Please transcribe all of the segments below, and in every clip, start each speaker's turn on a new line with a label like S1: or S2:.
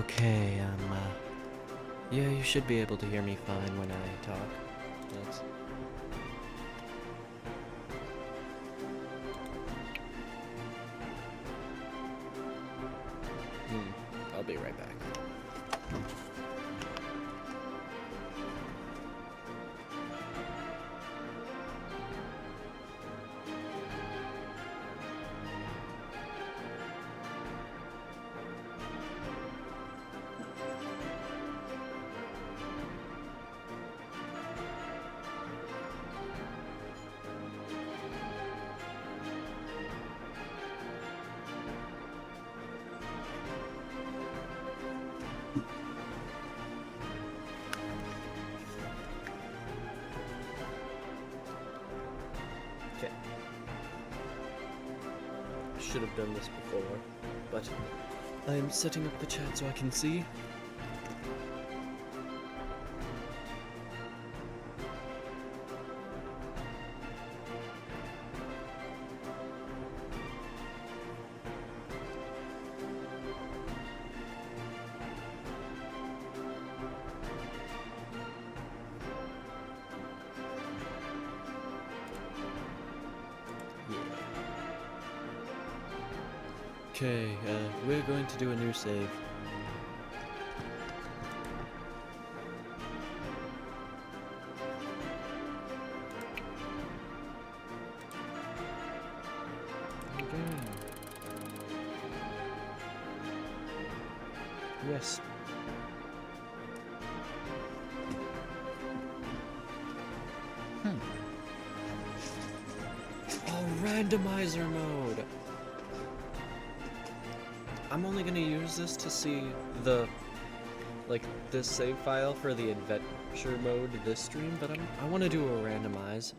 S1: Okay, yeah, you should be able to hear me fine when I talk. That's... I'll be right back. Okay. Should have done this before, but I'm setting up the chat so I can see. Okay, we're going to do a new save. Okay. Yes. Oh, randomizer mode! I'm only gonna use this to see the, this save file for the adventure mode this stream, but I want to do a randomize.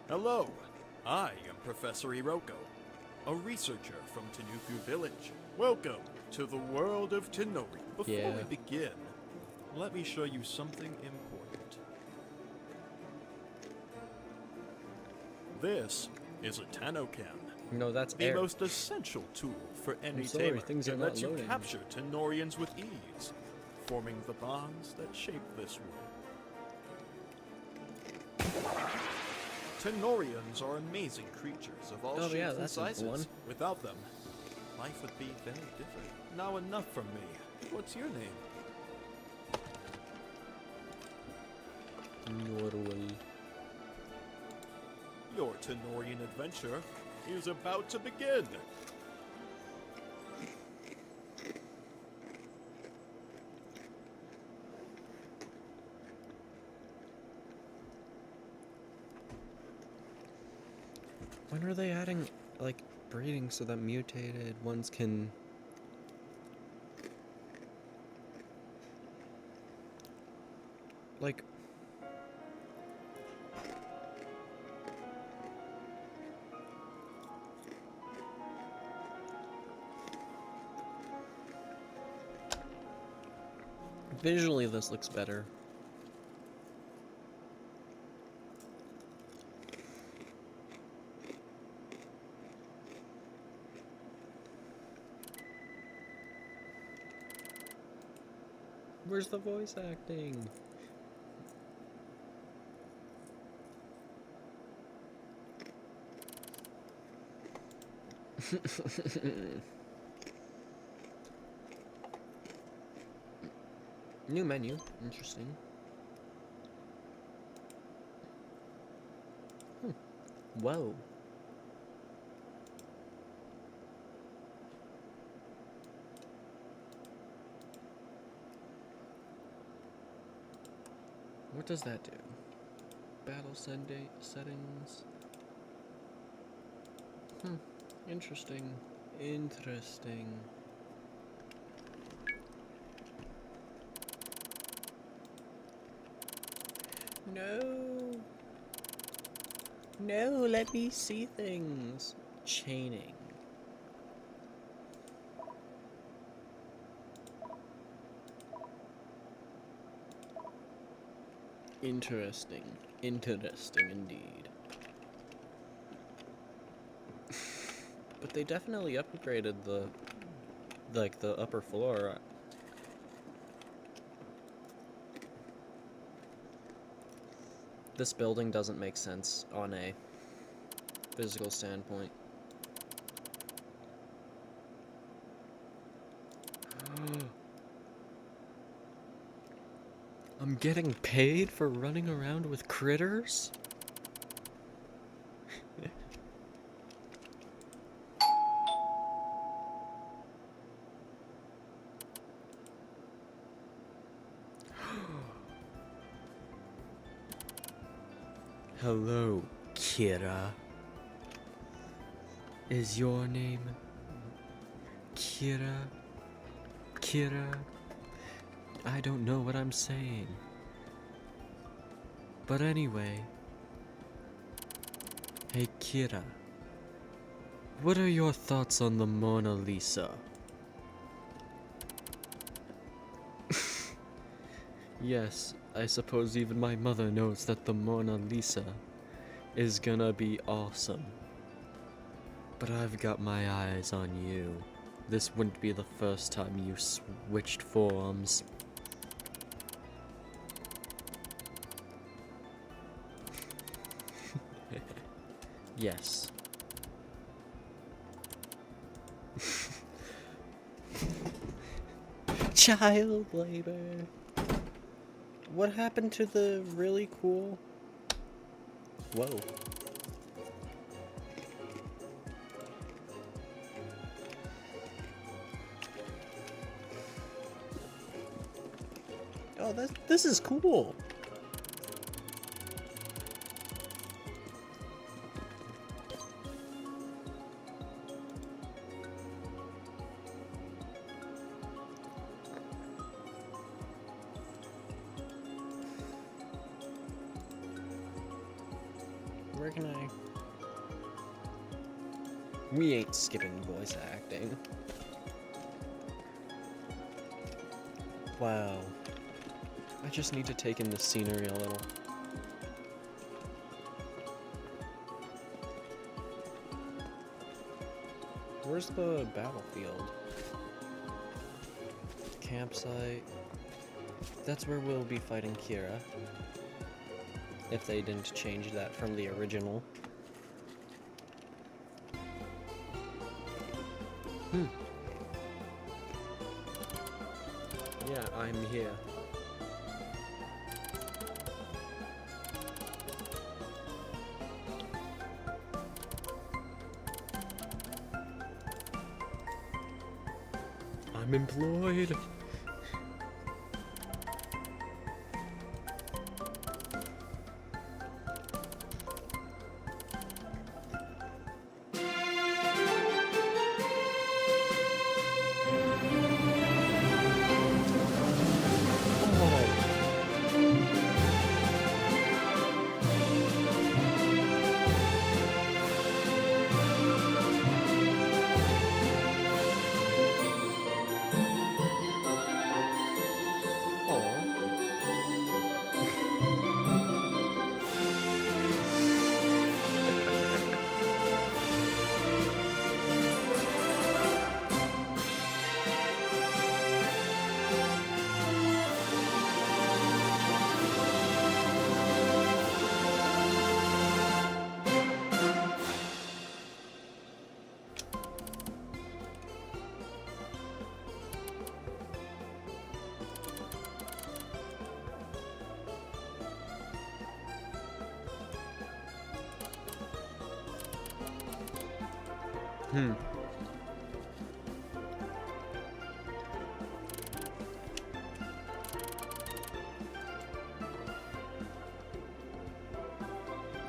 S2: Hello, I am Professor Iroko, a researcher from Tanuku Village. Welcome to the world of Tanorio. Before we begin, let me show you something important. This is a Tanocan.
S1: No, that's
S2: the
S1: air.
S2: most essential tool for any
S1: sorry,
S2: tamer.
S1: things are
S2: It
S1: not
S2: lets you
S1: loading.
S2: capture Tanorians with ease, forming the bonds that shape this world. Tanorians are amazing creatures of all shapes and sizes. Without them, life would be very different. Now enough from me. What's your name?
S1: Norway.
S2: Your Tanorian adventure is about to begin.
S1: When are they adding, breeding so that mutated ones can... Visually, this looks better. Where's the voice acting? New menu. Interesting. Whoa. What does that do? Battle settings. Interesting. Interesting. No. No, let me see things. Chaining. Interesting. Interesting indeed. But they definitely upgraded the upper floor. This building doesn't make sense on a physical standpoint. I'm getting paid for running around with critters? Hello, Kira. Is your name Kira? Kira? I don't know what I'm saying. But anyway. Hey, Kira. What are your thoughts on the Mona Lisa? Yes, I suppose even my mother knows that the Mona Lisa is gonna be awesome. But I've got my eyes on you. This wouldn't be the first time you switched forms. Yes. Child labor. What happened to the really cool? Whoa. Oh, this is cool. Where can I? We ain't skipping voice acting. Wow. I just need to take in the scenery a little. Where's the battlefield? Campsite. That's where we'll be fighting Kira. If they didn't change that from the original. Yeah, I'm here. I'm employed.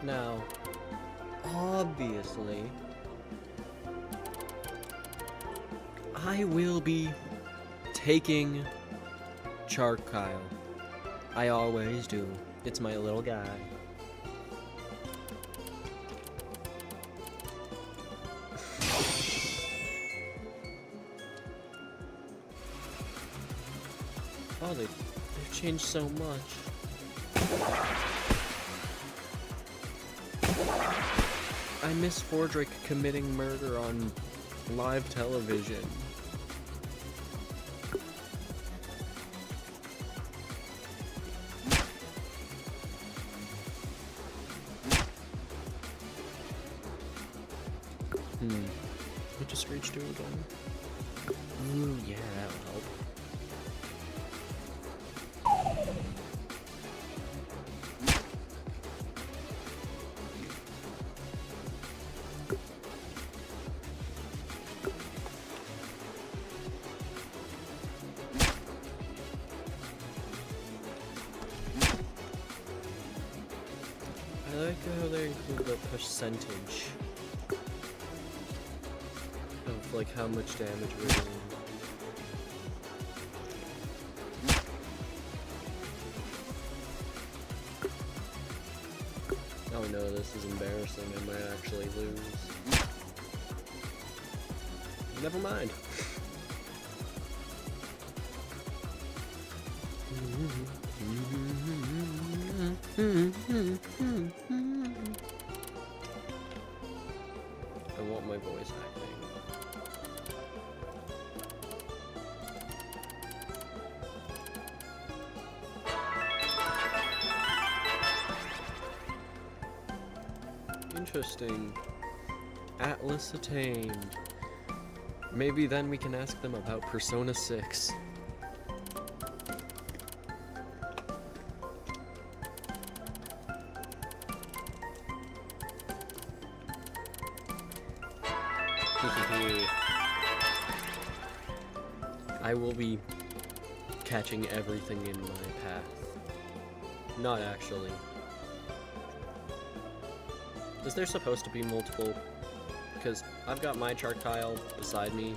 S1: Now, obviously, I will be taking Charkyle. I always do. It's my little guy. Oh, they've changed so much. I miss Fordrick committing murder on live television. What does Screech do again? Ooh, yeah, that'll help. I like how they include the percentage of like how much damage we're doing. Oh no, this is embarrassing. I might actually lose. Never mind. I want my voice acting. Interesting. Atlas attained. Maybe then we can ask them about Persona 6. I will be catching everything in my path. Not actually. Is there supposed to be multiple? Because I've got my Charkile beside me.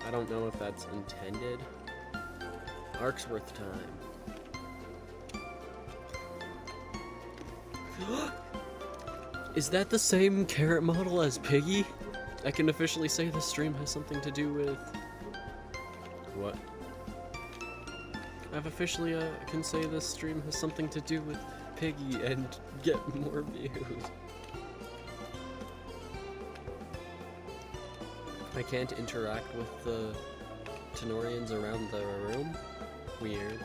S1: I don't know if that's intended. Ark's worth time. Is that the same carrot model as Piggy? I can officially say this stream has something to do with... What? I've officially can say this stream has something to do with Piggy and get more views. I can't interact with the Tanorians around the room? Weird.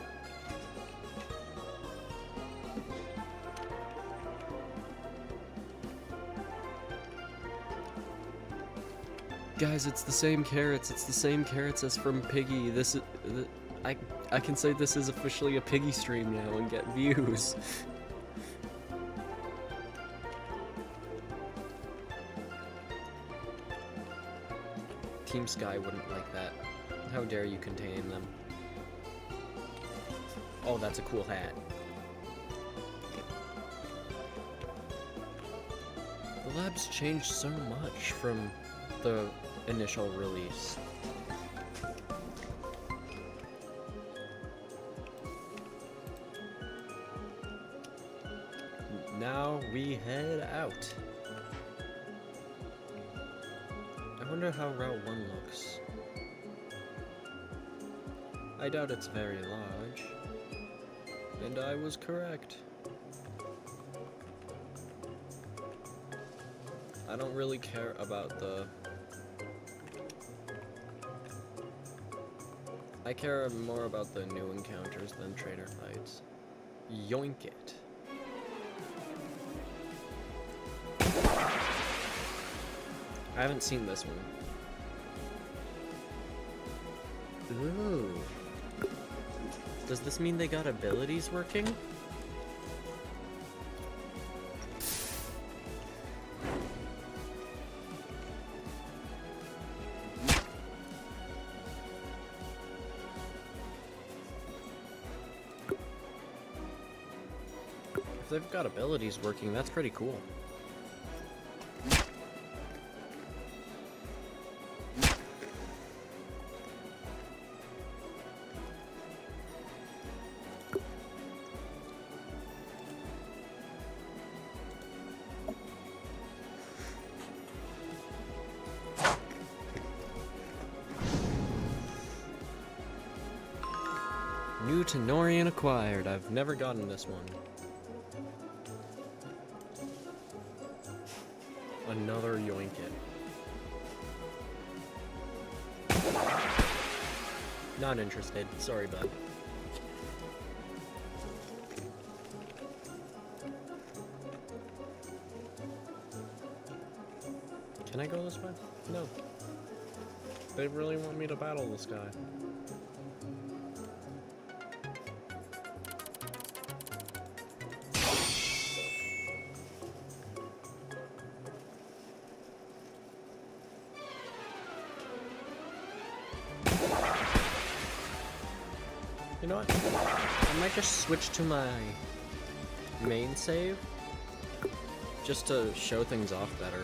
S1: Guys, it's the same carrots. It's the same carrots as from Piggy. This is... I can say this is officially a Piggy stream now and get views. Team Sky wouldn't like that. How dare you contain them? Oh, that's a cool hat. The lab's changed so much from the initial release. Now we head out. I wonder how Route 1 looks. I doubt it's very large. And I was correct. I don't really care about the... I care more about the new encounters than trainer fights. Yoink it. I haven't seen this one. Ooh. Does this mean they got abilities working? If they've got abilities working, that's pretty cool. New Tanorian acquired. I've never gotten this one. Another Yoink It. Not interested. Sorry, bud. Can I go this way? No. They really want me to battle this guy. You know what? I might just switch to my main save just to show things off better.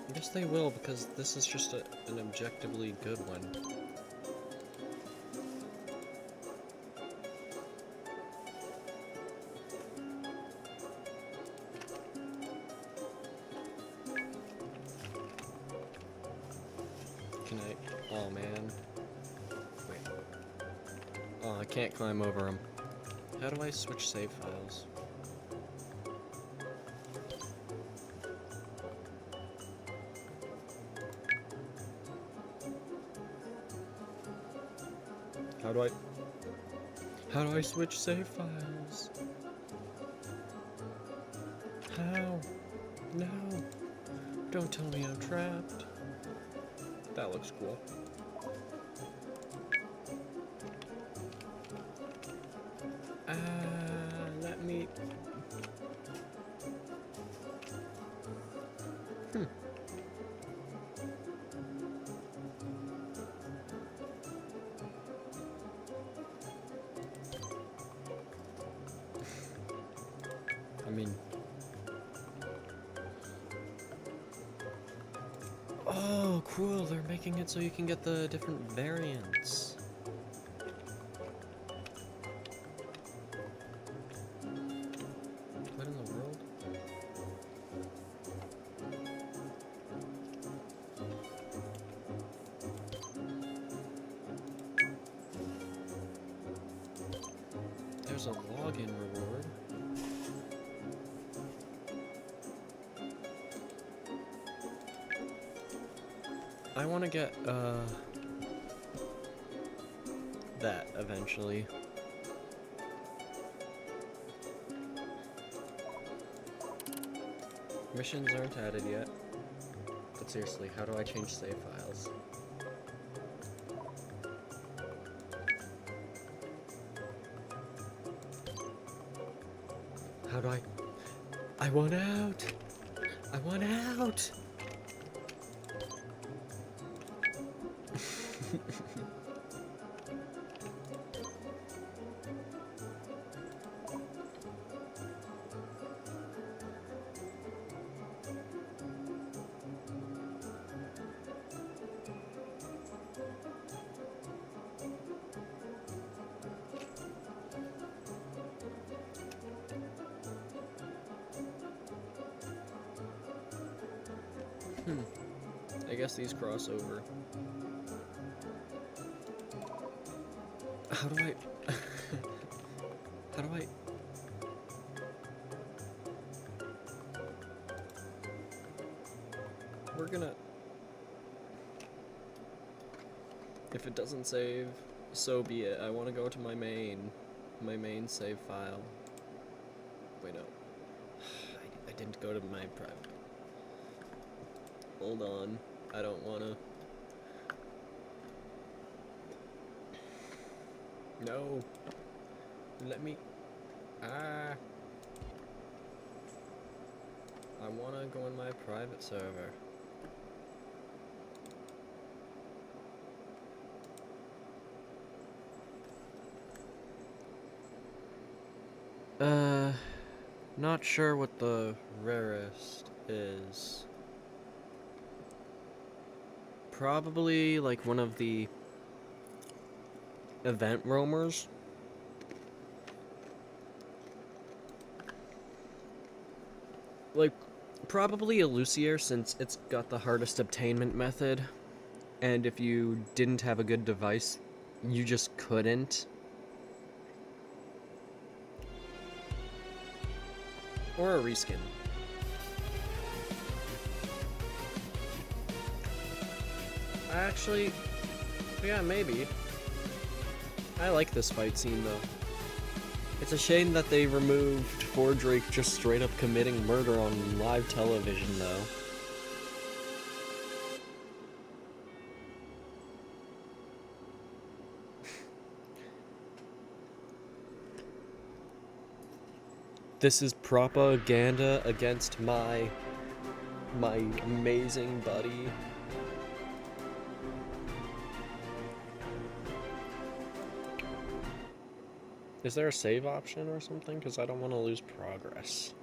S1: I guess they will, because this is just an objectively good one. Can I? Oh man. Wait. Oh, I can't climb over them. How do I switch save files? How do I switch save files? How? No. Don't tell me I'm trapped. That looks cool. Let me... I mean... Oh, cool, they're making it so you can get the different variants. What in the world? There's a login reward. I want to get, that eventually. Missions aren't added yet. But seriously, how do I change save files? How do I want out! I want out! I guess these cross over. How do I... How do I... We're gonna... If it doesn't save, so be it. I want to go to my main save file. Wait, no. I didn't go to my private. Hold on. I don't want to... No. Let me... I want to go on my private server. Not sure what the rarest is. Probably like one of the event roamers. Like, probably a Lucier, since it's got the hardest obtainment method. and if you didn't have a good device, you just couldn't. Or a reskin. Actually, yeah, maybe. I like this fight scene, though. It's a shame that they removed Fordrake just straight up committing murder on live television, though. This is propaganda against my amazing buddy. Is there a save option or something? Because I don't want to lose progress.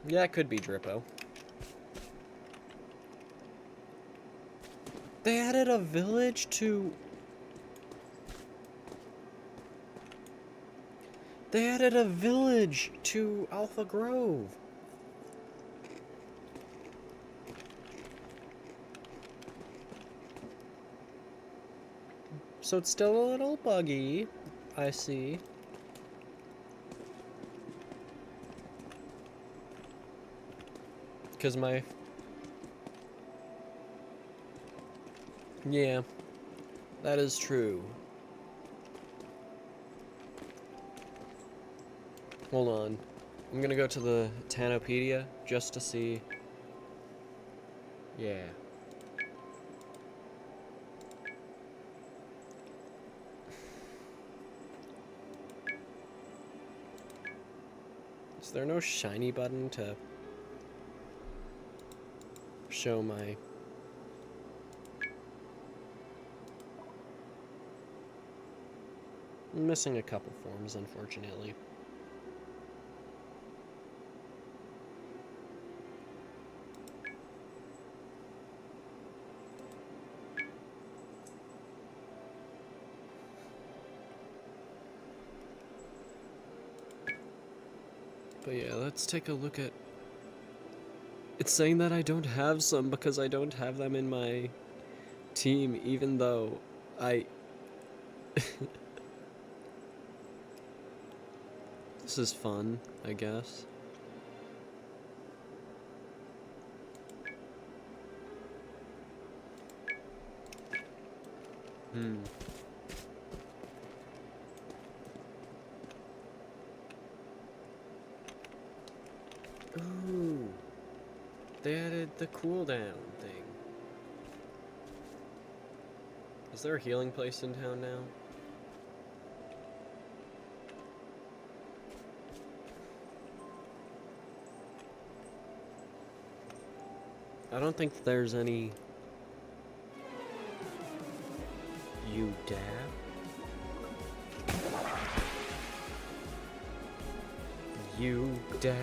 S1: Yeah, it could be Drippo. They added a village to... They added a village to Alpha Grove. So it's still a little buggy, I see. Because my... Yeah, that is true. Hold on. I'm gonna go to the Tanopedia just to see. Yeah. Is there no shiny button to show my... I'm missing a couple forms, unfortunately. But yeah, let's take a look at... It's saying that I don't have some because I don't have them in my team, even though I... This is fun, I guess. Ooh. They added the cooldown thing. Is there a healing place in town now? I don't think there's any... You dab? You dare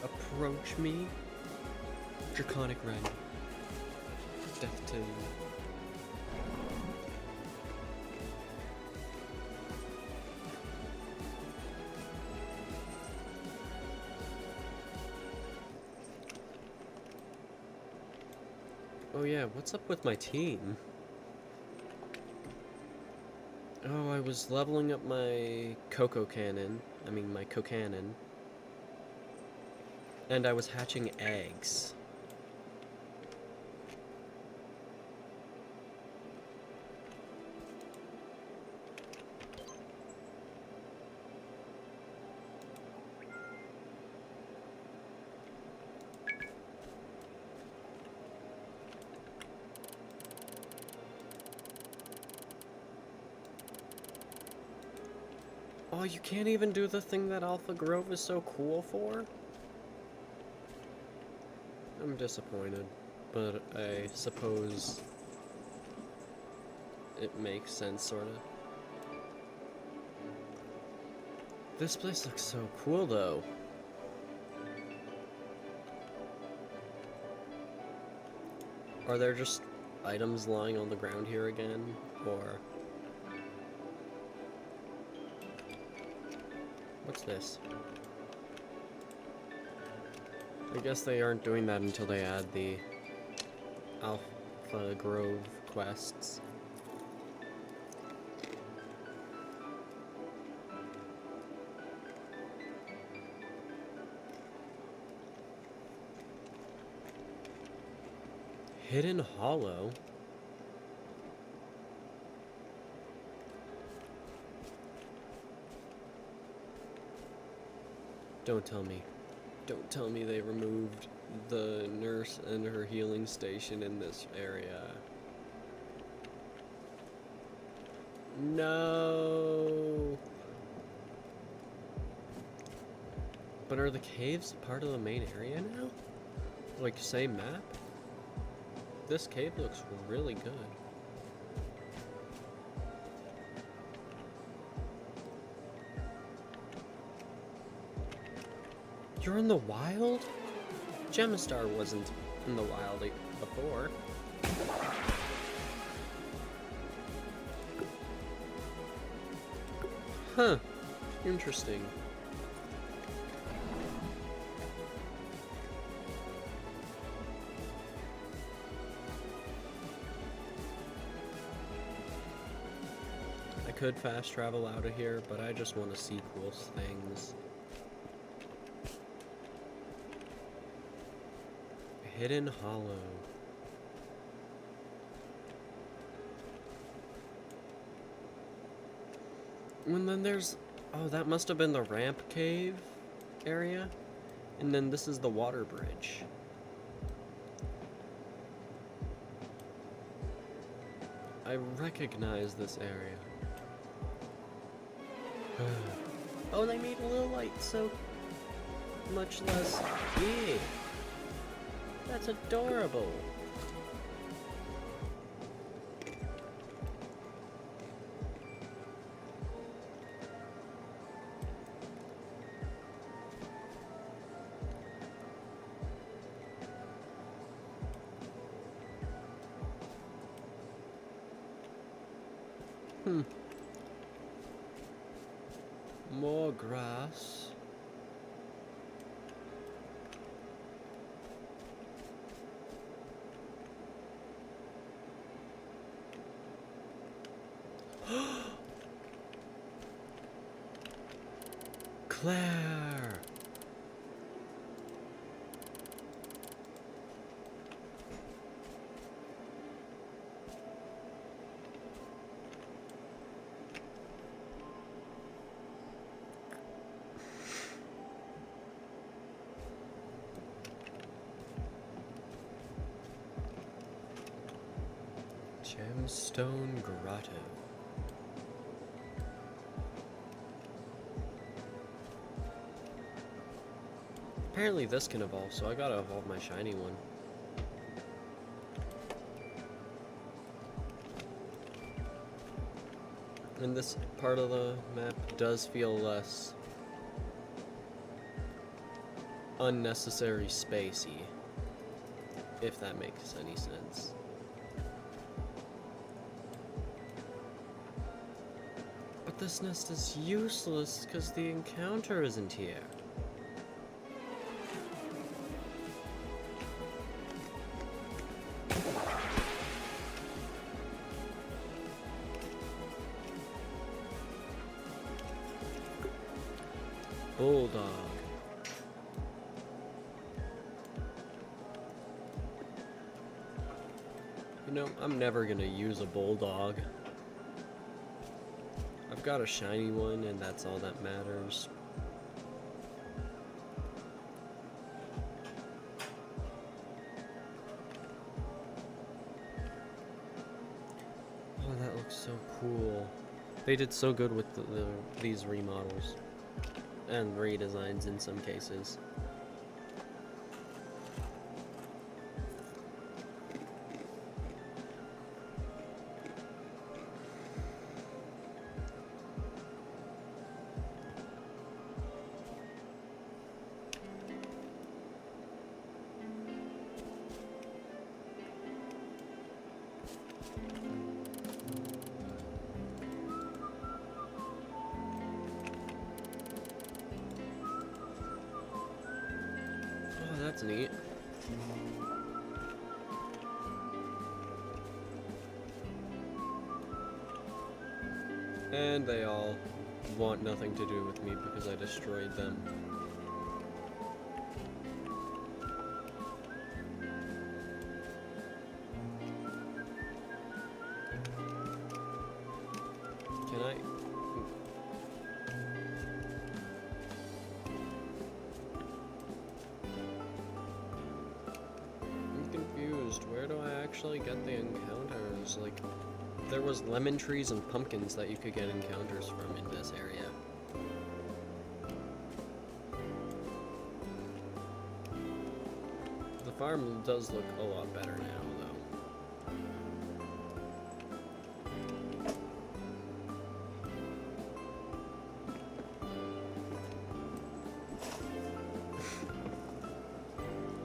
S1: approach me? Draconic Ren. Death to you. Oh yeah, what's up with my team? Oh, I was leveling up my Coco Cannon. I mean, my Cocannon. And I was hatching eggs. Oh, you can't even do the thing that Alpha Grove is so cool for? I'm disappointed, but I suppose it makes sense, sorta. This place looks so cool, though. Are there just items lying on the ground here again, or... What's this? I guess they aren't doing that until they add the Alpha Grove quests. Hidden Hollow? Don't tell me. Don't tell me they removed the nurse and her healing station in this area. No! But are the caves part of the main area now? Like, same map? This cave looks really good. You're in the wild? Gemistar wasn't in the wild before. Huh. Interesting. I could fast travel out of here, but I just want to see cool things. Hidden Hollow. And then there's... Oh, that must have been the ramp cave area. And then this is the water bridge. I recognize this area. Oh, they made a little light so much less... Yeah. That's adorable. More grass. Claire! Gemstone Grotto. Apparently this can evolve, so I gotta evolve my shiny one. And this part of the map does feel less unnecessary spacey, if that makes any sense. But this nest is useless because the encounter isn't here. Bulldog. You know, I'm never gonna use a bulldog. I've got a shiny one, and that's all that matters. Oh, that looks so cool. They did so good with these remodels. And redesigns in some cases. that's neat. And they all want nothing to do with me because I destroyed them. Can I? I'm confused. Where do I actually get the encounters? Like, there was lemon trees and pumpkins that you could get encounters from in this area. The farm does look a lot better now, though.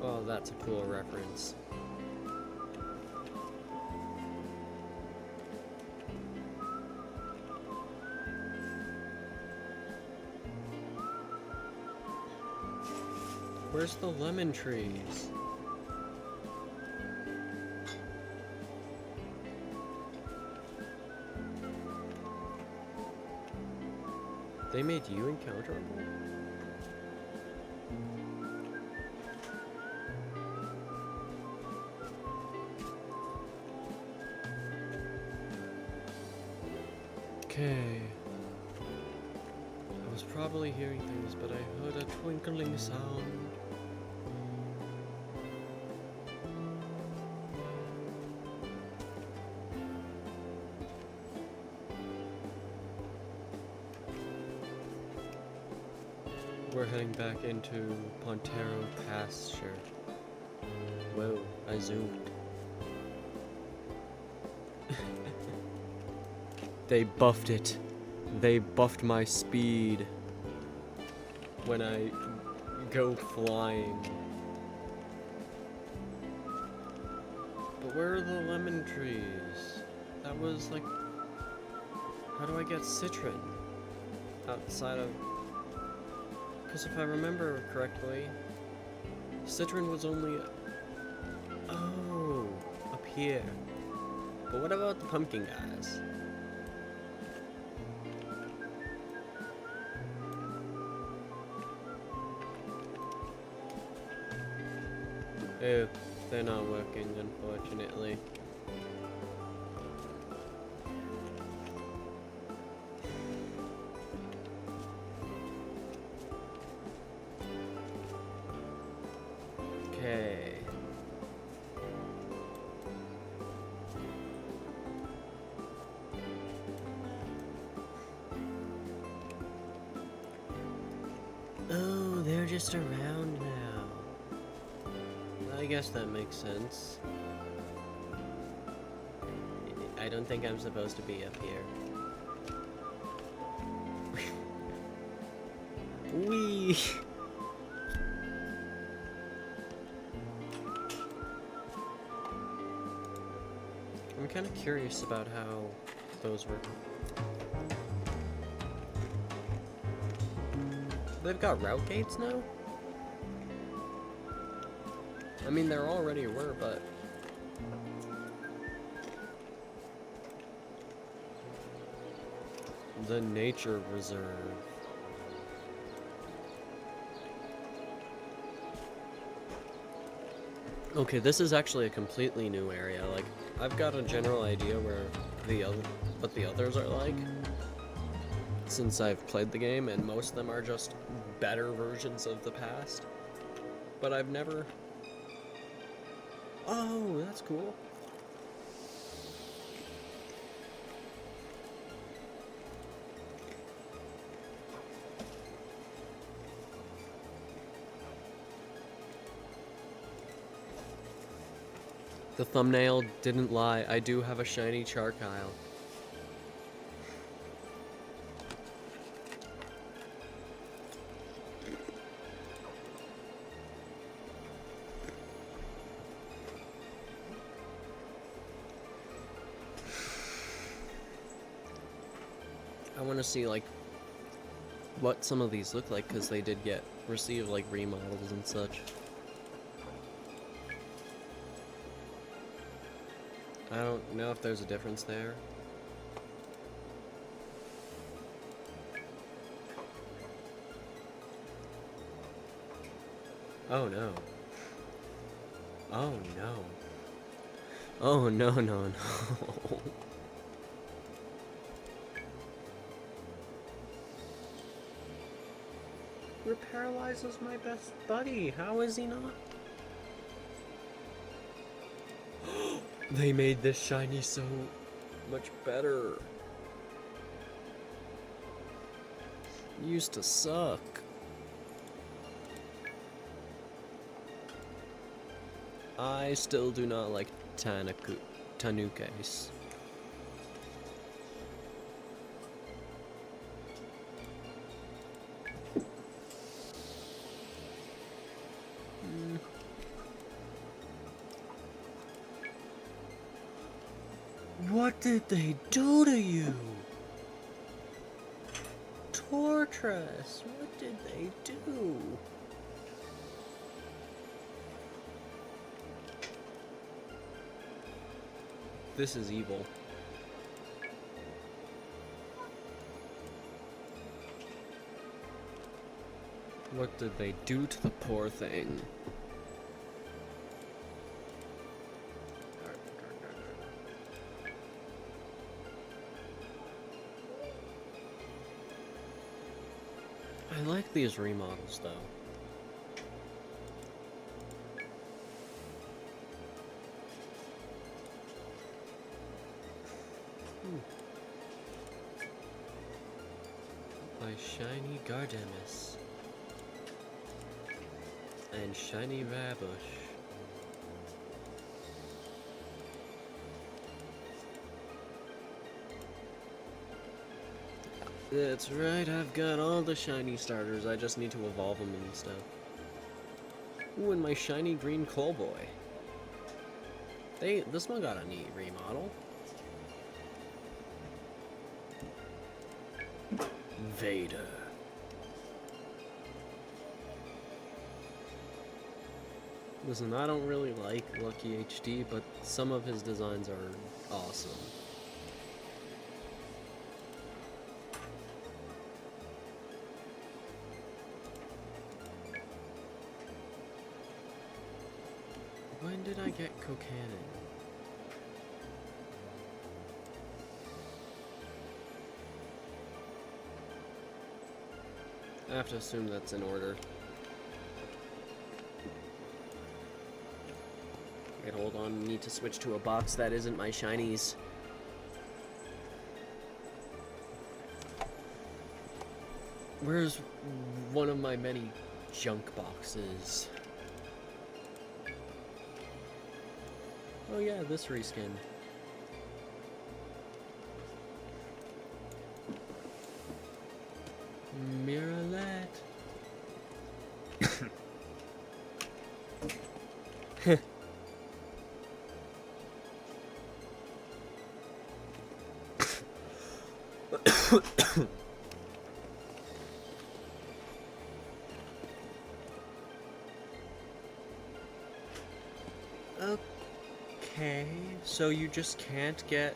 S1: Oh, that's a cool reference. Where's the lemon trees? They made you encounterable? Okay. I was probably hearing things, but I heard a twinkling sound. We're heading back into Pontero pasture. Whoa, I zoomed. They buffed it. They buffed my speed when I go flying. But where are the lemon trees? That was like... How do I get citron outside of... Because if I remember correctly, citron was only... Oh, up here. But what about the pumpkin guys? Oh, they're not working, unfortunately. Okay. Oh, they're just around now. I guess that makes sense. I don't think I'm supposed to be up here. Whee! I'm kind of curious about how those work. They've got route gates now? I mean, there already were, but... The nature reserve. Okay, this is actually a completely new area. Like, I've got a general idea where what the others are like, since I've played the game, and most of them are just better versions of the past. But I've never... Oh, that's cool. The thumbnail didn't lie. I do have a shiny Charkile. I want to see, like, what some of these look like, because they did receive, like, remodels and such. I don't know if there's a difference there. Oh no. Oh no. Oh no, no, no. Reparalyze is my best buddy. How is he not? They made this shiny so much better. It used to suck. I still do not like Tanukes. What did they do to you? Tortress, what did they do? This is evil. What did they do to the poor thing? I like these remodels though. My shiny Gardemis and shiny Rabush. That's right, I've got all the shiny starters, I just need to evolve them and stuff. Ooh, and my shiny green Callboy. This one got a neat remodel. Vader. Listen, I don't really like Lucky HD, but some of his designs are awesome. When did I get Kokanon? I have to assume that's in order. Wait, hold on. Need to switch to a box that isn't my shinies. Where's one of my many junk boxes? Oh yeah, this reskin. Mirrorlet. Okay, so you just can't get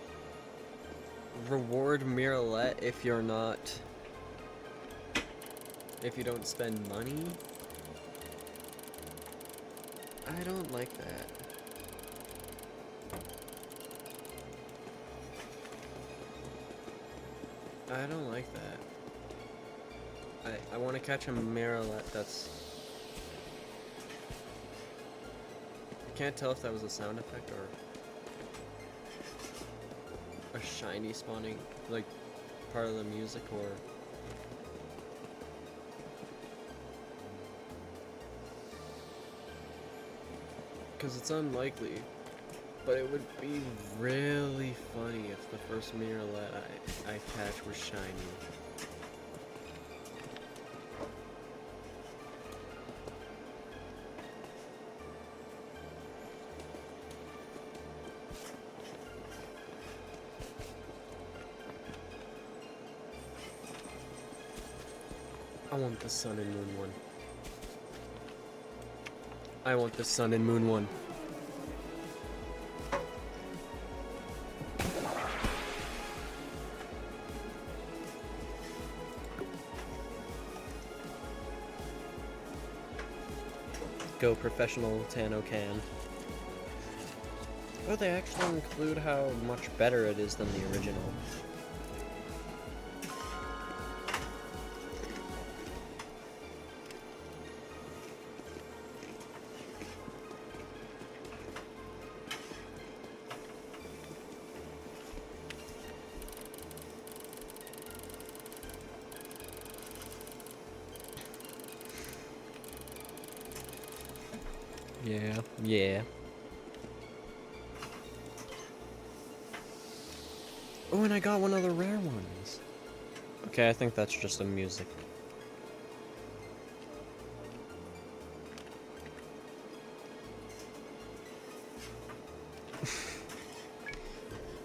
S1: reward Mirrorlet if you're not... if you don't spend money? I don't like that. I don't like that. I want to catch a Mirrorlet that's... I can't tell if that was a sound effect or a shiny spawning, like part of the music, or... Because it's unlikely, but it would be really funny if the first Mirrorlet I catch was shiny. I want the Sun and Moon one. I want the Sun and Moon one. go professional Tano can. Oh, they actually include how much better it is than the original. Yeah. Oh, and I got one of the rare ones. Okay, I think that's just the music.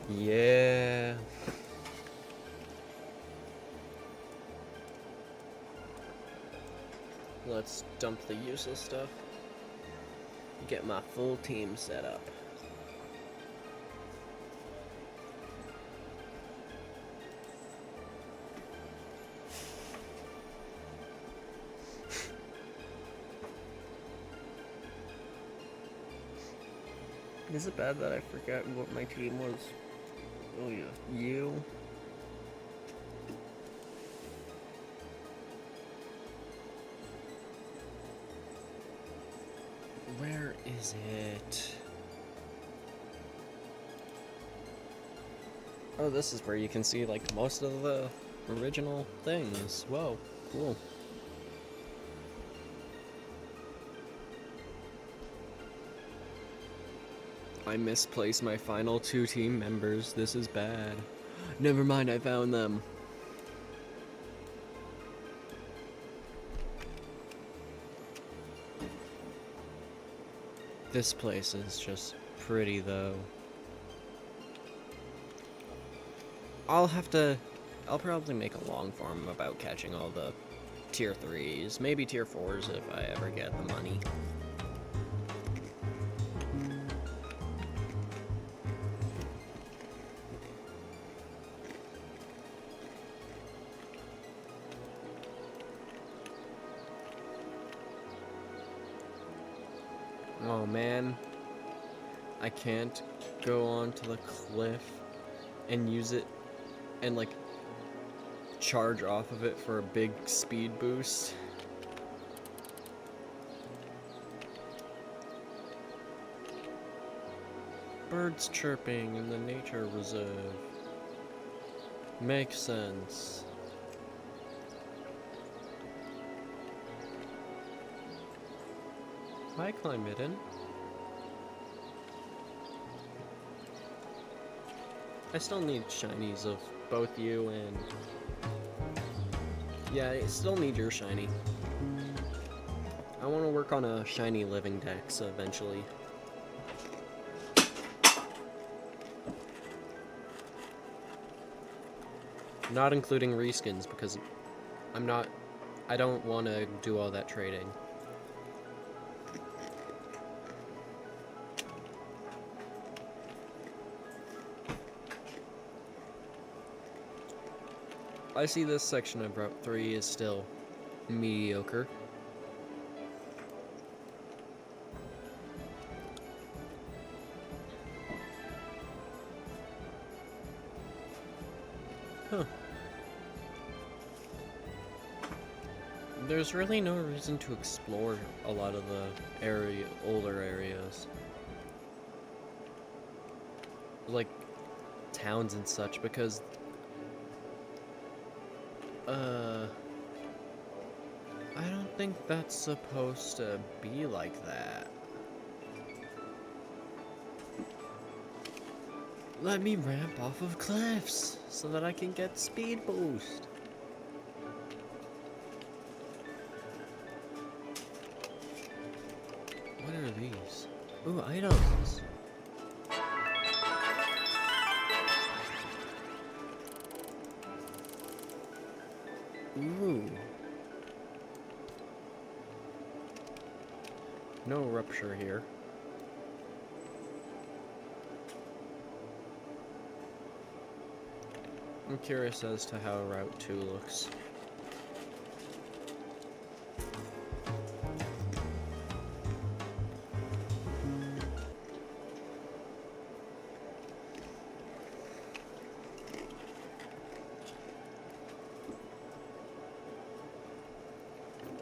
S1: Yeah. Let's dump the useless stuff. Get my full team set up. Is it bad that I forgot what my team was? Oh yeah, you. Where is it? Oh, this is where you can see like most of the original things. Whoa, cool. I misplaced my final 2 team members. This is bad. Never mind, I found them. This place is just pretty though. I'll probably make a long form about catching all the tier 3s, maybe tier 4s if I ever get the money. Oh man, I can't go onto the cliff and use it and like charge off of it for a big speed boost. Birds chirping in the nature reserve. Makes sense. Hi, Climidin. I still need shinies of both you and... Yeah, I still need your shiny. I want to work on a shiny living dex eventually. Not including reskins because I don't want to do all that trading. I see this section of Route 3 is still mediocre. Huh. There's really no reason to explore a lot of the older areas. Like towns and such, because I don't think that's supposed to be like that. Let me ramp off of cliffs so that I can get speed boost. What are these? Ooh, items. Ooh. No rupture here. I'm curious as to how Route 2 looks.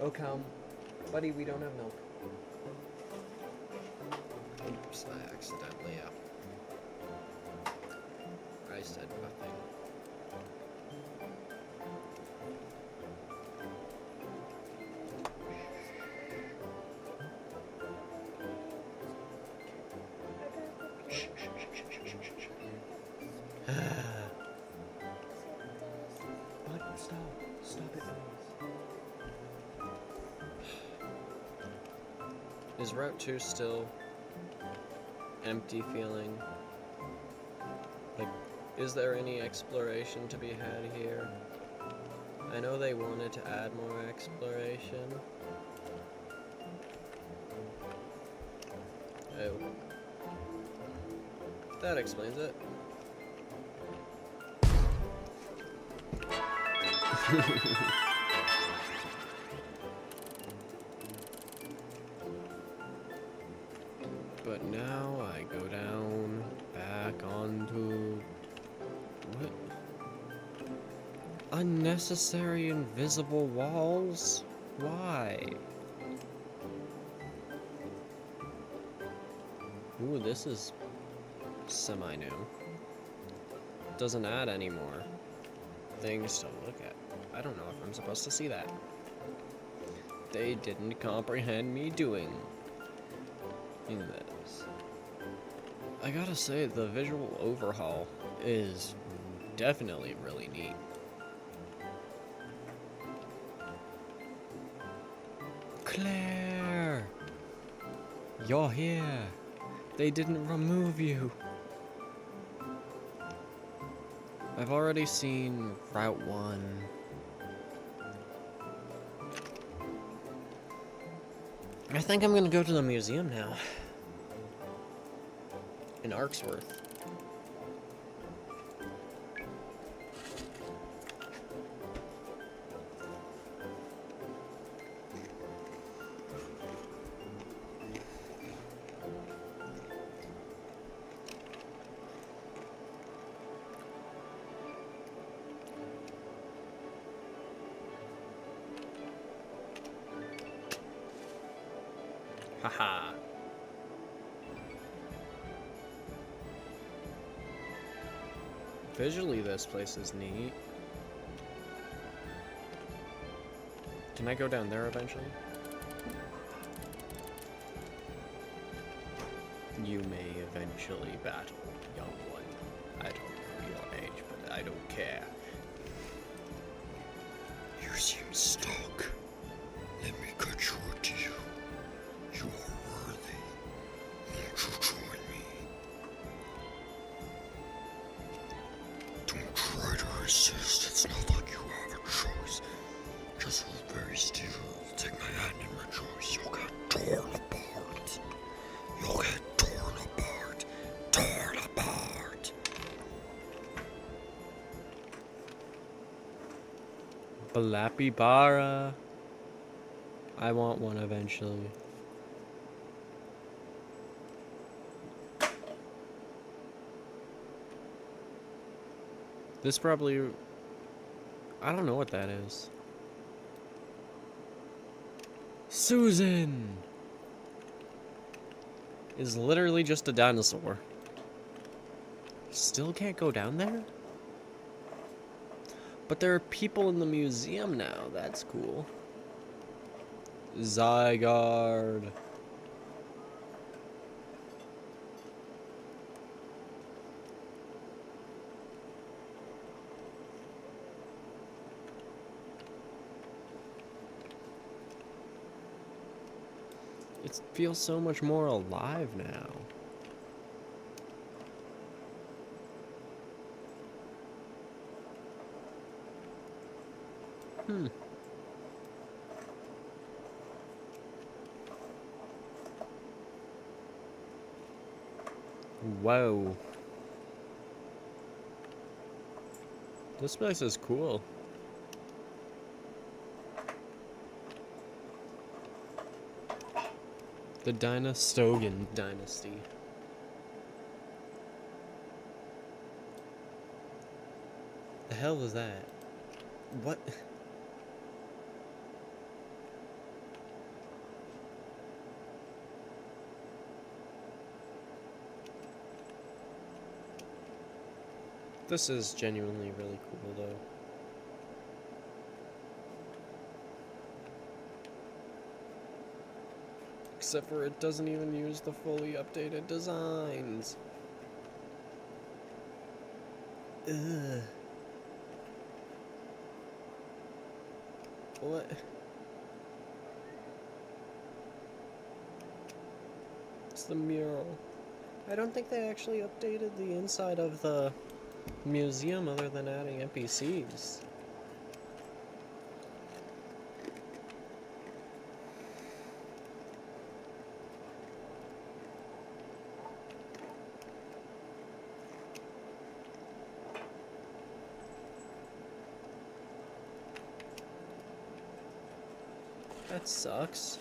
S1: Oh, come. Buddy, we don't have milk. Oops, I accidentally, I said nothing. What? Stop. Stop it, please. Is Route 2 still empty feeling? Like, is there any exploration to be had here? I know they wanted to add more exploration. Oh. That explains it. But now I go down, back onto... What? Unnecessary invisible walls? Why? Ooh, this is semi-new. Doesn't add any more things to look at. I don't know if I'm supposed to see that. They didn't comprehend me doing this. I gotta say, the visual overhaul is definitely really neat. Claire! You're here! They didn't remove you! I've already seen Route 1. I think I'm gonna go to the museum now. In Arksworth. Haha. Visually, this place is neat. Can I go down there eventually? You may eventually battle, young one. I don't know your age, but I don't care.
S3: You seem stuck. Let me cut you a deal. You are worthy. Won't you join me? Don't try to resist. It's not like you have a choice. Just hold very still. Take my hand and rejoice. You'll get torn apart. You'll get torn apart. Torn apart.
S1: Balapibara. I want one eventually. This probably... I don't know what that is. Susan! Is literally just a dinosaur. Still can't go down there? But there are people in the museum now. That's cool. Zygarde. It feels so much more alive now. Whoa. This place is cool. The Dinostogan Dynasty. The hell is that? What? This is genuinely really cool, though. Except for it doesn't even use the fully updated designs. Ugh. What? It's the mural. I don't think they actually updated the inside of the museum other than adding NPCs. That sucks.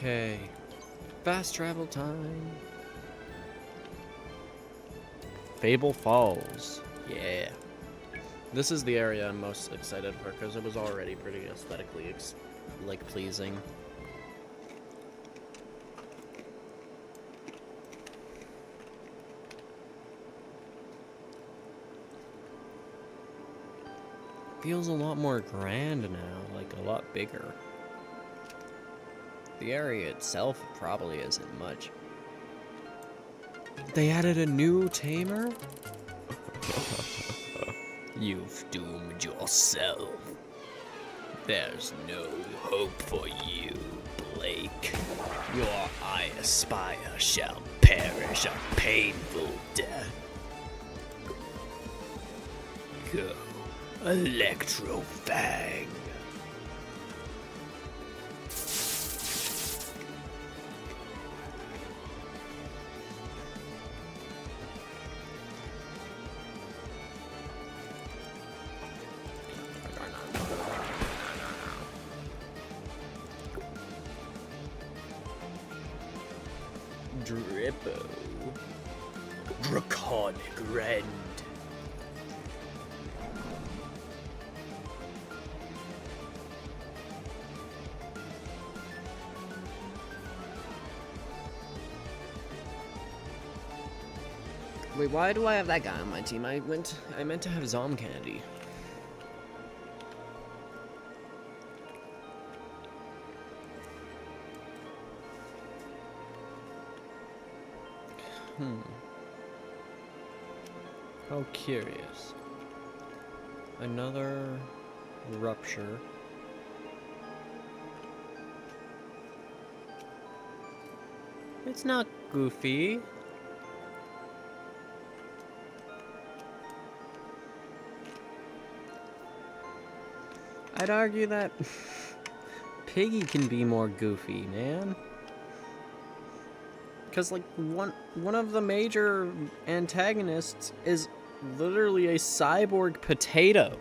S1: Okay. Fast travel time. Fable Falls. Yeah. This is the area I'm most excited for because it was already pretty aesthetically pleasing. Feels a lot more grand now, like a lot bigger. The area itself probably isn't much. They added a new tamer? You've doomed yourself. There's no hope for you, Blake. Your I aspire shall perish a painful death. Go, Electrofang. Drippo. Draconic Rend. Wait, why do I have that guy on my team? I meant to have Zom Candy. How curious. Another rupture. It's not Goofy. I'd argue that Piggy can be more goofy, man. Because, like, one of the major antagonists is literally a cyborg potato.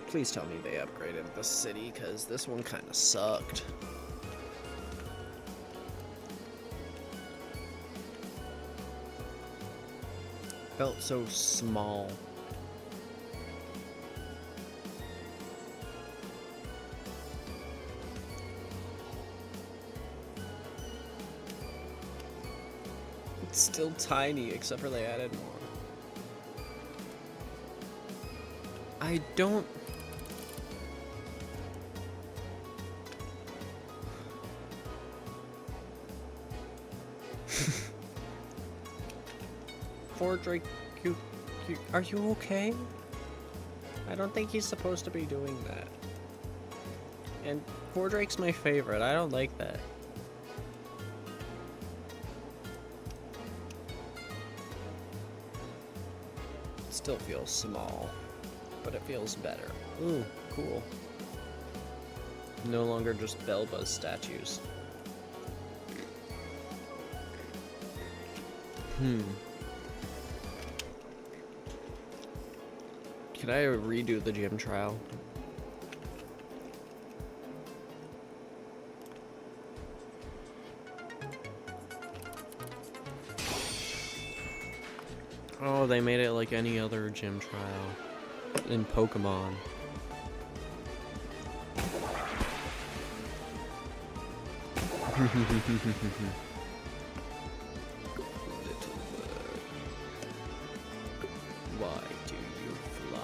S1: Please tell me they upgraded the city, because this one kind of sucked. Felt so small. It's still tiny, except for they added more. I don't... Drake, are you okay? I don't think he's supposed to be doing that. And Drake's my favorite. I don't like that. still feels small, but it feels better. Ooh, cool. No longer just Belba's statues. Can I redo the gym trial? Oh, they made it like any other gym trial in Pokemon. Little bird, why do you fly?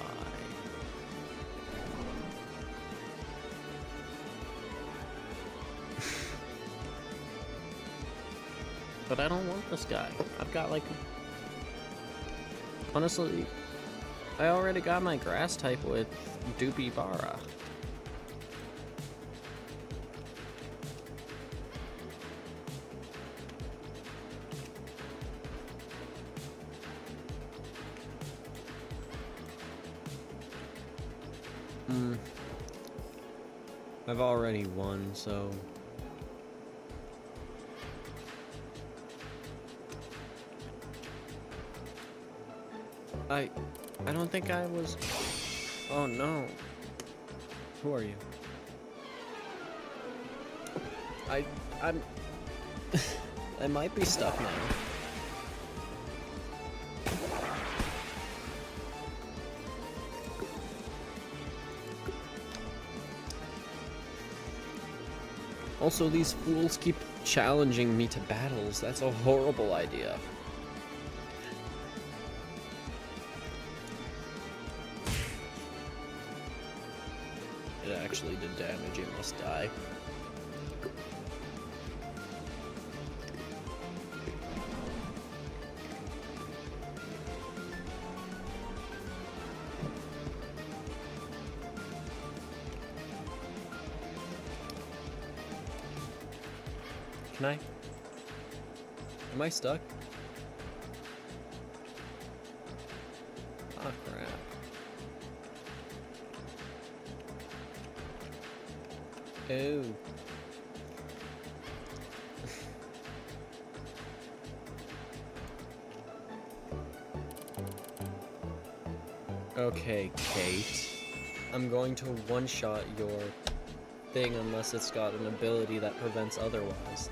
S1: But I don't want this guy. I've got like... Honestly, I already got my grass type with Doopy Bara. I've already won, so... I don't think I was... Oh no. Who are you? I'm... I might be stuck now. Also, these fools keep challenging me to battles. That's a horrible idea. It actually did damage, it must die. Can I? Am I stuck? Ah, crap. Oh. Okay, Kate. I'm going to one-shot your thing unless it's got an ability that prevents otherwise.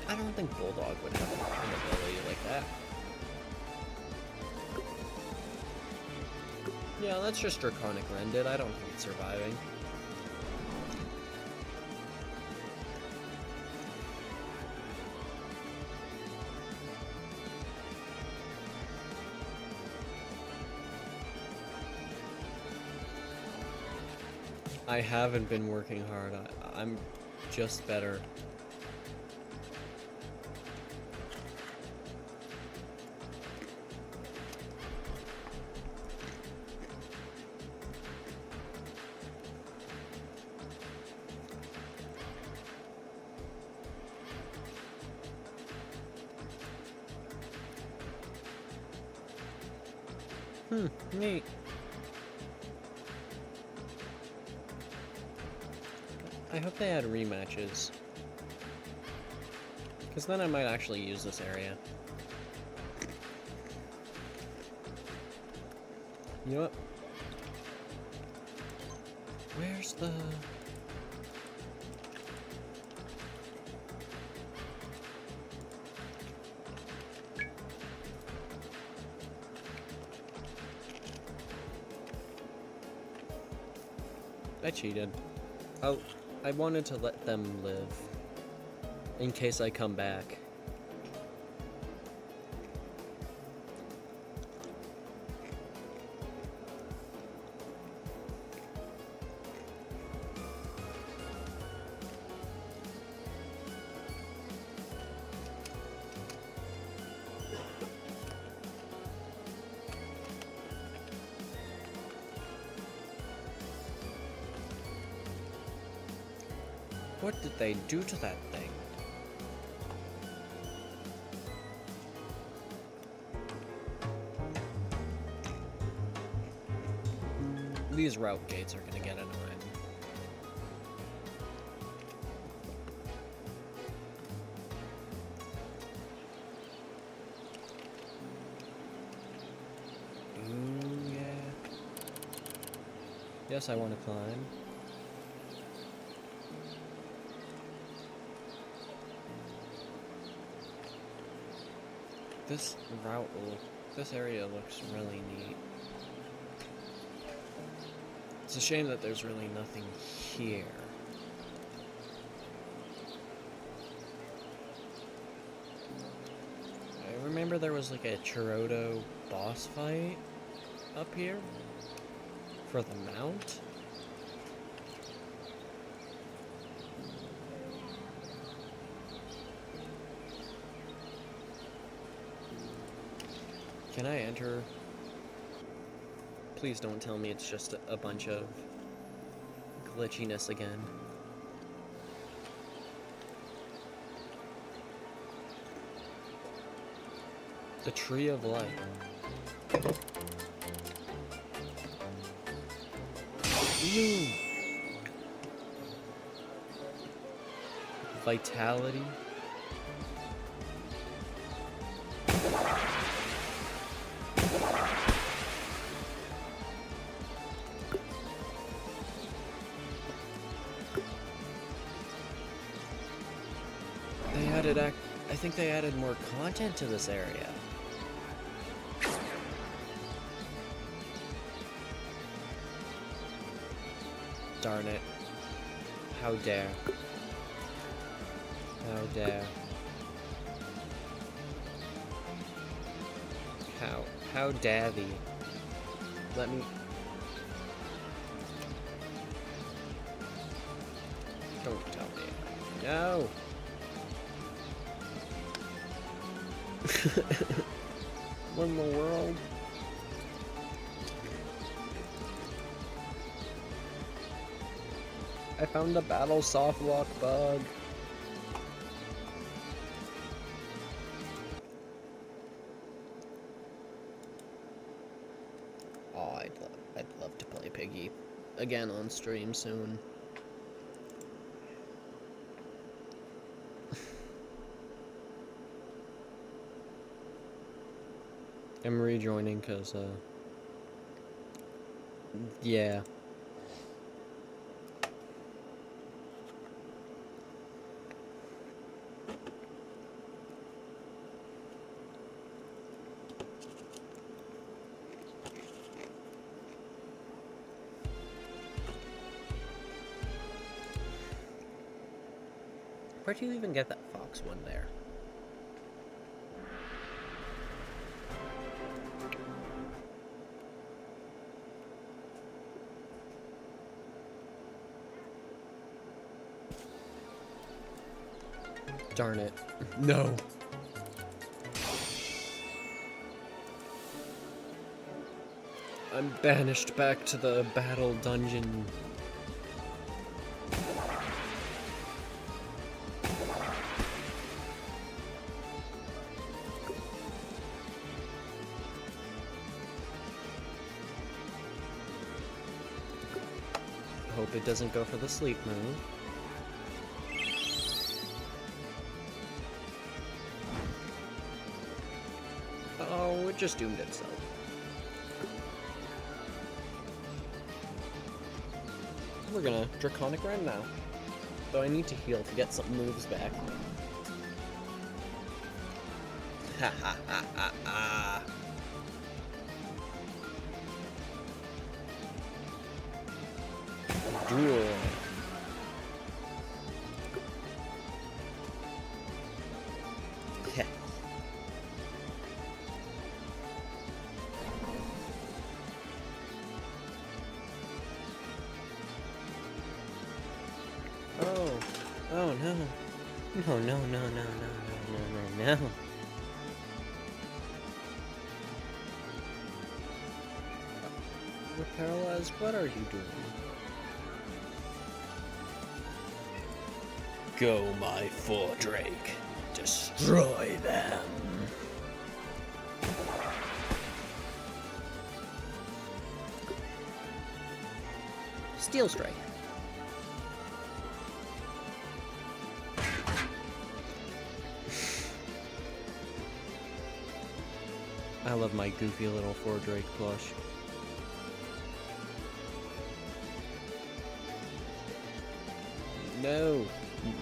S1: I don't think Bulldog would have an ability like that. Yeah, that's just Draconic Rended. I don't think it's surviving. I haven't been working hard. I'm just better. Neat. I hope they had rematches. Because then I might actually use this area. You know what? Where's the... I cheated. I wanted to let them live. In case I come back. What did they do to that thing? These route gates are gonna get annoying. Ooh, yeah. Yes, I want to climb. This route this area looks really neat. It's a shame that there's really nothing here. I remember there was like a Chirodo boss fight up here for the mount. Can I enter? Please don't tell me it's just a bunch of glitchiness again. The Tree of Life. Ooh. Vitality. I think they added more content to this area. Darn it. How dare. How dare. How davy. Let me... Don't tell me. No! What in the world? I found the battle soft lock bug. Oh, I'd love to play Piggy again on stream soon. I'm rejoining because, yeah. Where'd you even get that fox one there? Darn it. No. I'm banished back to the battle dungeon. Hope it doesn't go for the sleep move. Oh, it just doomed itself. We're gonna Draconic Rend now. Though I need to heal to get some moves back. Ha ha ha ha ha. Duel. Oh no. No, no, no, no, no, no, no, no, no. We're paralyzed. What are you doing? Go, my four Drake. Destroy them. Steel Strike. I love my goofy little 4 Drake plush. No,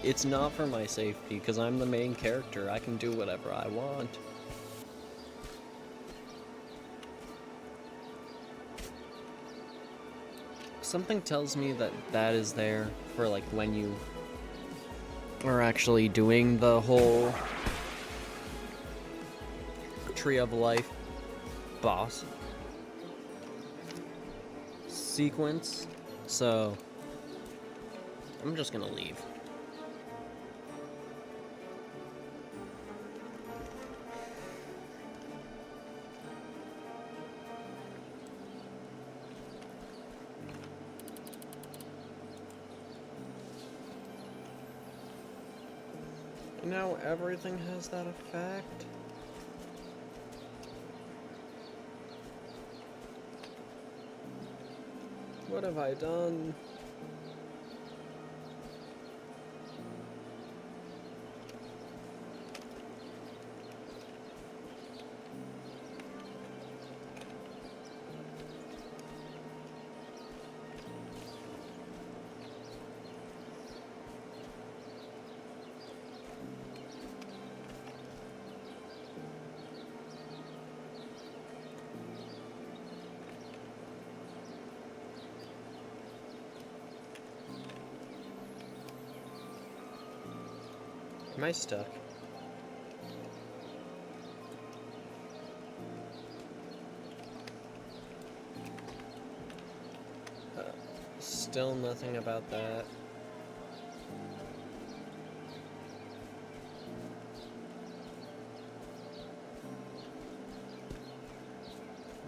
S1: it's not for my safety, because I'm the main character. I can do whatever I want. Something tells me that that is there for, like, when you are actually doing the whole Tree of Life boss sequence, so I'm just gonna leave. Now everything has that effect. What have I done? Am I stuck? Still nothing about that.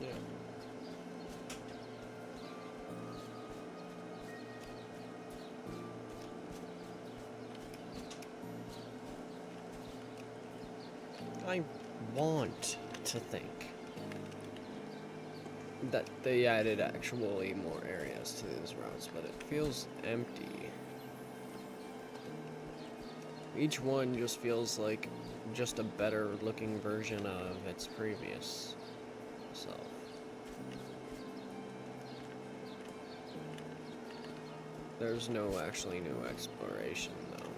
S1: Yeah. I want to think that they added actually more areas to these routes, but it feels empty. Each one just feels like just a better looking version of its previous self. There's no actually new exploration though.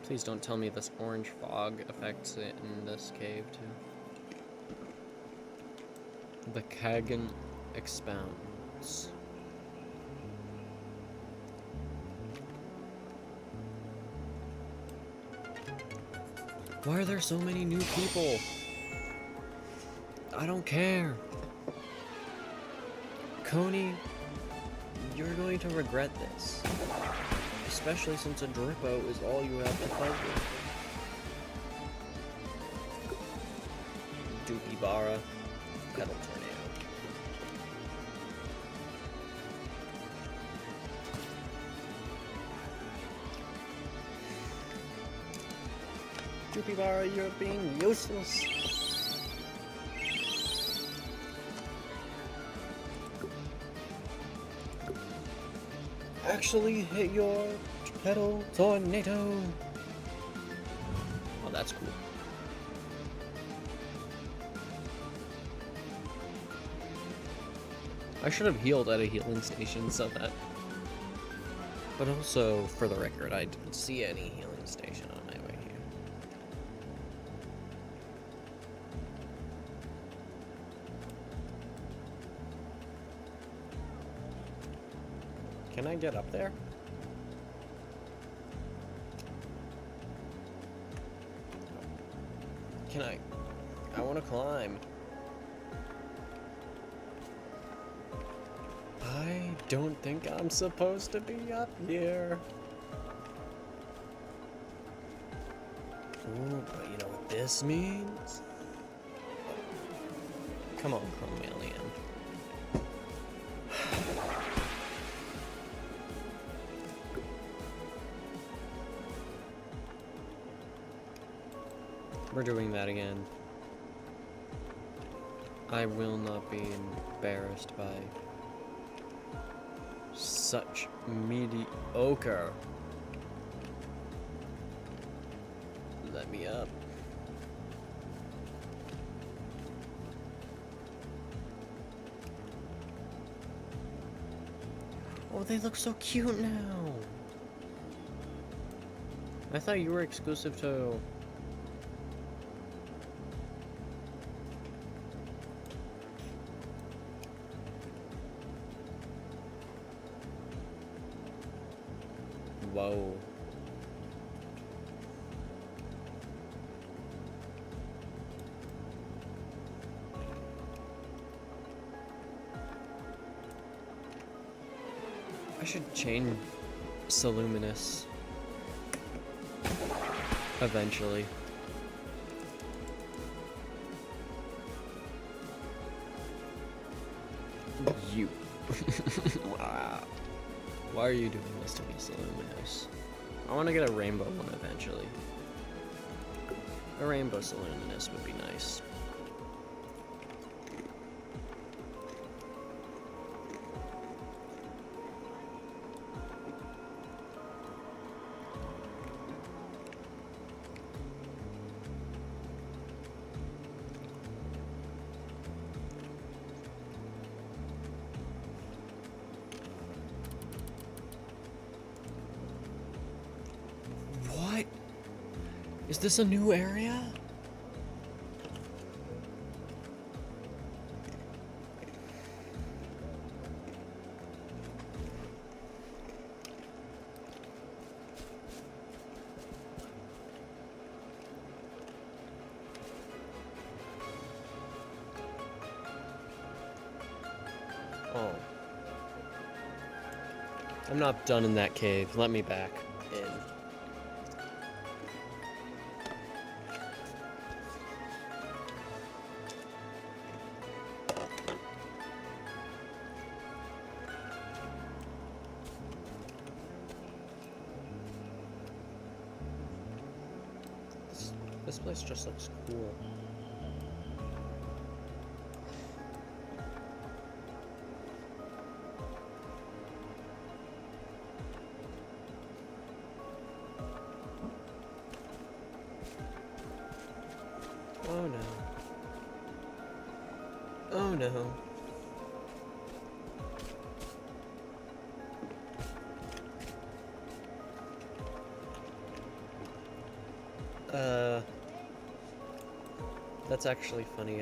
S1: Please don't tell me this orange fog affects it in this cave too. The Kagan expounds. Why are there so many new people? I don't care. Coney, you're going to regret this. Especially since a Drippo is all you have to fight with. Dookie Bara, Petal Tornado. Dookie Bara, you're being useless. Actually hit your Petal Tornado. Oh, that's cool. I should have healed at a healing station so that. But also, for the record, I didn't see any healing station on my way here. Can I get up there? Can I? I want to climb. I don't think I'm supposed to be up here. Ooh, but you know what this means? Come on, Chromalian. We're doing that again. I will not be embarrassed by such mediocre. Let me up. Oh, they look so cute now. I thought you were exclusive to... Whoa. I should chain Soluminous eventually. You. Wow. Why are you doing this to me, Soluminous? I want to get a rainbow one eventually. A rainbow Soluminous would be nice. What? Is this a new area? Oh. I'm not done in that cave. Let me back in. This place just looks cool. Oh no. Oh no. That's actually funny.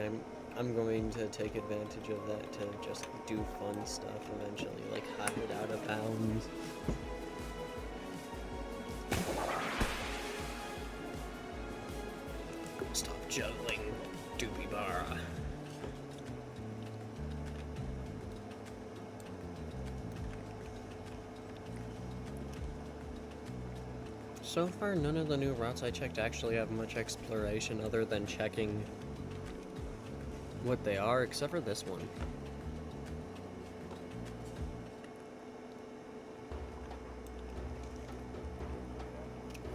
S1: I'm going to take advantage of that to just do fun stuff eventually, like hide out of bounds. Stop juggling, doobie bar. So far, none of the new routes I checked actually have much exploration other than checking what they are, except for this one.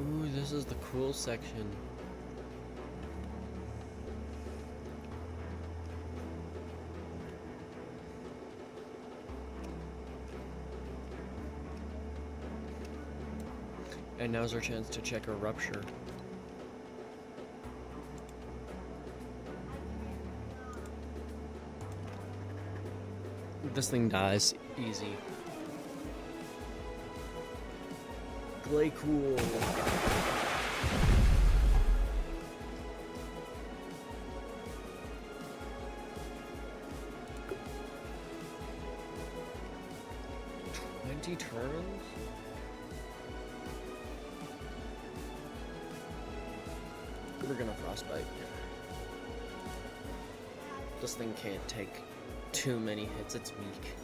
S1: Ooh, this is the cool section. And now's our chance to check a rupture. This thing dies easy. Play cool. Turns? We're gonna frostbite. This thing can't take too many hits, it's weak.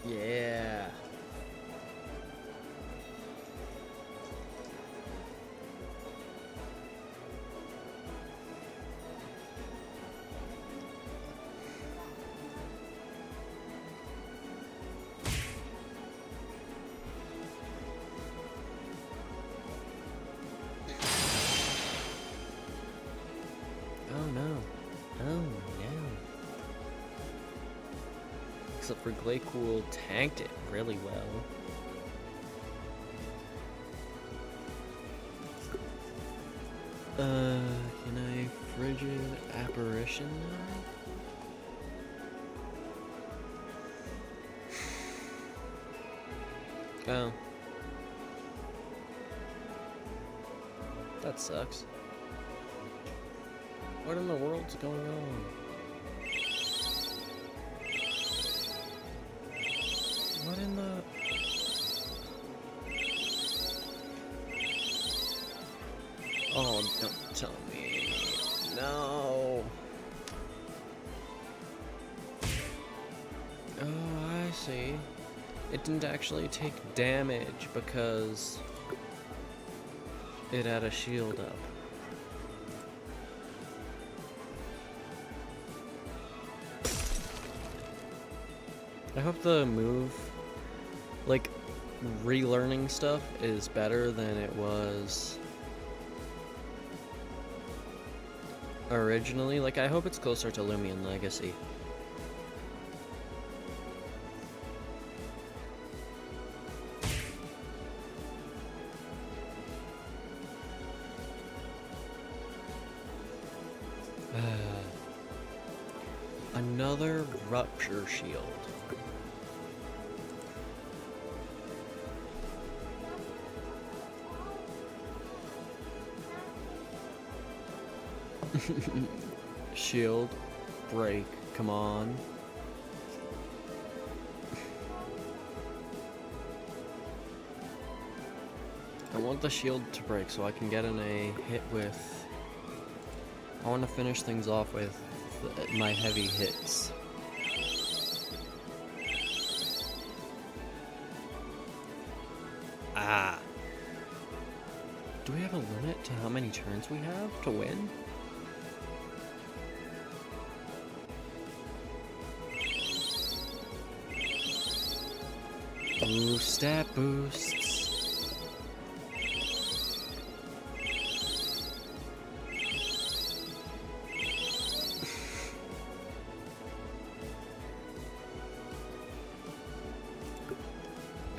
S1: Yeah. for Glaycool tanked it really well. Can I frigid apparition now? Oh. That sucks. What in the world's going on? What in the... Oh, don't tell me. No. Oh, I see. It didn't actually take damage because it had a shield up. I hope the move, like, relearning stuff is better than it was originally. Like, I hope it's closer to Lumion Legacy. Another rupture shield. Shield, break, come on. I want the shield to break so I can get in a hit with... I want to finish things off with my heavy hits. Ah. Do we have a limit to how many turns we have to win? Ooh, stat boosts.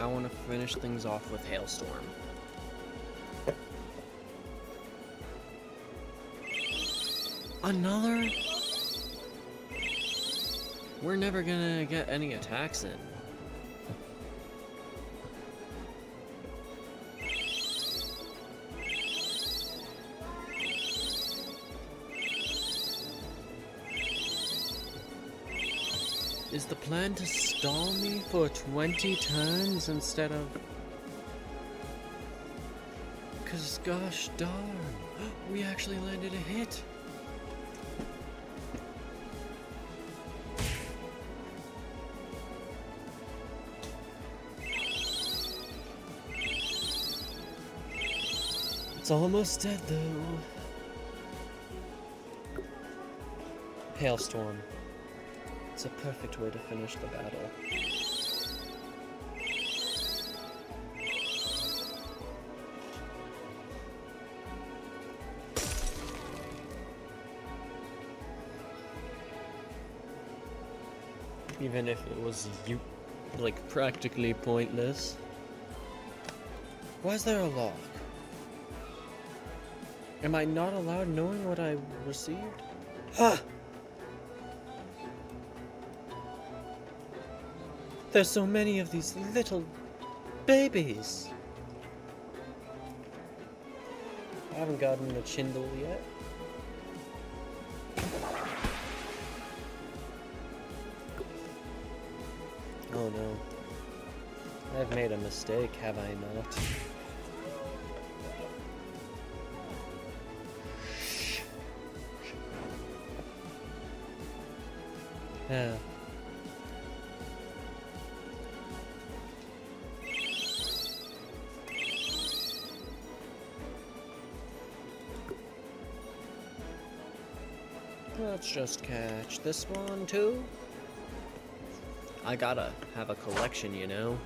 S1: I want to finish things off with Hailstorm. Another? We're never gonna get any attacks in. Is the plan to stall me for 20 turns instead of... Cause gosh darn, we actually landed a hit. It's almost dead though. Hailstorm. It's a perfect way to finish the battle. Even if it was like practically pointless. Why is there a lock? Am I not allowed knowing what I received? Ah! There's so many of these little babies. I haven't gotten a Chindle yet. Oh no. I've made a mistake, have I not? Yeah. Let's just catch this one too. I gotta have a collection, you know.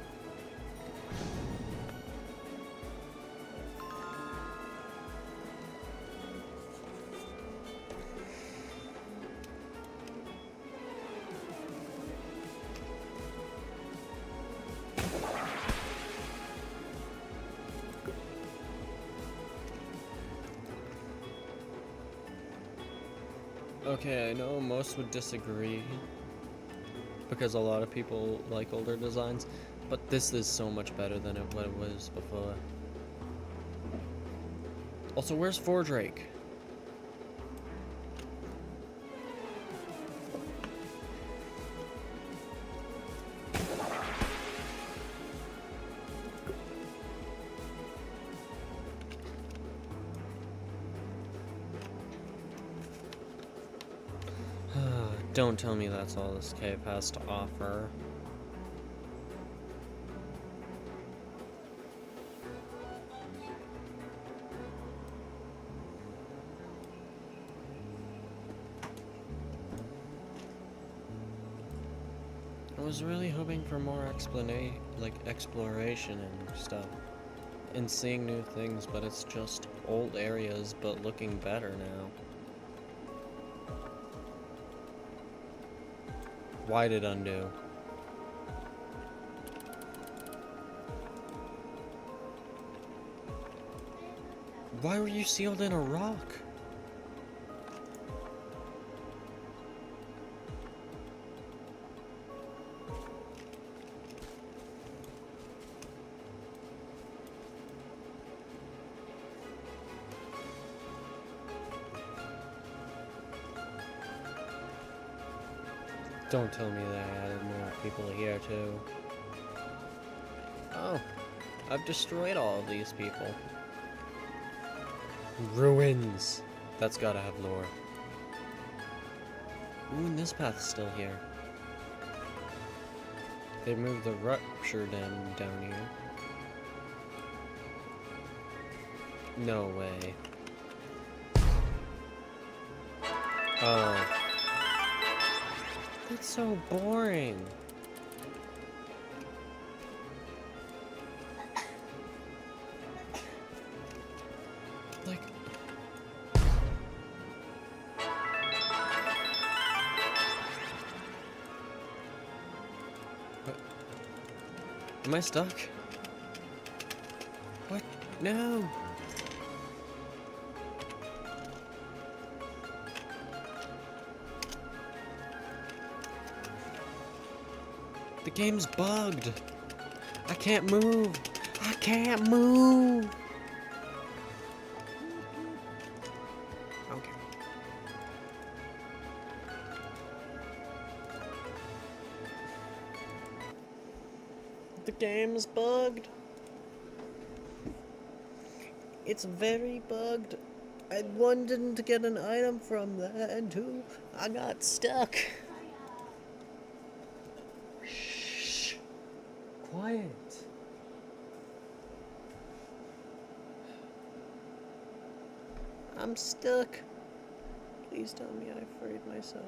S1: Okay, I know most would disagree because a lot of people like older designs, but this is so much better than what it was before. Also, where's Fordrake? Don't tell me that's all this cave has to offer. I was really hoping for more exploration and stuff, and seeing new things, but it's just old areas, but looking better now. Why did undo? Why were you sealed in a rock? Don't tell me they added more people here too. Oh, I've destroyed all of these people. Ruins! That's gotta have lore. Ooh, and this path's still here. They moved the rupture dam down here. No way. Oh. That's so boring. Like... What? Am I stuck? What? No! The game's bugged. I can't move. I can't move. Okay. The game's bugged. It's very bugged. I wanted to get an item from that, and two, I got stuck. Quiet. I'm stuck. Please tell me I freed myself.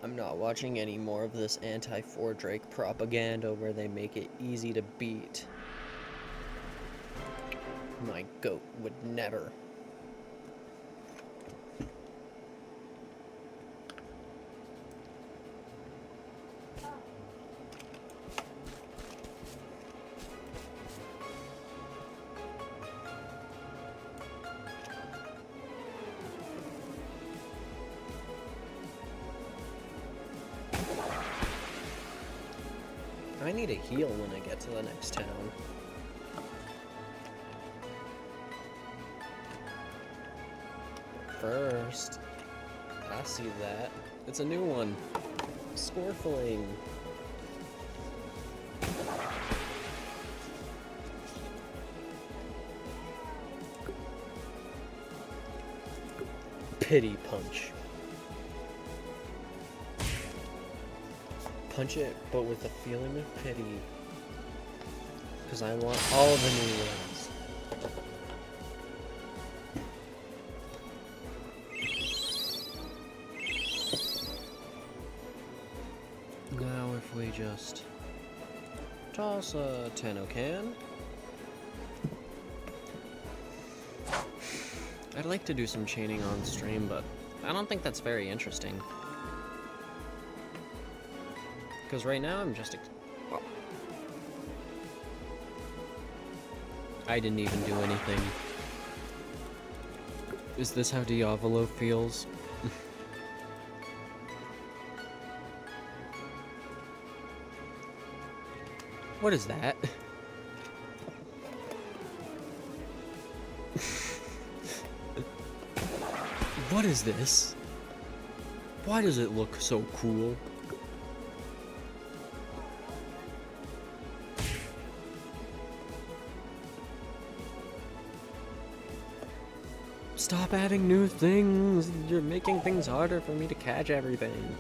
S1: I'm not watching any more of this anti-Fordrake propaganda where they make it easy to beat. My goat would never. I need a heal when I get to the next town. First, I see that. It's a new one. Scorfling. Pity punch. Punch it, but with a feeling of pity. Because I want all the new ones. Now if we just toss a Tano can. I'd like to do some chaining on stream, but I don't think that's very interesting. Because right now I'm just... I didn't even do anything. Is this how Diavolo feels? What is that? What is this? Why does it look so cool? Stop adding new things. You're making things harder for me to catch everything.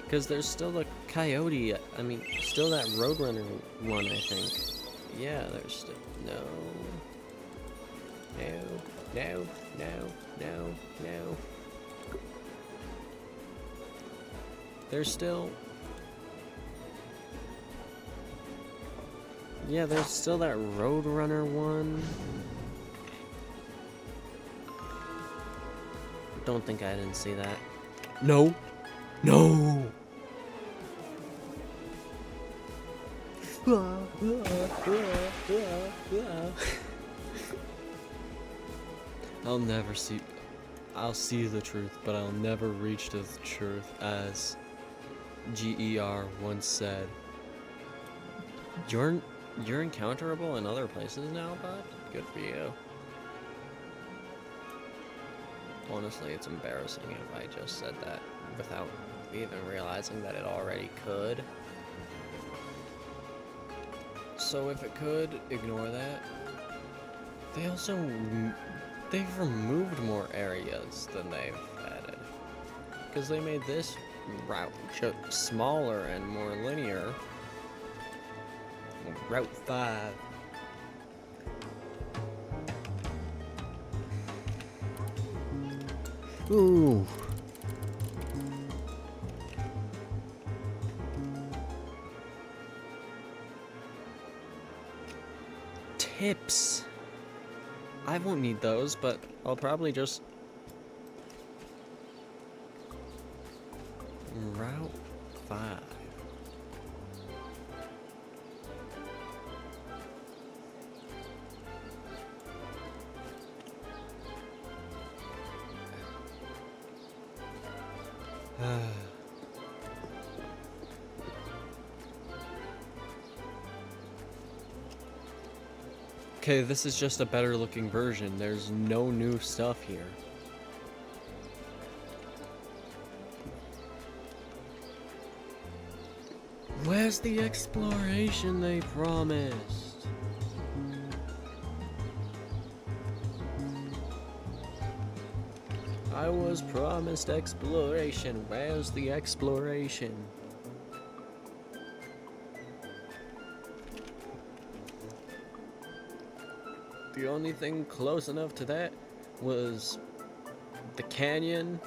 S1: Because there's still a coyote. I mean, still that Roadrunner one, I think. Yeah, there's still... No. No. No. No. No. No. There's still... Yeah, there's still that Roadrunner one. Don't think I didn't see that. No! No! I'll never see... I'll see the truth, but I'll never reach the truth, as GER once said. You're encounterable in other places now, bud? Good for you. Honestly, it's embarrassing if I just said that without even realizing that it already could. So if it could, ignore that. They've removed more areas than they've added. Because they made this route smaller and more linear. Route 5. Ooh. Tips. I won't need those, but I'll probably just... Route 5. Okay, this is just a better looking version. There's no new stuff here. Where's the exploration they promised? I was promised exploration. Where's the exploration? The only thing close enough to that was the canyon,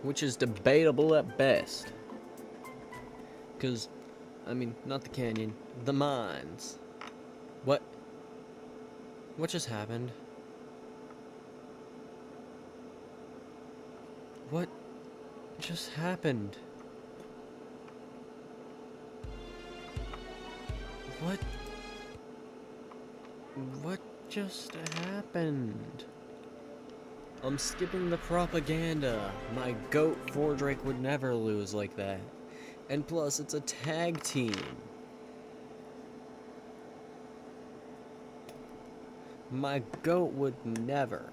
S1: which is debatable at best. Because, I mean, not the canyon, the mines. What? What just happened? What just happened? What just happened? I'm skipping the propaganda. My goat Fordrake would never lose like that. And plus, it's a tag team. My goat would never.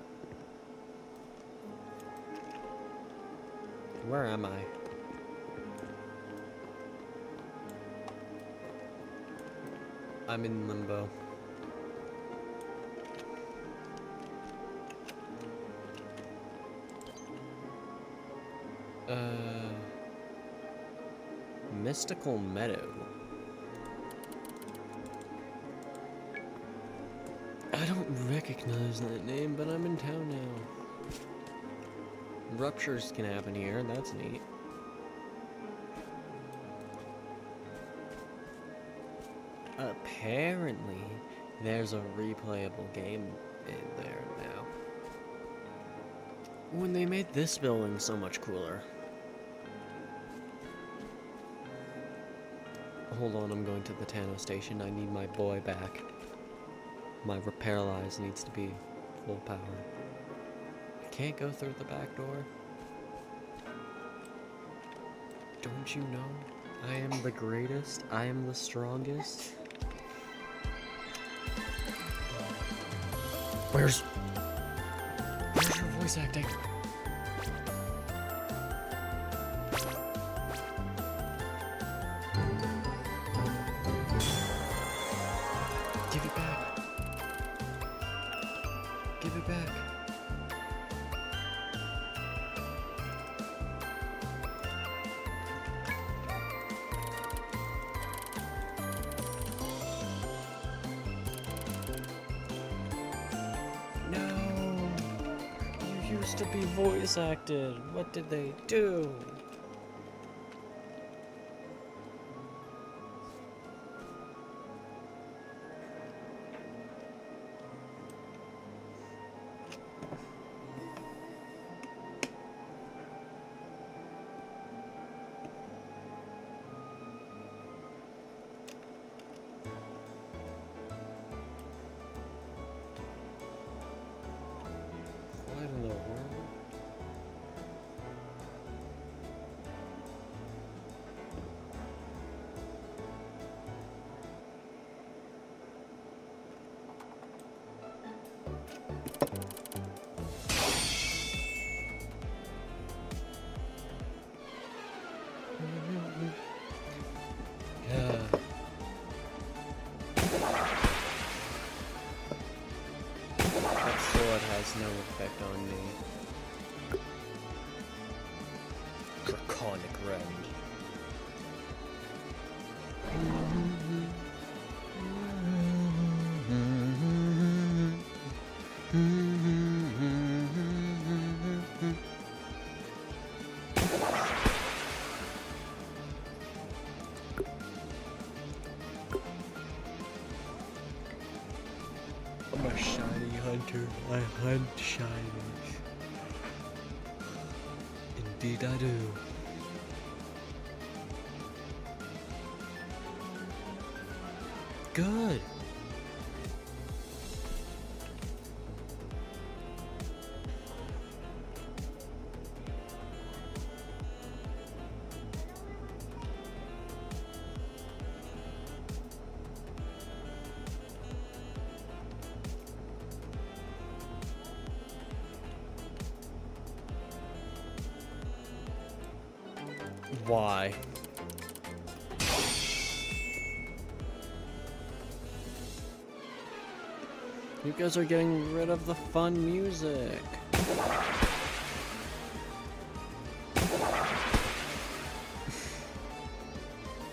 S1: Where am I? I'm in limbo. Mystical Meadow. I don't recognize that name, but I'm in town now. Ruptures can happen here, that's neat. Apparently, there's a replayable game in there now. When they made this building so much cooler. Hold on, I'm going to the Tano station. I need my boy back. My repair lines needs to be full power. I can't go through the back door. Don't you know? I am the greatest. I am the strongest. Where's your voice acting? Give it back. Give it back. No. You used to be voice acted. What did they do? What in the world? Yeah. That sword has no effect on me. Draconic Rend. I'm a shiny hunter. I hunt shinies. Indeed I do. Good. Why? You guys are getting rid of the fun music.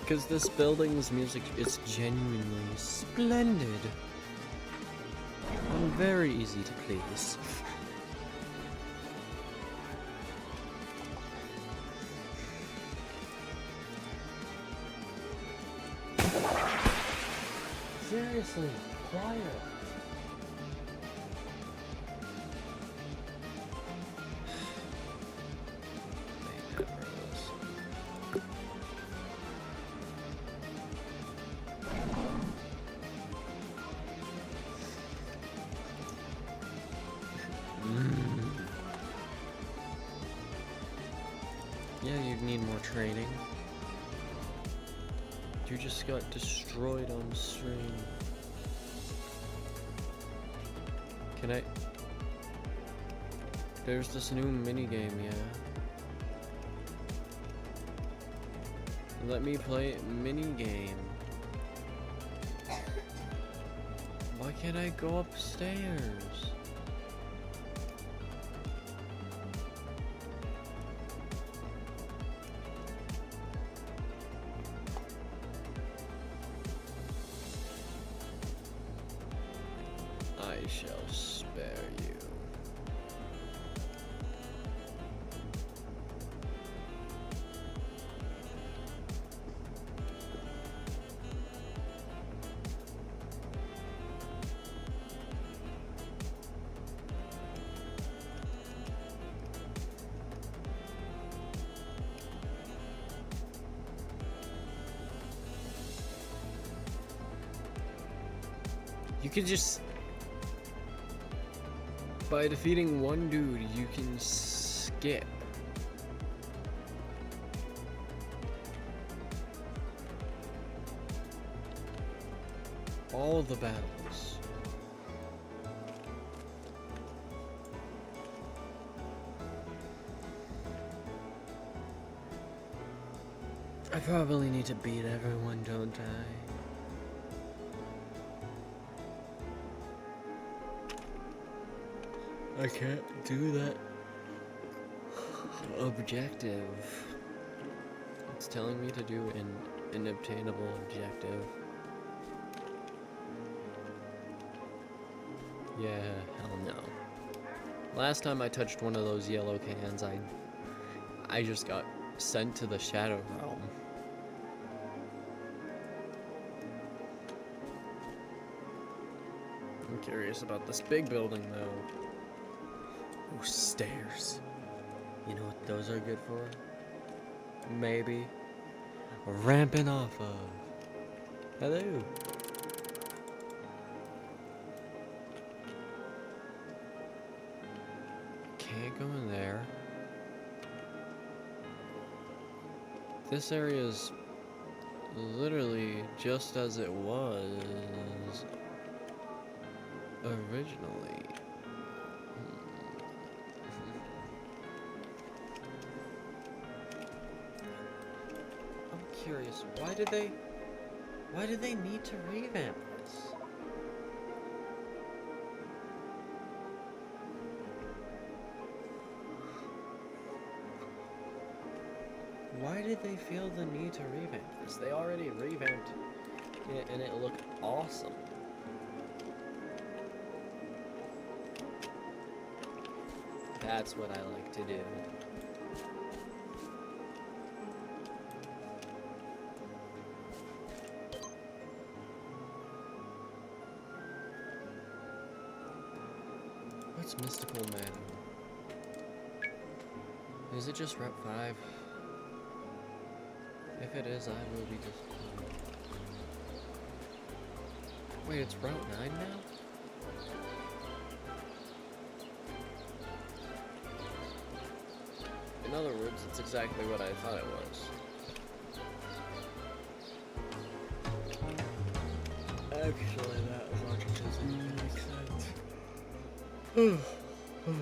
S1: Because this building's music is genuinely splendid. And very easy to please. Seriously, quiet. Yeah, you'd need more training. You just got destroyed on stream. Can I... There's this new minigame, yeah. Let me play minigame. Why can't I go upstairs? I shall spare you. You could just... By defeating one dude, you can skip all the battles. I probably need to beat everyone, don't I? I can't do that objective. It's telling me to do an unobtainable objective. Yeah, hell no. Last time I touched one of those yellow cans, I just got sent to the Shadow Realm. I'm curious about this big building though. Oh, stairs. You know what those are good for? Maybe ramping off of. Hello. Can't go in there. This area is literally just as it was originally. I'm curious, why did they need to revamp this? Why did they feel the need to revamp this? They already revamped it and it looked awesome. That's what I like to do. What's Mystical Madam? Is it just Rep 5? If it is, I will be disappointed. Wait, it's Route 9 now? In other words, it's exactly what I thought it was. Actually, that logic doesn't make sense. Ow.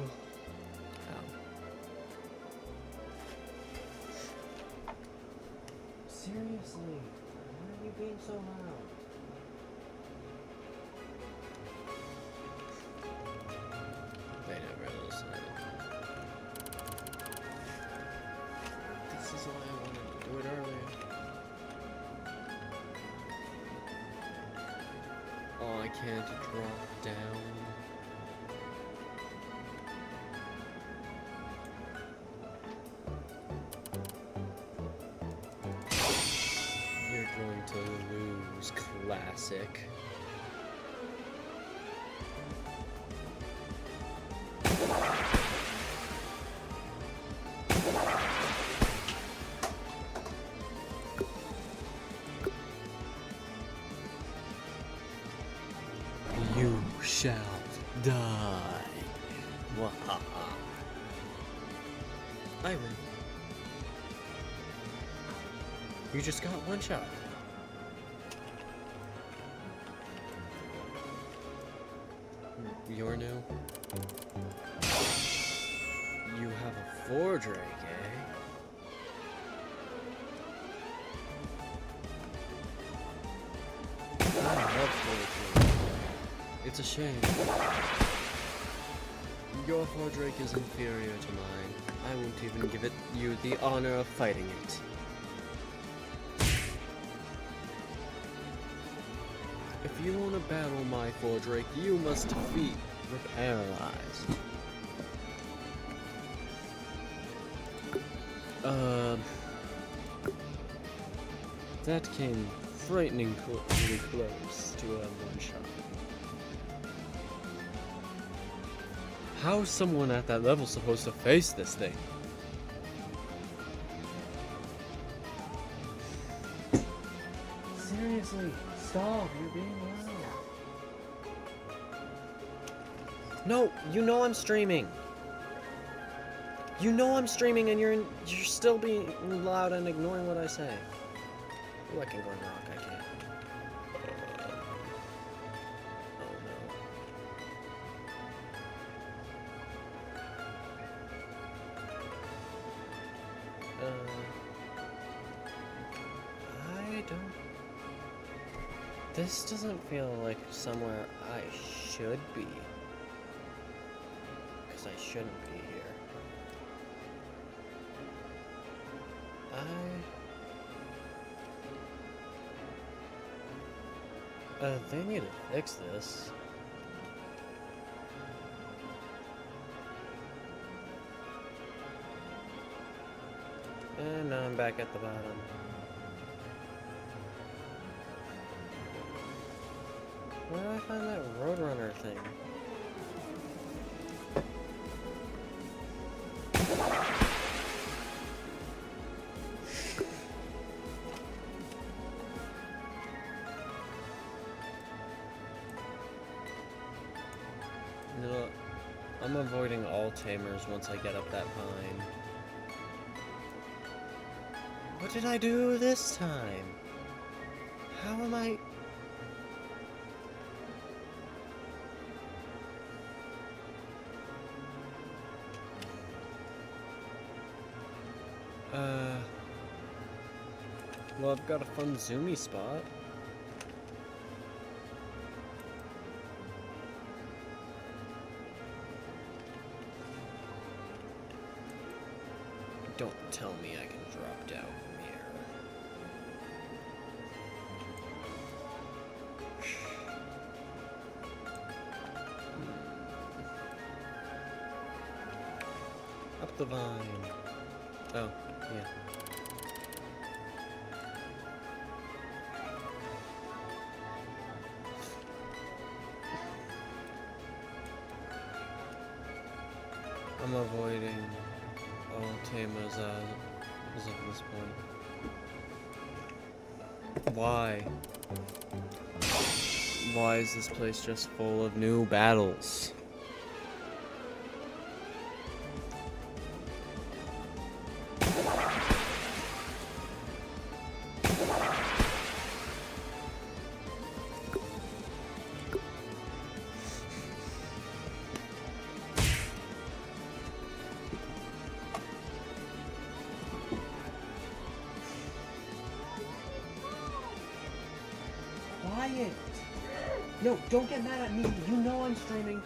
S1: Seriously, why are you being so loud? They never listen. This is why I wanted to do it earlier. Oh, I can't drop down. You're going to lose, classic. You shall die. Wahaha. I win. You just got one shot. You're new. You have a 4 Drake, eh? I love 4 Drake. It's a shame. Your 4 Drake is inferior to mine. I won't even give you the honor of fighting it. If you want to battle my 4 Drake, you must defeat Paralyzed. That came frighteningly close to a one-shot. How's someone at that level supposed to face this thing? Seriously, stop, you're being loud. No, you know I'm streaming. You know I'm streaming and you're still being loud and ignoring what I say. Ooh, I can go and rock, I can't. Oh no. I don't... This doesn't feel like somewhere I should be. Because I shouldn't be here. They need to fix this. And now I'm back at the bottom. Where do I find that Roadrunner thing? No, I'm avoiding all tamers once I get up that vine. What did I do this time? How am I... Well, I've got a fun zoomy spot. Don't tell me I can drop down from here. Up the vine. Oh, yeah. I'm avoiding all tamas as of this point. Why? Why is this place just full of new battles? Quiet! No, don't get mad at me. You know I'm streaming.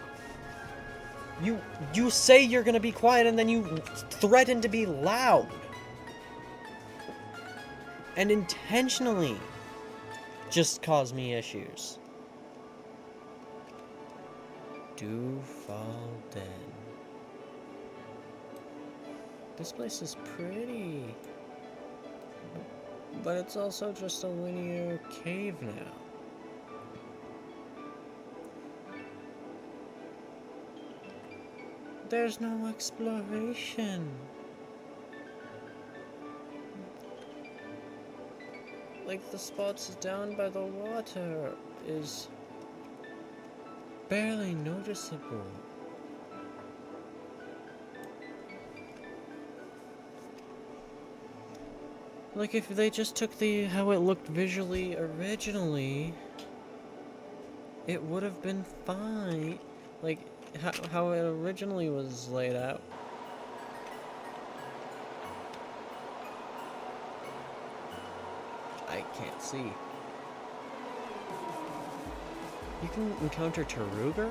S1: You say you're gonna be quiet and then you threaten to be loud. And intentionally just cause me issues. Do fall dead. This place is pretty. But it's also just a linear cave now. There's no exploration. Like, the spots down by the water is barely noticeable. Like, if they just took how it looked visually originally, it would have been fine. Like, how it originally was laid out. I can't see. You can encounter Taruga?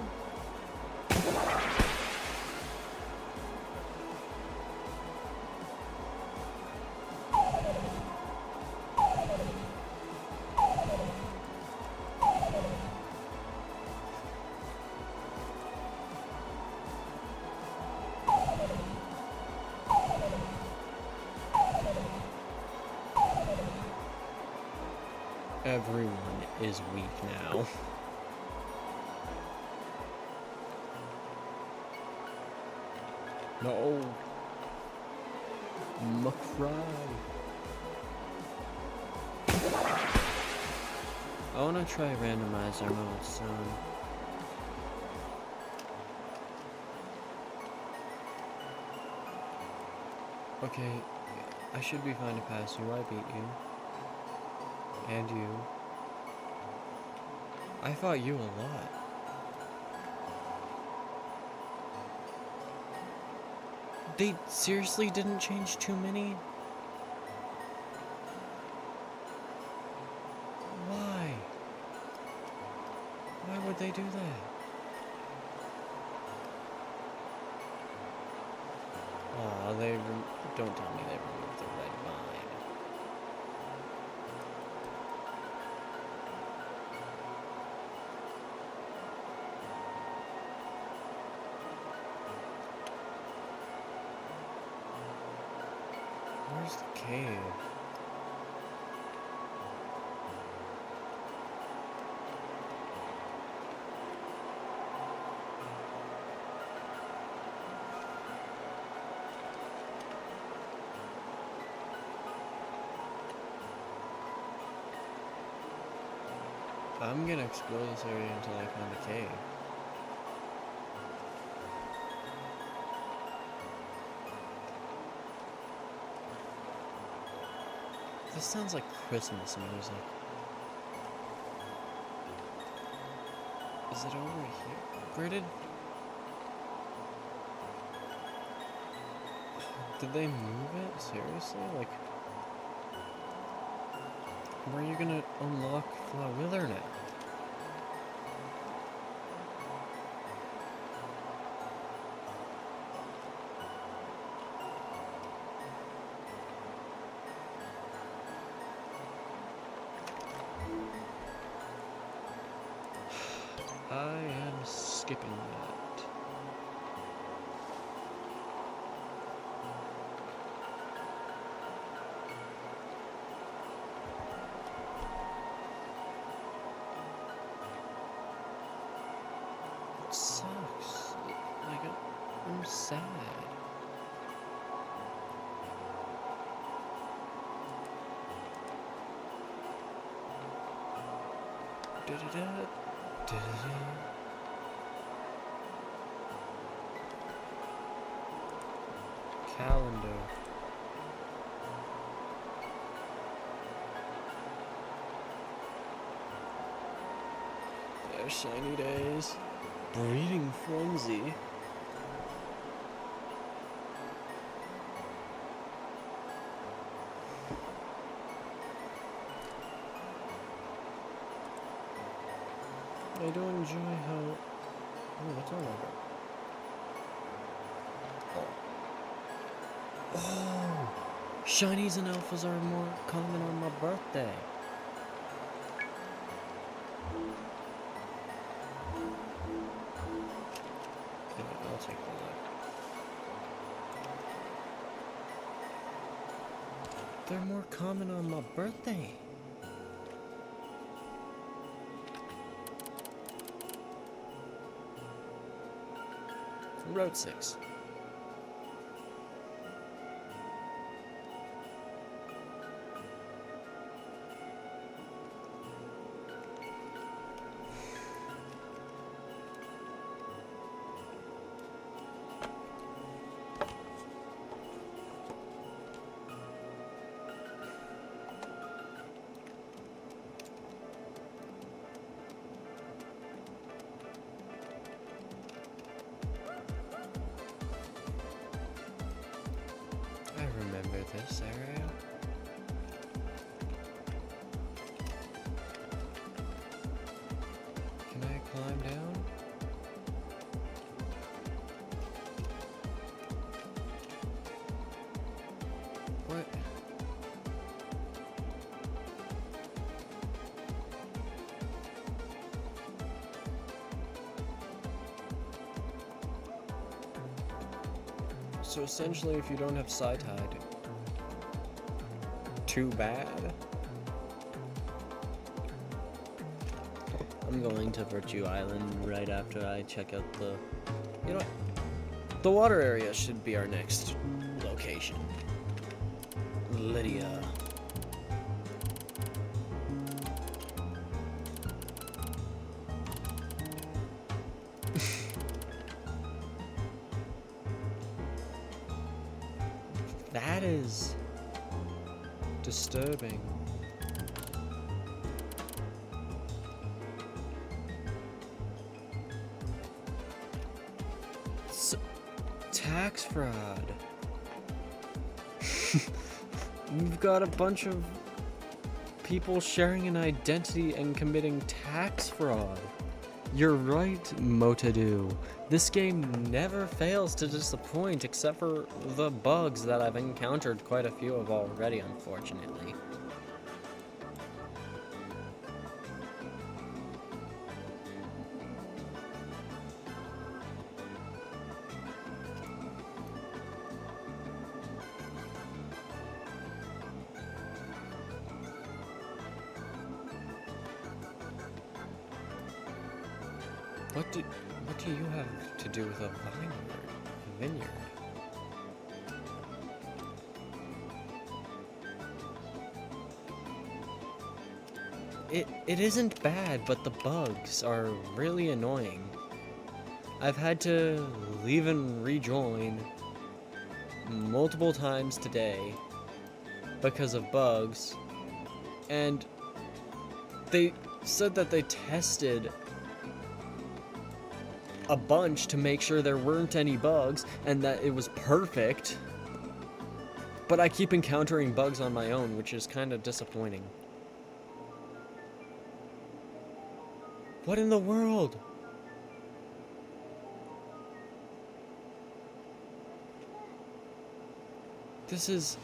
S1: Everyone is weak now. No. McCry. I wanna try randomizer mode soon. Okay, I should be fine to pass you. I beat you. And you. I fought you a lot. They seriously didn't change too many? Why? Why would they do that? Aw, don't tell me they removed the red vine. Where's the cave? I'm gonna explore this area until I find the cave. This sounds like Christmas music. Is it over here? Where did they move it? Seriously? Like, where are you gonna unlock Flawiller now? I am skipping that. It sucks. Like, I'm sad. Calendar. There's shiny days. Breeding frenzy. I do enjoy how... Oh, what's on there? Oh! Shinies and alphas are more common on my birthday. Yeah, I'll take that. They're more common on my birthday. Road 6. This area. Can I climb down? What? So essentially, if you don't have side hide, too bad. I'm going to Virtue Island right after I check out the... You know what? The water area should be our next location. Lydia. That is disturbing. Tax fraud. We've got a bunch of people sharing an identity and committing tax fraud. You're right, Motadu. This game never fails to disappoint, except for the bugs that I've encountered quite a few of already, unfortunately. What do you have to do with a vineyard? It isn't bad, but the bugs are really annoying. I've had to leave and rejoin multiple times today because of bugs, and they said that they tested a bunch to make sure there weren't any bugs and that it was perfect, but I keep encountering bugs on my own, which is kind of disappointing. What in the world? This is...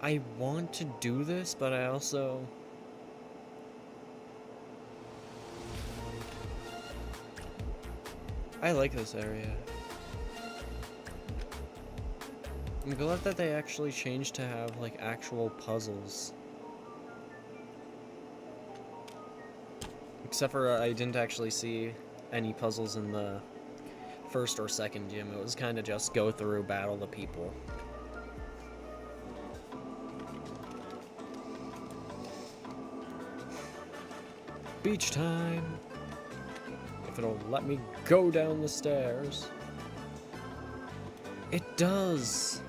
S1: I want to do this, but I also... I like this area. I'm glad that they actually changed to have, like, actual puzzles. Except for I didn't actually see any puzzles in the first or second gym. It was kind of just go through, battle the people. Beach time! If it'll let me go down the stairs. It does!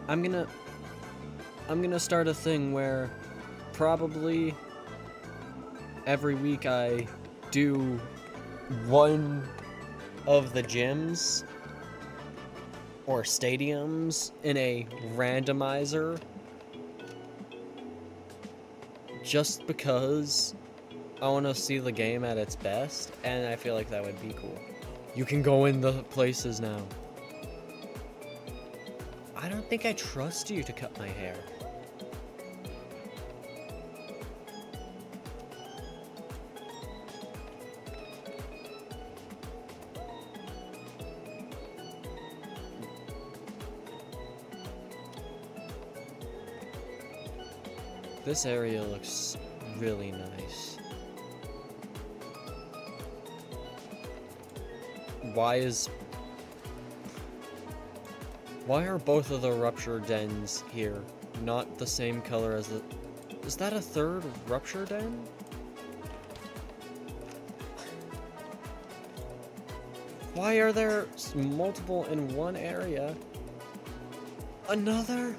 S1: I'm gonna start a thing where probably every week I do one of the gyms or stadiums in a randomizer, just because I want to see the game at its best, and I feel like that would be cool. You can go in the places now. I don't think I trust you to cut my hair. This area looks really nice. Why are both of the rupture dens here not the same color as the... Is that a third rupture den? Why are there multiple in one area? Another?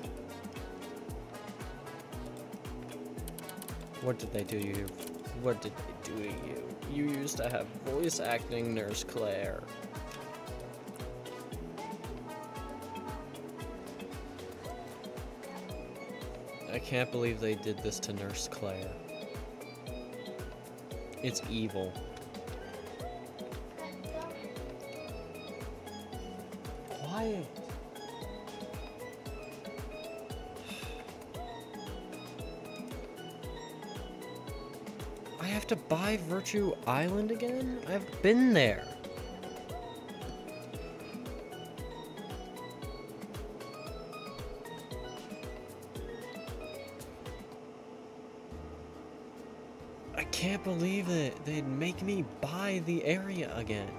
S1: What did they do to you? What did they do to you? You used to have voice acting Nurse Claire. I can't believe they did this to Nurse Claire. It's evil. Quiet. I have to buy Virtue Island again? I've been there. I can't believe it. They'd make me buy the area again.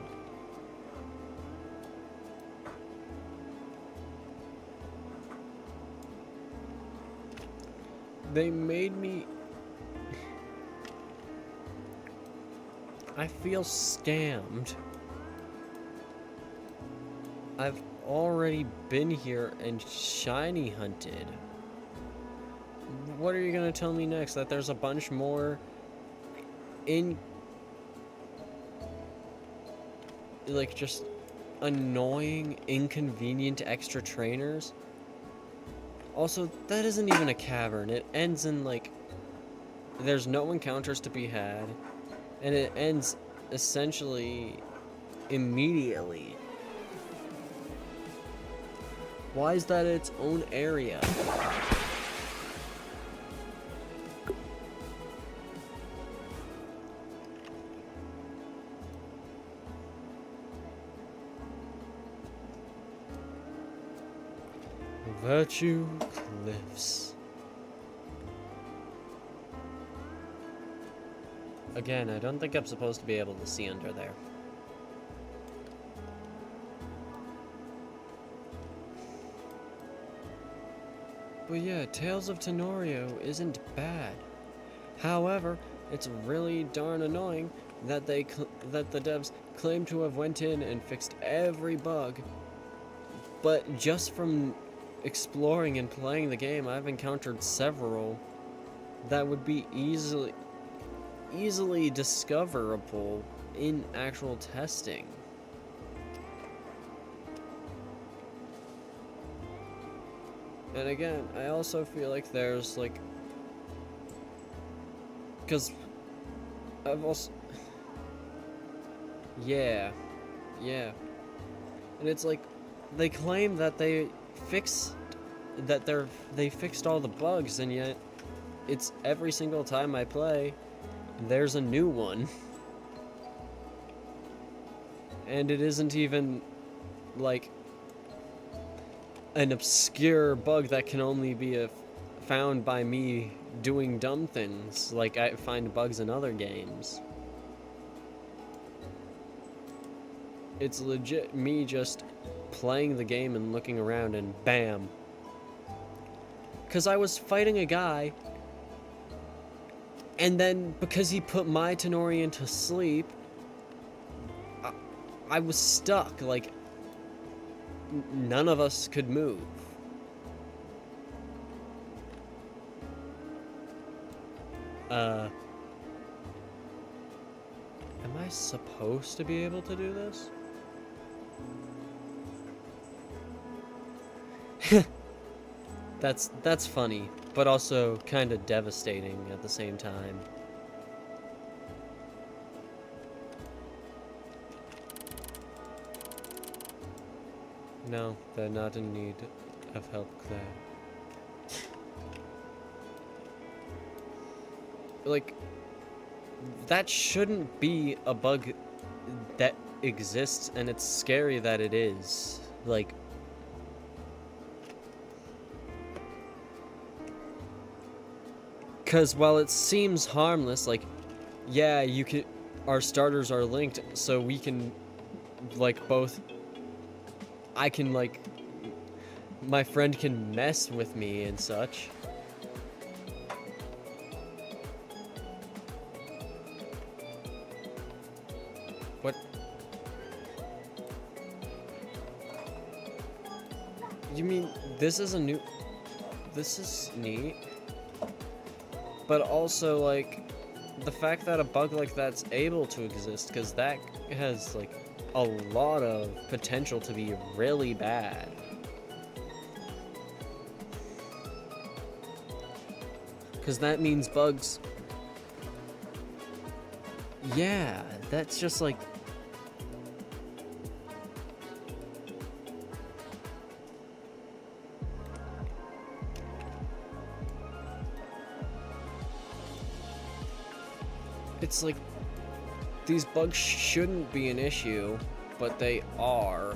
S1: They made me... I feel scammed. I've already been here and shiny hunted. What are you gonna tell me next? That there's a bunch more like, just annoying, inconvenient extra trainers? Also, that isn't even a cavern. It ends in, like, there's no encounters to be had, and it ends essentially immediately. Why is that its own area? Virtue Cliffs. Again, I don't think I'm supposed to be able to see under there. But yeah, Tales of Tanorio isn't bad. However, it's really darn annoying that the devs claim to have went in and fixed every bug. But just from exploring and playing the game, I've encountered several that would be easily discoverable in actual testing. And again, I also feel like there's, like, because I've also, yeah, and it's like, they claim that they fixed all the bugs, and yet it's every single time I play, there's a new one. And it isn't even, like, an obscure bug that can only be found by me doing dumb things, like I find bugs in other games. It's legit me just playing the game and looking around and bam. Because I was fighting a guy, and then because he put my Tanorian to sleep, I was stuck. Like, none of us could move. Am I supposed to be able to do this? That's funny, but also kind of devastating at the same time. No, they're not in need of help, Claire. Like, that shouldn't be a bug that exists, and it's scary that it is. Like, because while it seems harmless, like, yeah, you can, our starters are linked, so we can, like, both, I can, like, my friend can mess with me and such. What? You mean, this is a new, this is neat? But also, like, the fact that a bug like that's able to exist, because that has, like, a lot of potential to be really bad. Because that means bugs... Yeah, that's just, like... It's like, these bugs shouldn't be an issue, but they are.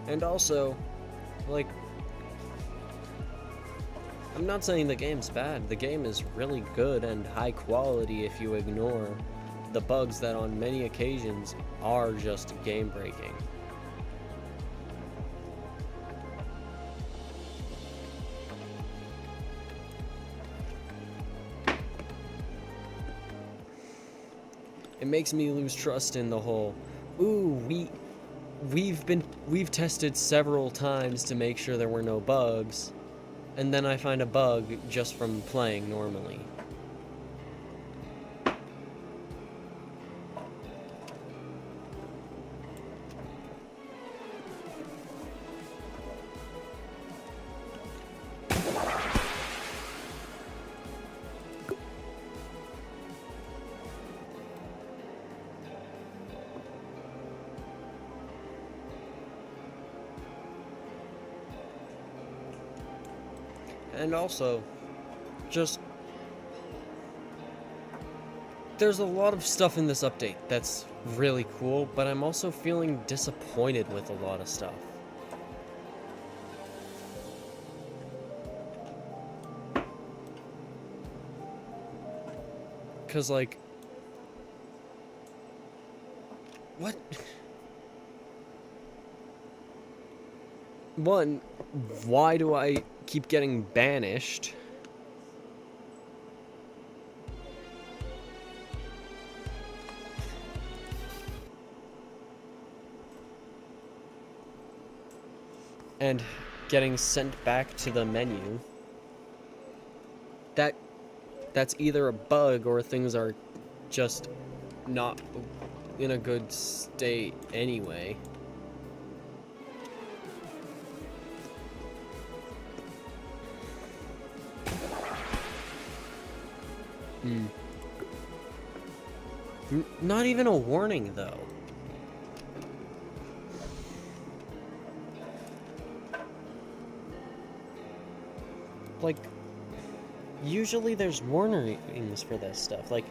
S1: And also, like, I'm not saying the game's bad. The game is really good and high quality if you ignore the bugs that on many occasions are just game breaking. It makes me lose trust in the whole, ooh, we've tested several times to make sure there were no bugs, and then I find a bug just from playing normally. And also, just, there's a lot of stuff in this update that's really cool, but I'm also feeling disappointed with a lot of stuff. Cause like, what? One, why do I keep getting banished? And getting sent back to the menu. That's either a bug or things are just not in a good state anyway. Not even a warning, though. Like, usually there's warnings for this stuff. Like,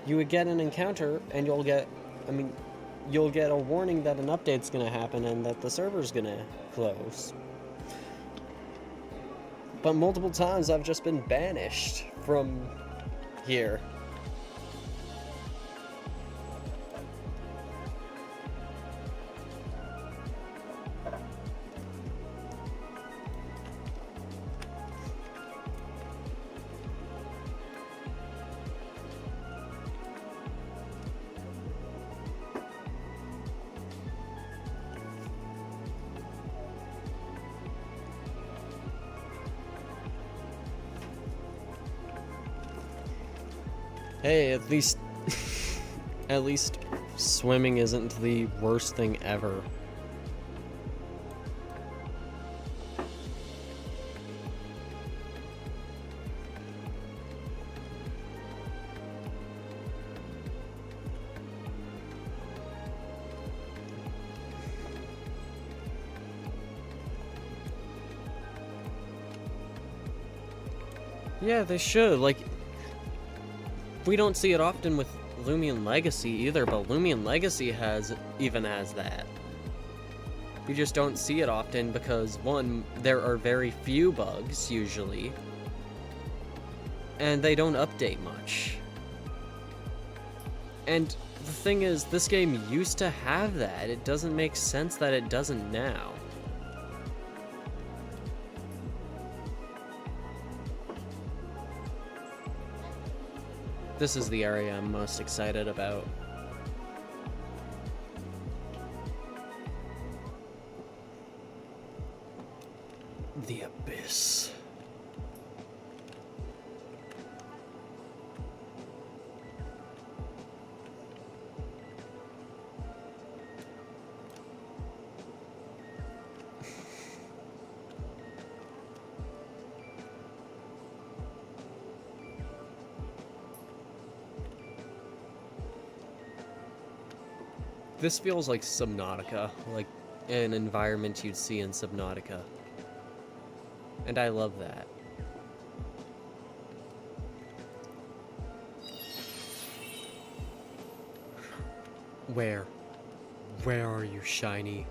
S1: you would get an encounter, and you'll get a warning that an update's gonna happen and that the server's gonna close. But multiple times I've just been banished from here. Hey, at least swimming isn't the worst thing ever. Yeah, they should. Like, we don't see it often with Lumion Legacy either, but Lumion Legacy has that. You just don't see it often because, one, there are very few bugs, usually, and they don't update much. And the thing is, this game used to have that. It doesn't make sense that it doesn't now. This is the area I'm most excited about. The Abyss. This feels like Subnautica, like an environment you'd see in Subnautica. And I love that. Where are you, Shiny?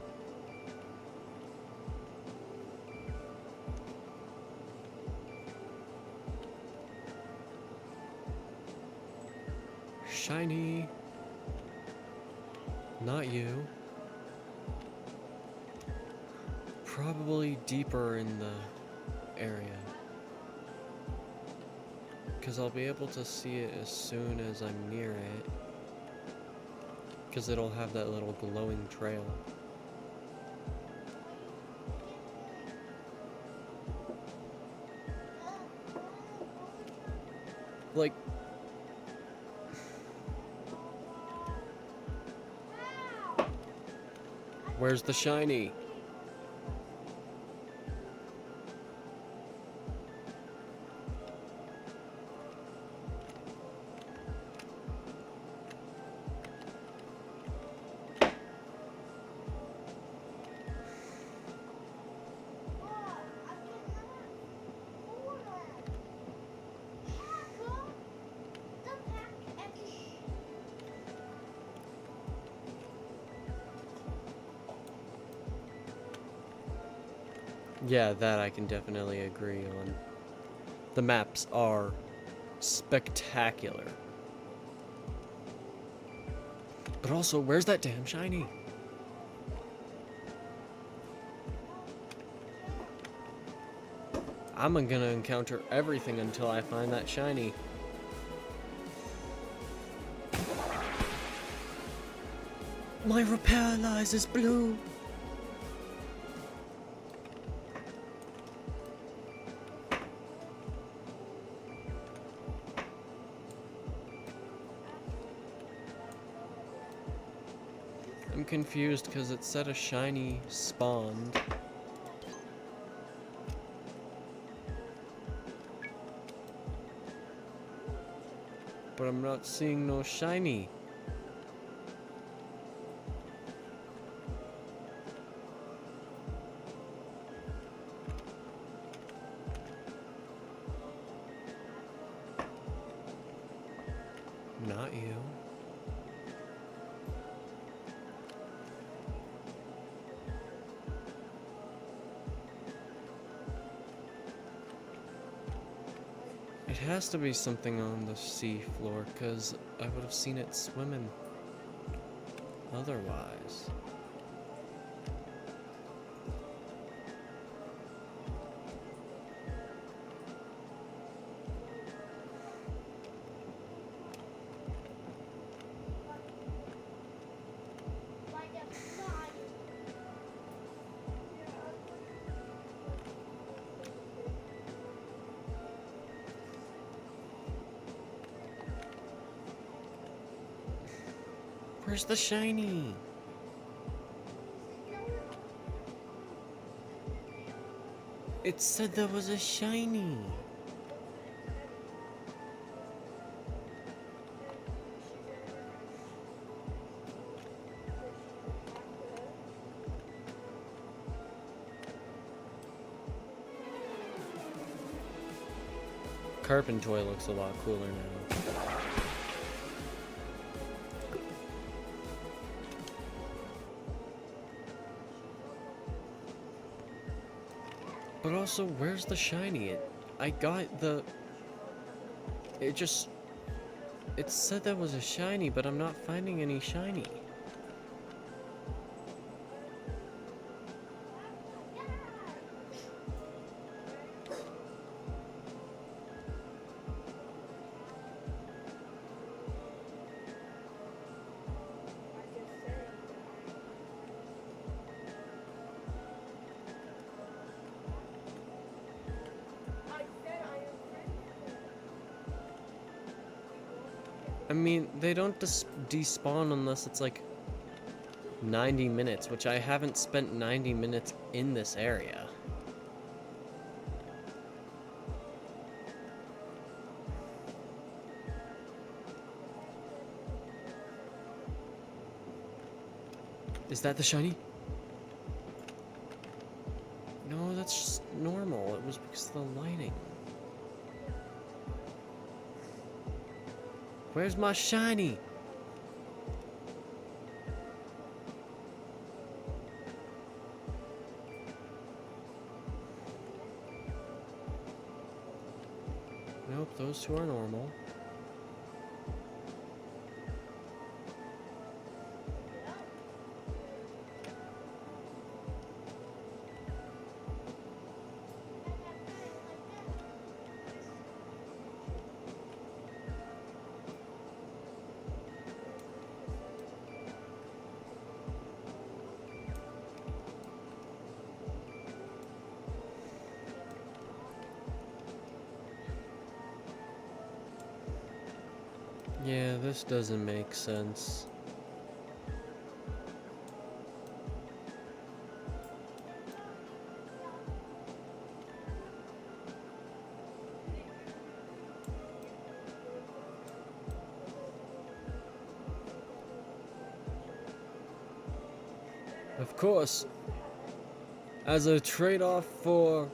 S1: shiny. Not you. Probably deeper in the area. Because I'll be able to see it as soon as I'm near it. Because it'll have that little glowing trail. Like... Where's the shiny? Yeah, that I can definitely agree on. The maps are spectacular. But also, where's that damn shiny? I'm gonna encounter everything until I find that shiny. My repair lies is blue. I'm confused because it said a shiny spawned. But I'm not seeing no shiny. Not you. It has to be something on the sea floor, because I would have seen it swimming otherwise. Where's the shiny? It said there was a shiny. Carpentoy looks a lot cooler now. But also, where's the shiny? I got the... It said that was a shiny, but I'm not finding any shiny. I mean, they don't despawn unless it's like 90 minutes, which I haven't spent 90 minutes in this area. Is that the shiny? No, that's just normal. It was because of the lighting. Where's my shiny? Nope, those two are normal. Yeah, this doesn't make sense. Of course, as a trade-off for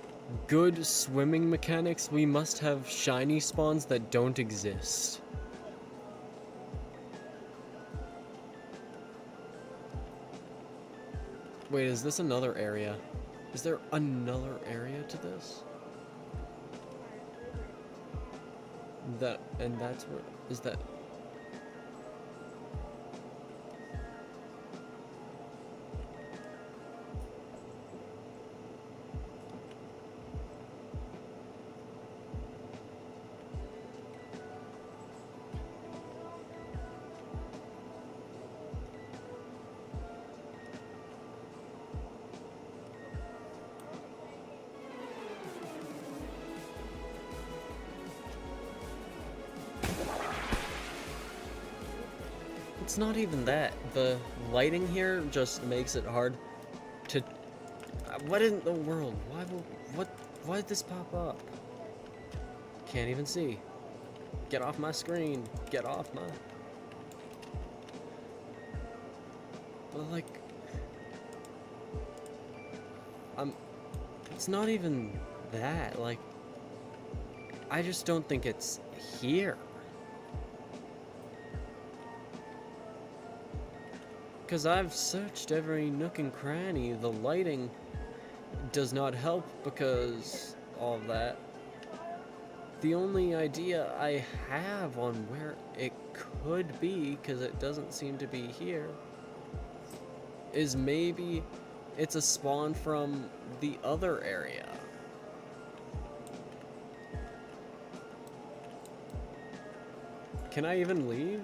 S1: good swimming mechanics, we must have shiny spawns that don't exist. Wait, is this another area? Is there another area to this? That's where, is that? It's not even that. The lighting here just makes it hard to... What in the world? Why did this pop up? Can't even see. Get off my screen. Get off my... Well, like... It's not even that. Like... I just don't think it's here. Because I've searched every nook and cranny. The lighting does not help because all of that. The only idea I have on where it could be, because it doesn't seem to be here, is maybe it's a spawn from the other area. Can I even leave?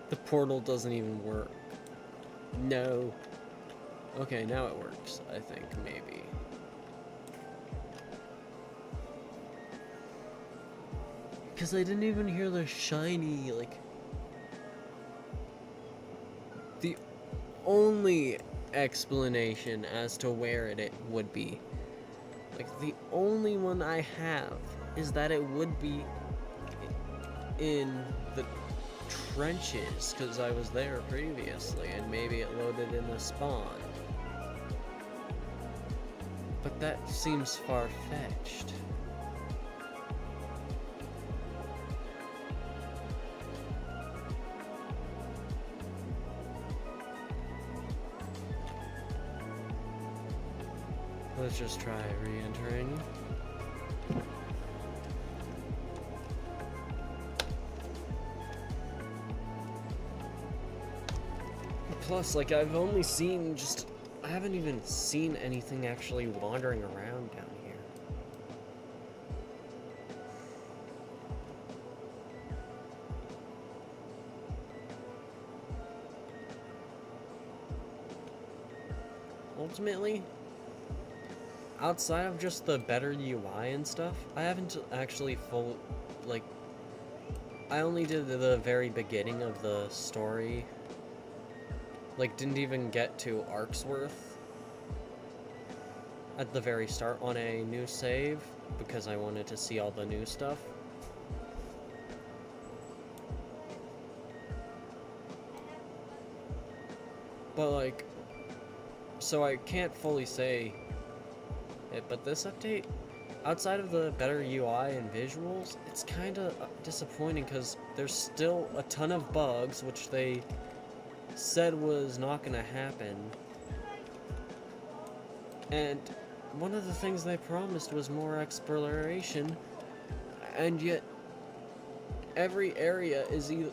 S1: The portal doesn't even work. No. Okay, now it works, I think, maybe. Because I didn't even hear the shiny, like... The only explanation as to where it would be, like, the only one I have is that it would be in the trenches, because I was there previously, and maybe it loaded in a spawn. But that seems far-fetched. Let's just try re-entering. Plus, like, I've only seen just... I haven't even seen anything actually wandering around down here. Ultimately, outside of just the better UI and stuff, I haven't actually like, I only did the very beginning of the story. Like, didn't even get to Arksworth at the very start on a new save, because I wanted to see all the new stuff. But, like, so I can't fully say it, but this update, outside of the better UI and visuals, it's kind of disappointing because there's still a ton of bugs, which they said was not going to happen. And one of the things they promised was more exploration, and yet every area is either...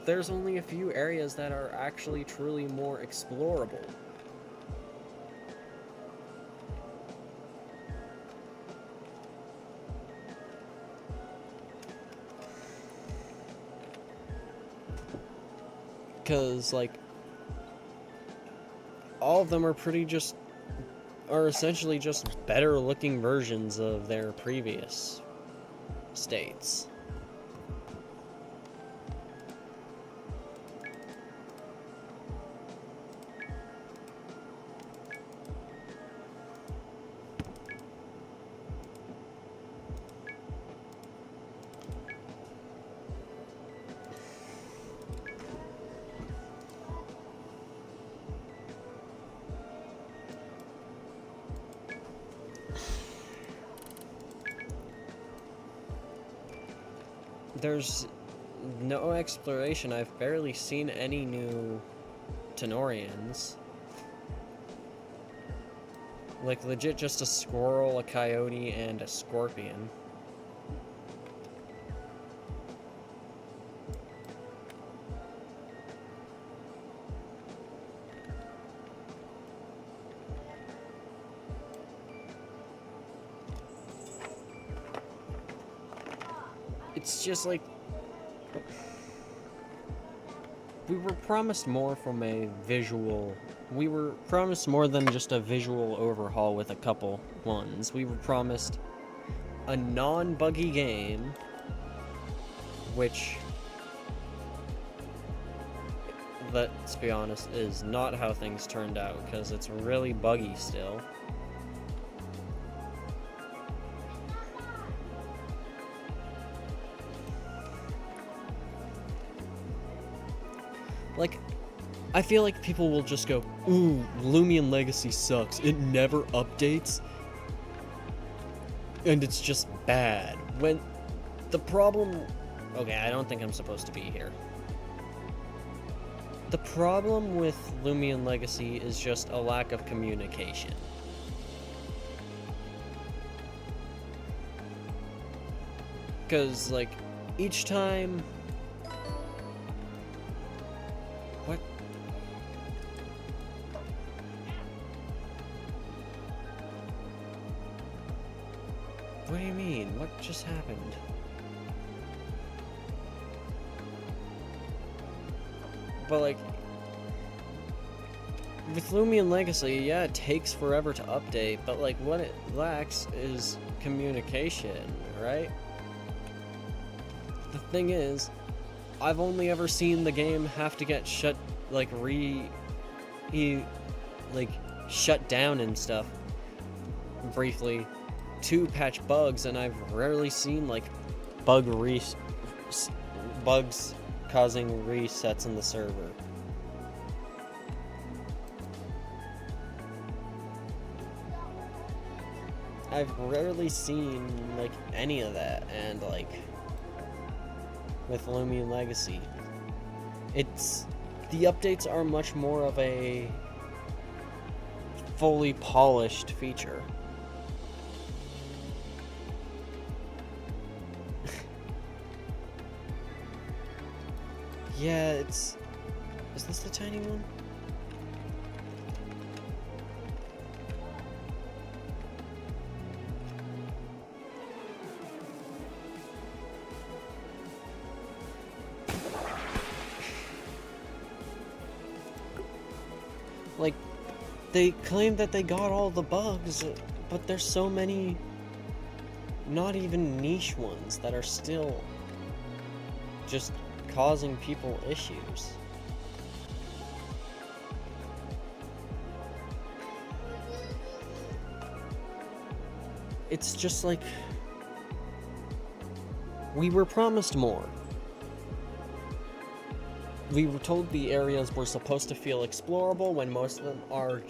S1: There's only a few areas that are actually truly more explorable. Because, like, all of them are pretty just are essentially just better looking versions of their previous states. There's no exploration. I've barely seen any new Tanorians. Like, legit just a squirrel, a coyote, and a scorpion. It's just like, we were promised more from a visual. We were promised more than just a visual overhaul with a couple ones. We were promised a non-buggy game, which, let's be honest, is not how things turned out, because it's really buggy still. Like, I feel like people will just go, ooh, Lumion Legacy sucks. It never updates. And it's just bad. When the problem... Okay, I don't think I'm supposed to be here. The problem with Lumion Legacy is just a lack of communication. Because, like, each time... What? What do you mean? What just happened? But, like, with Lumion Legacy, yeah, it takes forever to update, but, like, what it lacks is communication, right? The thing is, I've only ever seen the game have to get shut, like, shut down and stuff briefly to patch bugs, and I've rarely seen, like, bugs causing resets in the server. I've rarely seen, like, any of that, and, like, with Lumion Legacy, it's... the updates are much more of a fully polished feature. Yeah, it's... Is this the tiny one? Like, they claim that they got all the bugs, but there's so many not even niche ones that are still just causing people issues. It's just like, we were promised more. We were told the areas were supposed to feel explorable when most of them are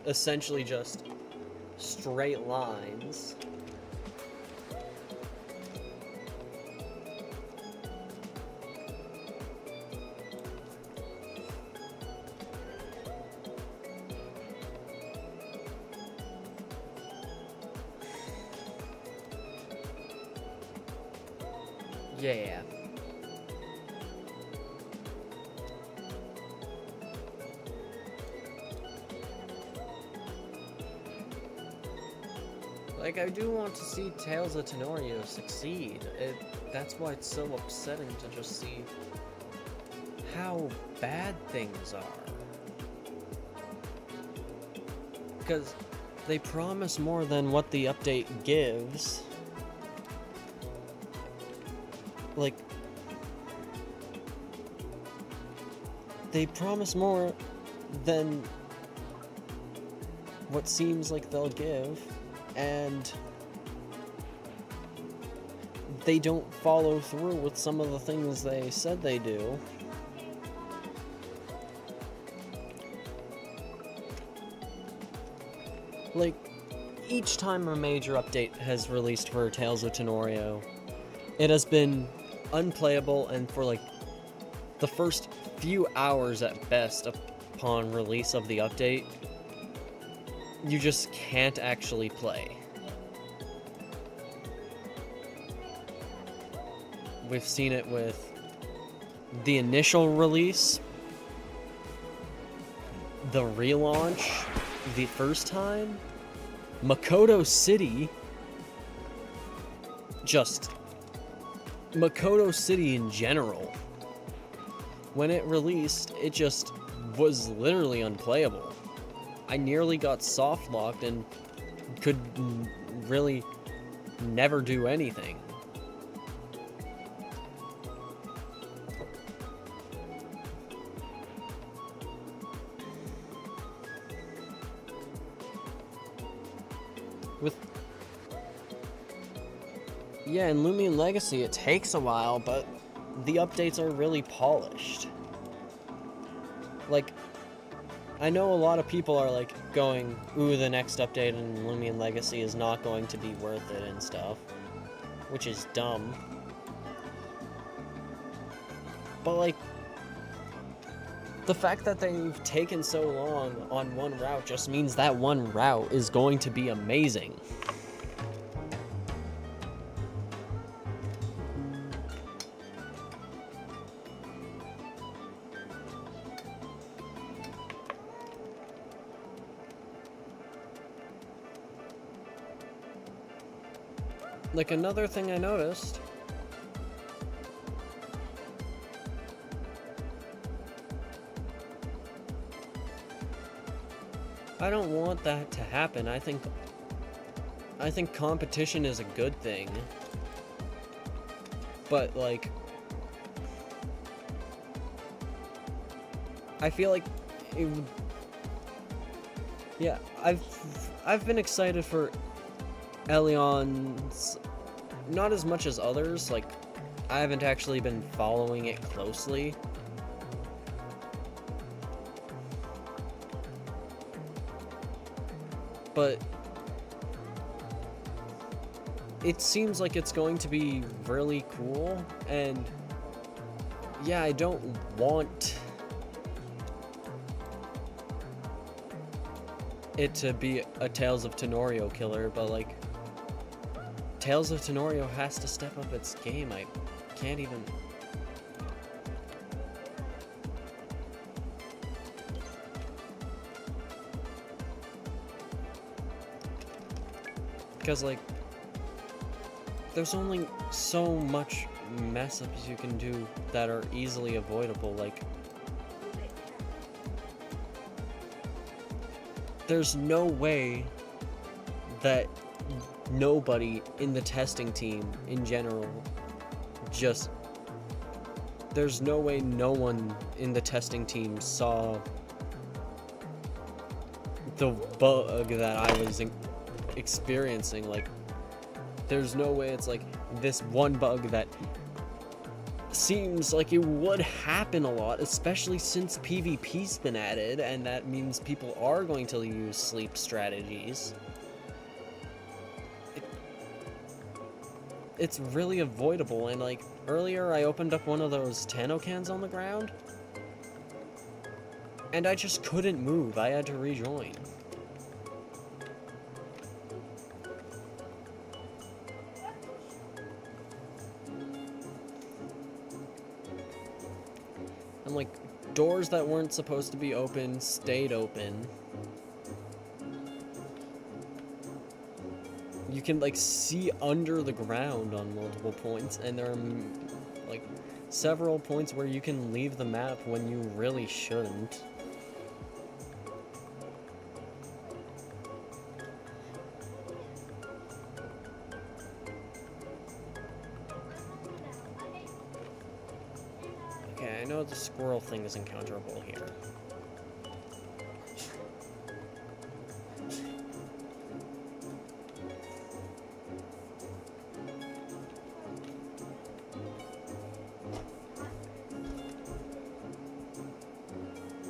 S1: essentially just straight lines. Yeah. Like, I do want to see Tales of Tanorio succeed. That's why it's so upsetting to just see how bad things are. Because they promise more than what the update gives. Like, they promise more than what seems like they'll give, and they don't follow through with some of the things they said they do. Like, each time a major update has released for Tales of Tanorio, it has been unplayable, and for like the first few hours at best upon release of the update, you just can't actually play. We've seen it with the initial release, the relaunch the first time, Makoto City, just Makoto City in general. When it released, it just was literally unplayable. I nearly got soft locked and could really never do anything. Yeah, in Lumion Legacy it takes a while, but the updates are really polished. Like, I know a lot of people are like going, ooh, the next update in Lumion Legacy is not going to be worth it and stuff, which is dumb. But like, the fact that they've taken so long on one route just means that one route is going to be amazing. Like, another thing I noticed, I don't want that to happen. I think competition is a good thing. But like, I feel like it would, yeah, I've been excited for Elion's, not as much as others. Like, I haven't actually been following it closely. But it seems like it's going to be really cool, and yeah, I don't want it to be a Tales of Tanorio killer, but like, Tales of Tanorio has to step up its game. I can't even... Because like, there's only so much mess ups you can do that are easily avoidable. Like, there's no way that nobody in the testing team in general just... There's no way no one in the testing team saw the bug that I was experiencing. Like, there's no way it's like this one bug that seems like it would happen a lot, especially since PvP's been added, and that means people are going to use sleep strategies. It's really avoidable, and like, earlier I opened up one of those Tano cans on the ground, and I just couldn't move. I had to rejoin. And like, doors that weren't supposed to be open stayed open. You can like see under the ground on multiple points, and there are like several points where you can leave the map when you really shouldn't. know the squirrel thing is encounterable here.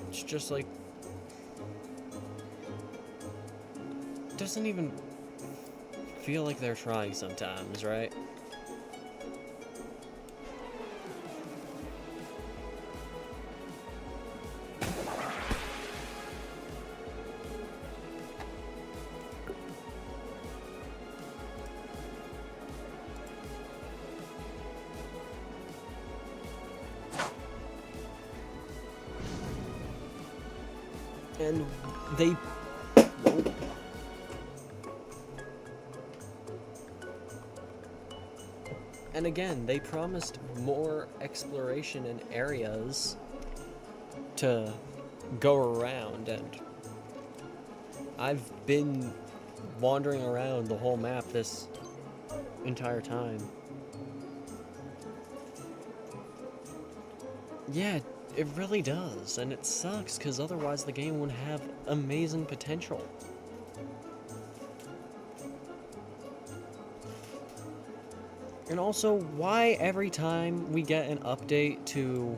S1: It's just like... doesn't even feel like they're trying sometimes, right? And they... And again, they promised more exploration in areas to go around, and I've been wandering around the whole map this entire time. Yeah, it really does, and it sucks because otherwise the game would have amazing potential. And also, why every time we get an update to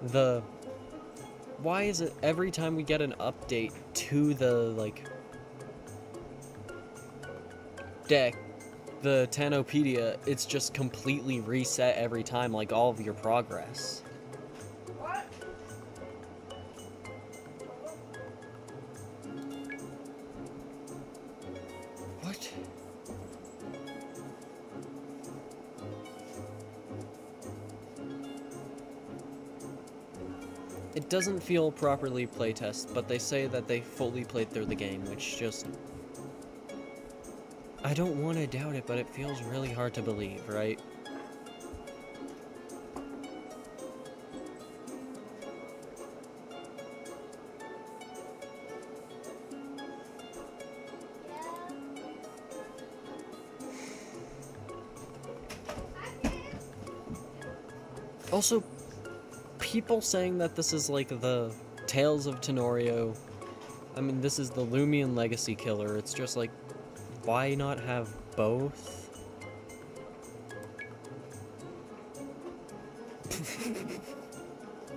S1: the... why is it every time we get an update to the, like... deck, the Tanopedia, it's just completely reset every time, like all of your progress?
S4: What?
S1: What? It doesn't feel properly playtest, but they say that they fully played through the game, which just... I don't want to doubt it, but it feels really hard to believe, right? Also, people saying that this is like the Tales of Tanorio. I mean, this is the Lumion Legacy Killer. It's just like, why not have both?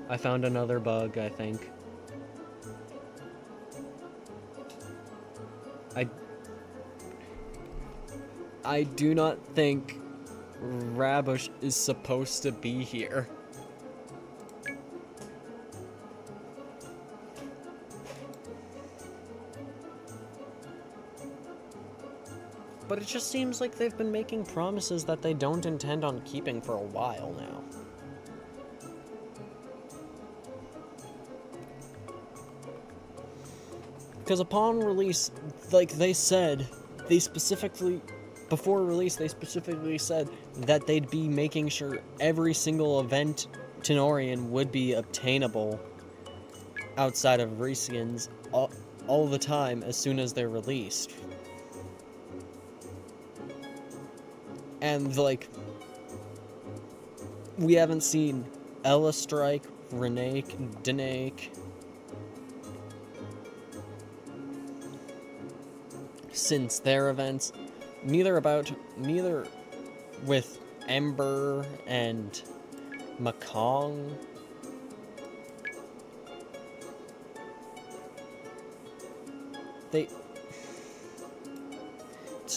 S1: I found another bug, I think. I do not think Rabush is supposed to be here. But it just seems like they've been making promises that they don't intend on keeping for a while now. Because upon release, like they said, before release, they specifically said that they'd be making sure every single event Tenorian would be obtainable outside of reskins all the time as soon as they're released. And, like, we haven't seen Ella Strike, Renake, Denake since their events. Neither with Ember and Makong. It's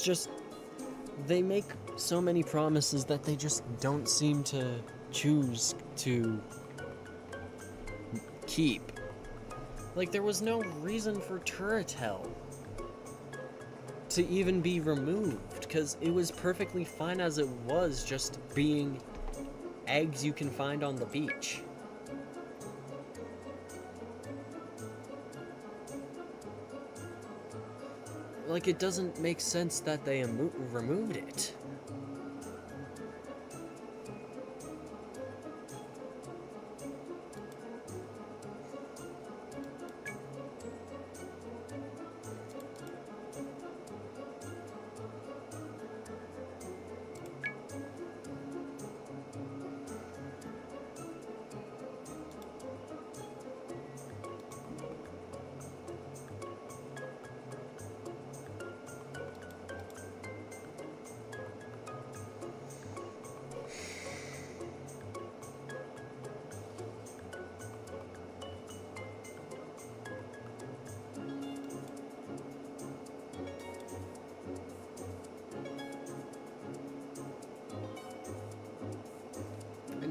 S1: just, they make so many promises that they just don't seem to choose to keep. Like, there was no reason for Turretel to even be removed, because it was perfectly fine as it was, just being eggs you can find on the beach. Like, it doesn't make sense that they removed it.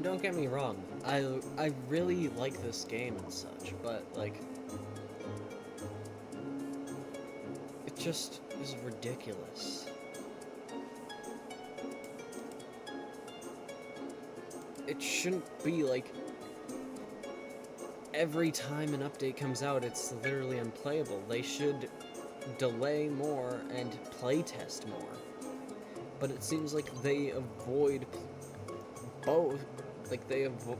S1: And don't get me wrong, I really like this game and such, but like it just is ridiculous. It shouldn't be like every time an update comes out it's literally unplayable. They should delay more and playtest more. But it seems like they avoid both. Like they avoid.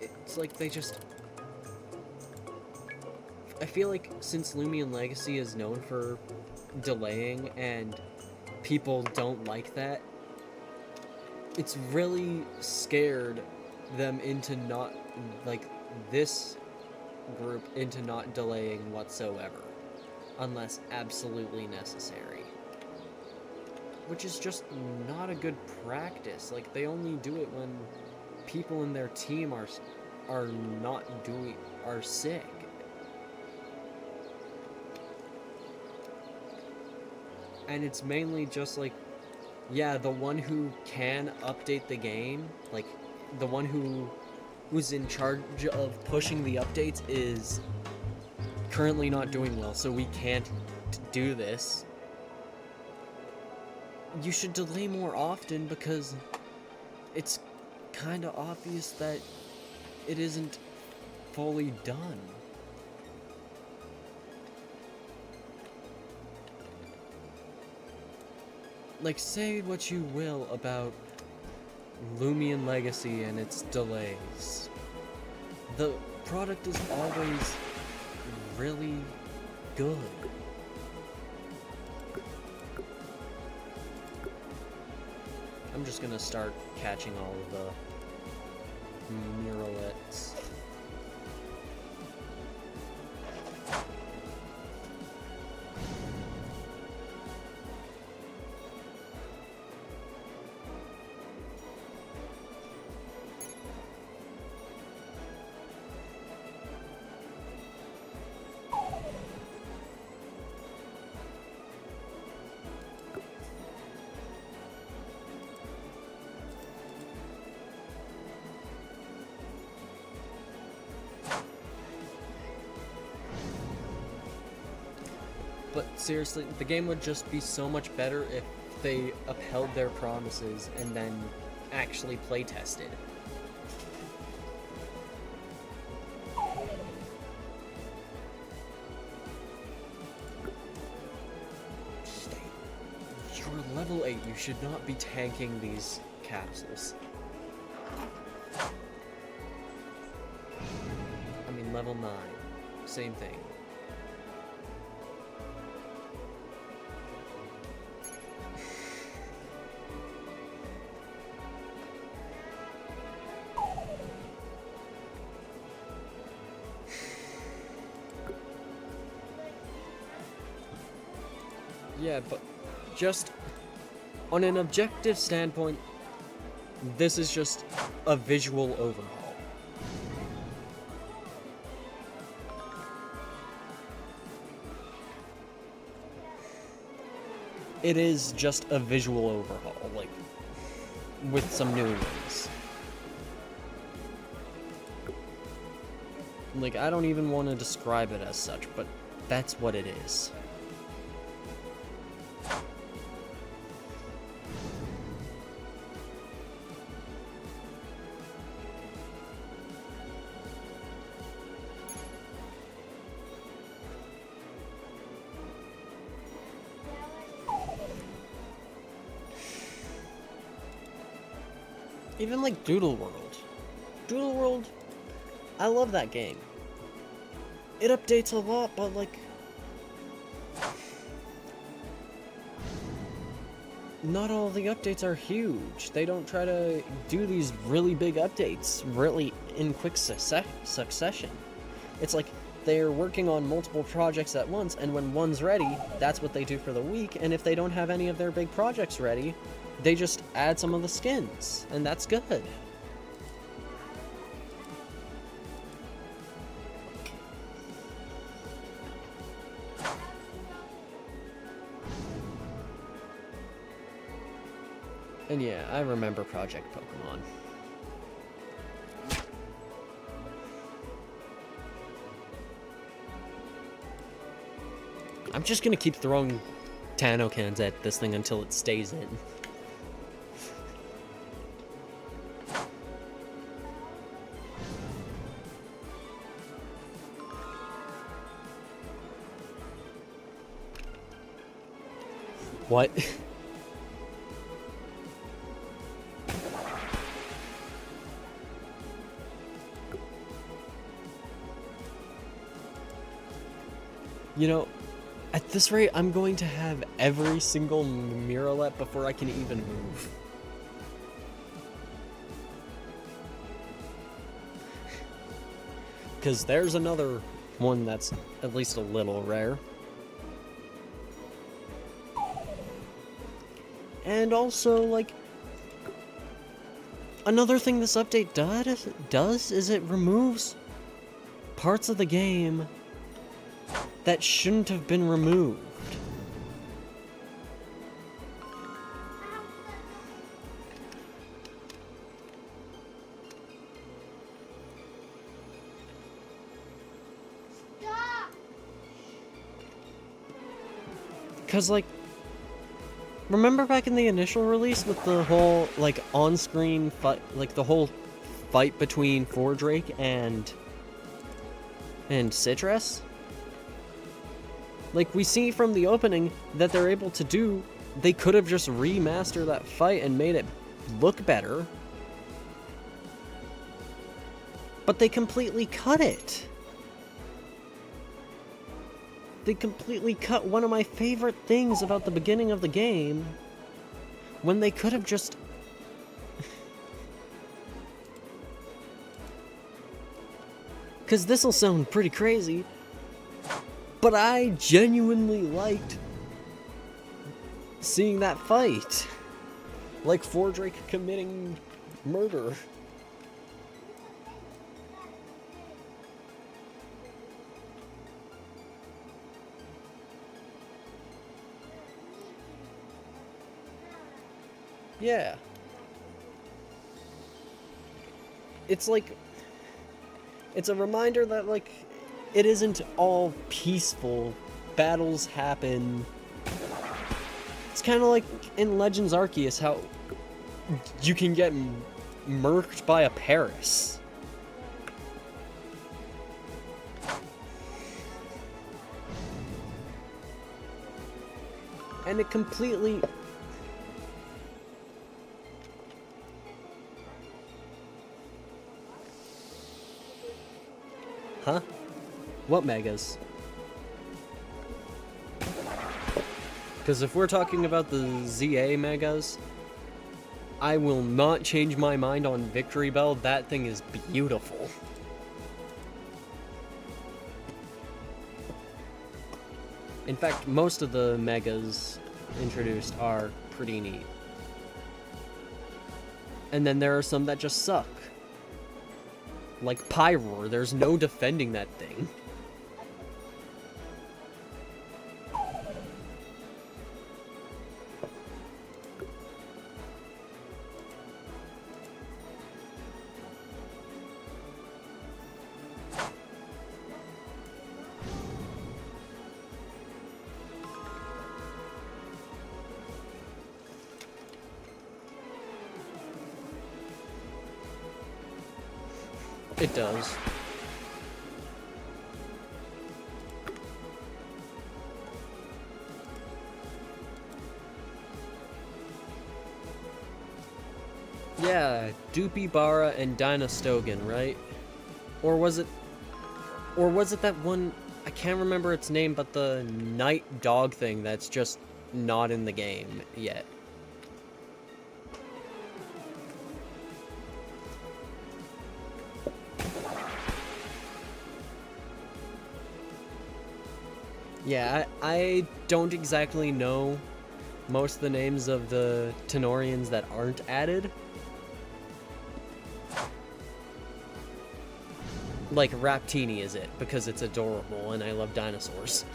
S1: It's like they just. I feel like since Lumion Legacy is known for delaying and people don't like that, it's really scared them into not, like, this group into not delaying whatsoever, unless absolutely necessary. Which is just not a good practice. Like, they only do it when people in their team are sick. And it's mainly just like, yeah, the one who can update the game, like, the one who's in charge of pushing the updates is currently not doing well, so we can't do this. You should delay more often because it's kind of obvious that it isn't fully done. Like, say what you will about Lumion Legacy and its delays. The product is always really good. I'm just gonna start catching all of the muralets. But seriously, the game would just be so much better if they upheld their promises and then actually playtested. You're level 8, you should not be tanking these capsules. I mean, level 9, same thing. Yeah, but just on an objective standpoint, this is just a visual overhaul. It is just a visual overhaul, like, with some new ones. Like, I don't even want to describe it as such, but that's what it is. Even like Doodle World. Doodle World, I love that game. It updates a lot, but like, not all the updates are huge. They don't try to do these really big updates really in quick succession. It's like they're working on multiple projects at once, and when one's ready, that's what they do for the week, and if they don't have any of their big projects ready, they just add some of the skins, and that's good. And yeah, I remember Project Pokemon. I'm just gonna keep throwing Tano cans at this thing until it stays in. What? You know, at this rate, I'm going to have every single Miralet before I can even move. Because there's another one that's at least a little rare. And also, like, another thing this update does is it removes parts of the game that shouldn't have been removed. Because, like, remember back in the initial release with the whole, like, on-screen fight, like, the whole fight between Fordrake and Citrus? Like, we see from the opening that they're able to do, they could have just remastered that fight and made it look better. But they completely cut it. They completely cut one of my favorite things about the beginning of the game, when they could have just... Because this'll sound pretty crazy, but I genuinely liked seeing that fight. Like Fordrake committing murder. Yeah. It's like... It's a reminder that, like, it isn't all peaceful. Battles happen. It's kind of like in Legends Arceus, how you can get murked by a Paris. And it completely... Huh? What megas? Because if we're talking about the ZA megas, I will not change my mind on Victory Bell. That thing is beautiful. In fact, most of the megas introduced are pretty neat. And then there are some that just suck. Like Pyroar, there's no defending that thing. It does. Yeah, Doopy Bara and Dynastogan, right? Or was it that one, I can't remember its name, but the night dog thing that's just not in the game yet. Yeah, I don't exactly know most of the names of the Tanorians that aren't added. Like, Raptini is it, because it's adorable and I love dinosaurs.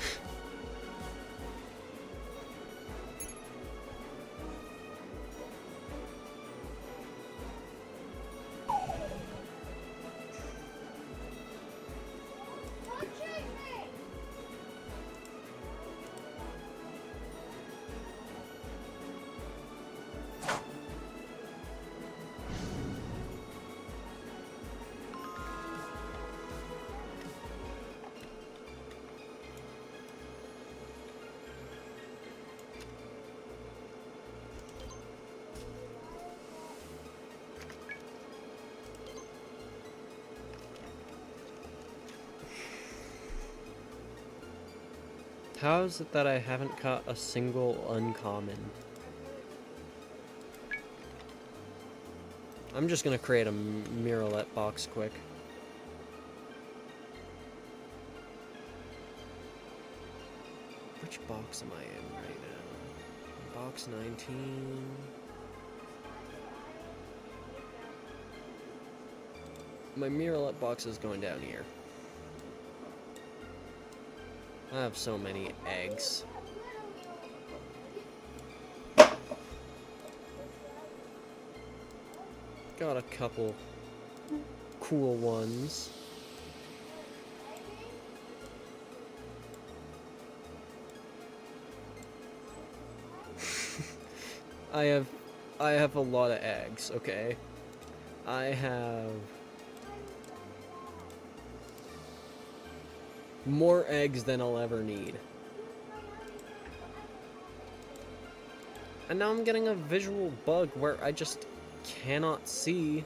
S1: How is it that I haven't caught a single uncommon? I'm just gonna create a Mirrorlet box quick. Which box am I in right now? Box 19. My Mirrorlet box is going down here. I have so many eggs. Got a couple cool ones. I have a lot of eggs, okay? I have more eggs than I'll ever need. And now I'm getting a visual bug where I just cannot see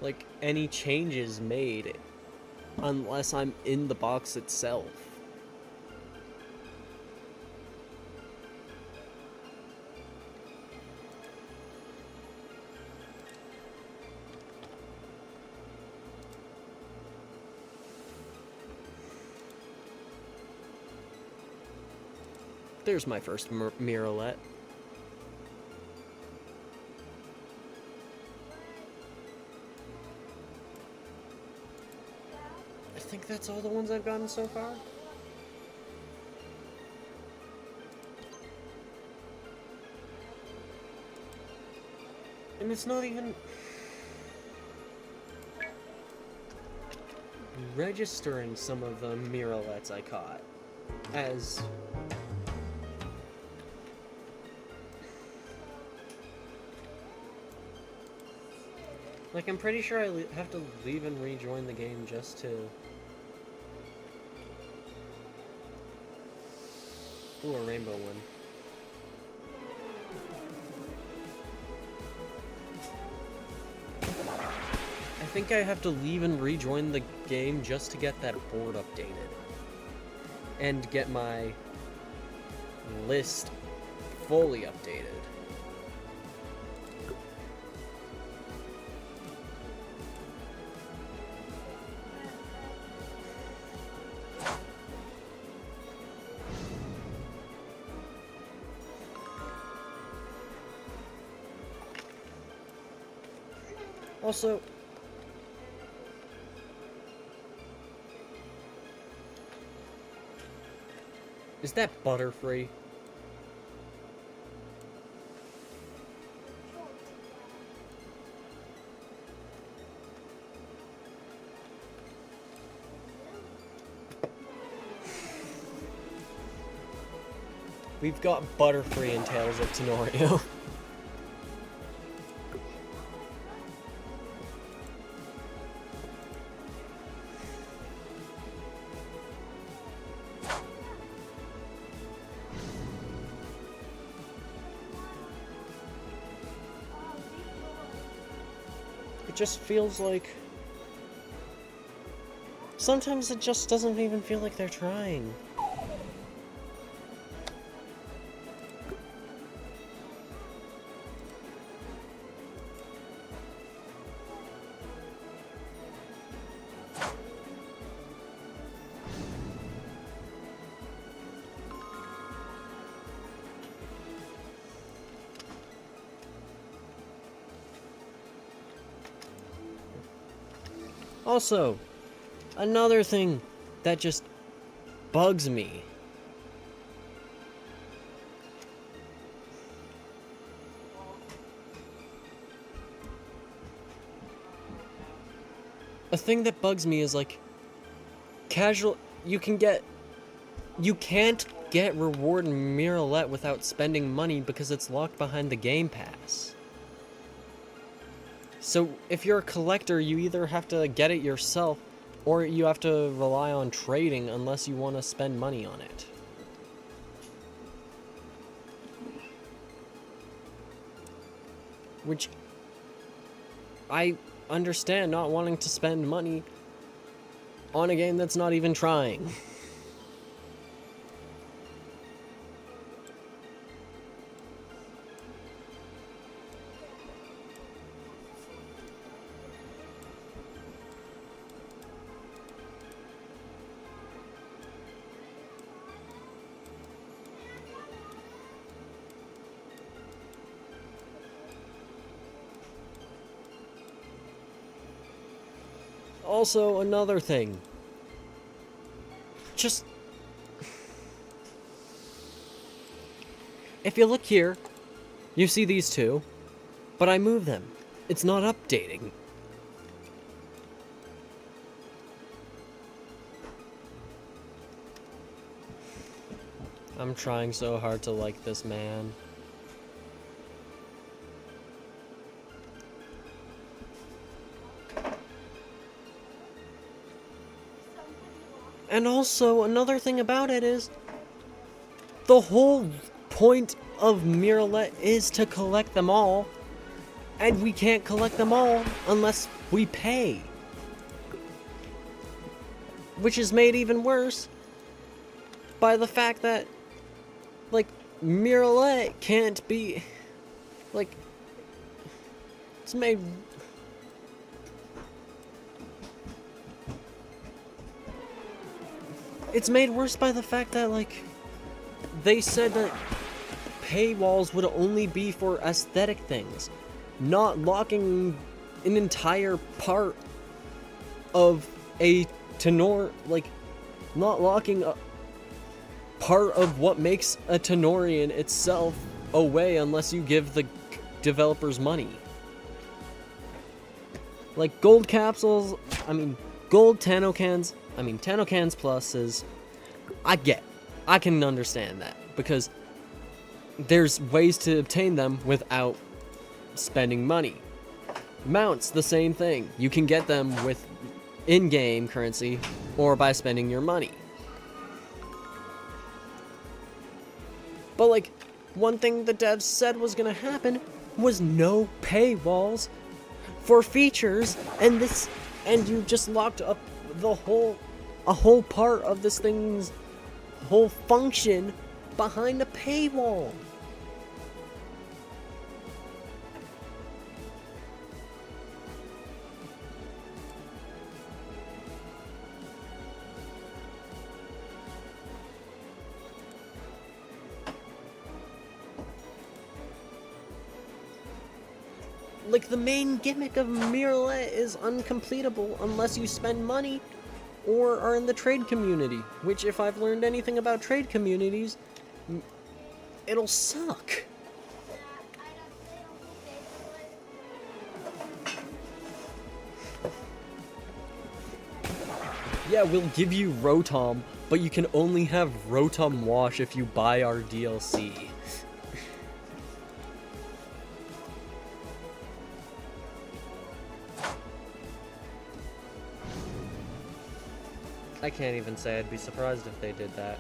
S1: like any changes made unless I'm in the box itself. There's my first Mirrorlet. I think that's all the ones I've gotten so far. And it's not even registering some of the Mirrorlets I caught as like, I'm pretty sure I have to leave and rejoin the game just to... Ooh, a rainbow one. I think I have to leave and rejoin the game just to get that board updated. And get my list fully updated. Also, is that Butterfree? We've got Butterfree and Tales of Tanorio. It just feels like... Sometimes it just doesn't even feel like they're trying. Also, another thing that just bugs me. A thing that bugs me is like casual. You can't get reward Mirrorlet without spending money because it's locked behind the Game Pass. So if you're a collector, you either have to get it yourself or you have to rely on trading unless you want to spend money on it. Which I understand not wanting to spend money. on a game that's not even trying. Also, another thing. Just... if you look here, you see these two, but I move them. It's not updating. I'm trying so hard to like this man. And also, another thing about it is, the whole point of Mirrorlet is to collect them all, and we can't collect them all unless we pay. Which is made even worse by the fact that, like, Mirrorlet can't be, like, it's made... It's made worse by the fact that, like, they said that paywalls would only be for aesthetic things, not locking an entire part of a tenor, like, not locking a part of what makes a Tanorian itself away unless you give the developers money. Like, gold capsules, I mean, gold Tanocans, Tanocans pluses, I can understand that, because there's ways to obtain them without spending money. Mounts, the same thing. You can get them with in-game currency or by spending your money. But, like, one thing the devs said was gonna happen was no paywalls for features, and you just locked up a whole part of this thing's whole function behind a paywall. Like, the main gimmick of Mirrorlet is uncompletable unless you spend money or are in the trade community, which, if I've learned anything about trade communities, it'll suck. Yeah, we'll give you Rotom, but you can only have Rotom Wash if you buy our DLC. I can't even say I'd be surprised if they did that.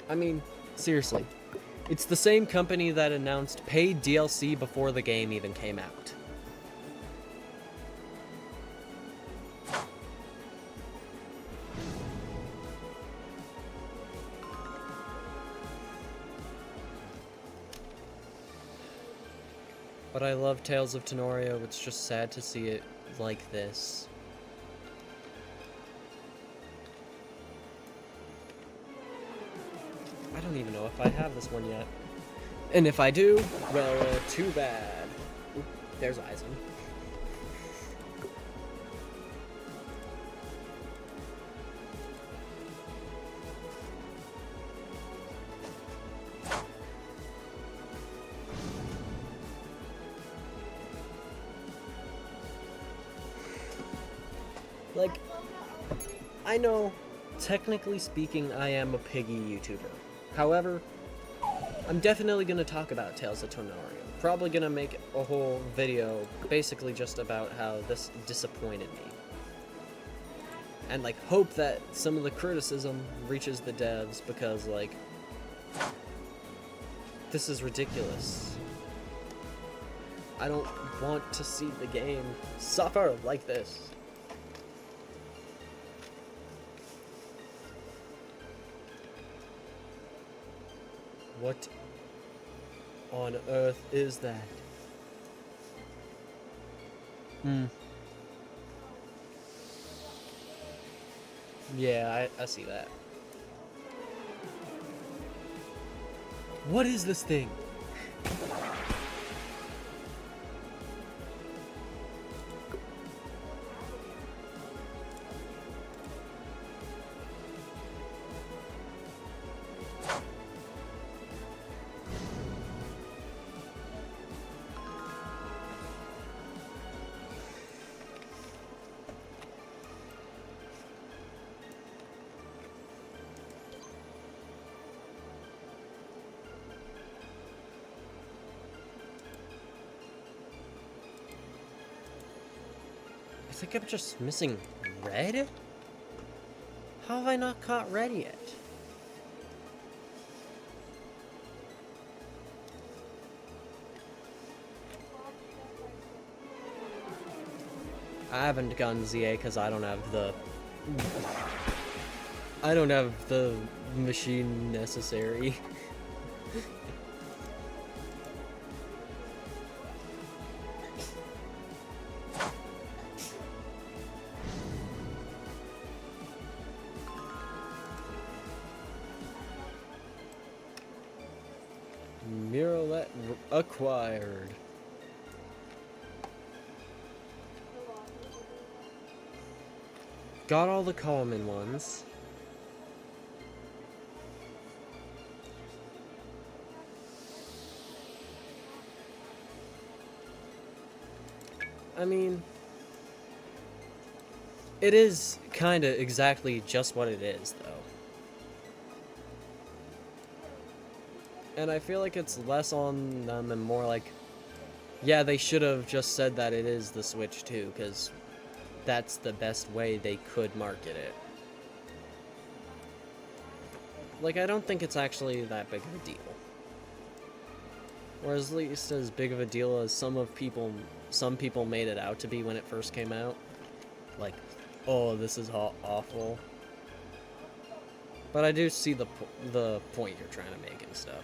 S1: I mean, seriously. It's the same company that announced paid DLC before the game even came out. But I love Tales of Tanorio, it's just sad to see it like this. I don't even know if I have this one yet. And if I do, well, too bad. Oop, there's Eisen. Like, I know, technically speaking, I am a piggy YouTuber. However, I'm definitely going to talk about Tales of Tanorio. Probably going to make a whole video basically just about how this disappointed me. and like hope that some of the criticism reaches the devs, because like this is ridiculous. I don't want to see the game suffer like this. What on earth is that? Yeah, I see that. What is this thing? I think I'm just missing red? How have I not caught red yet? I haven't gotten ZA because I don't have the machine necessary. Muralet acquired. Got all the common ones. I mean, it is kinda exactly just what it is, though. And I feel like it's less on them and more like, yeah, they should have just said that it is the Switch 2, because that's the best way they could market it. Like, I don't think it's actually that big of a deal. Or at least as big of a deal as some people made it out to be when it first came out. Like, oh, this is awful. But I do see the point you're trying to make and stuff.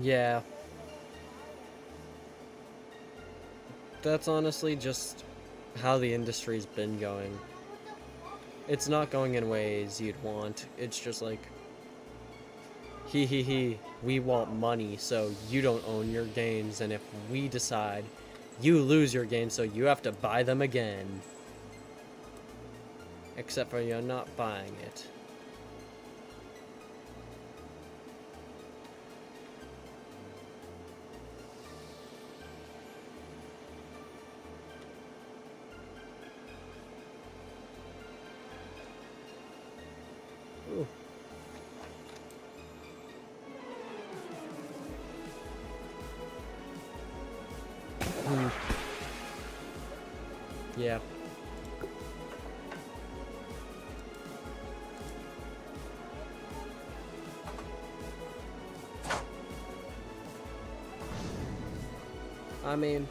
S1: Yeah. That's honestly just how the industry's been going. It's not going in ways you'd want. It's just like, we want money, so you don't own your games, and if we decide, you lose your game, so you have to buy them again. Except for you're not buying it. Ooh. Yeah. I mean,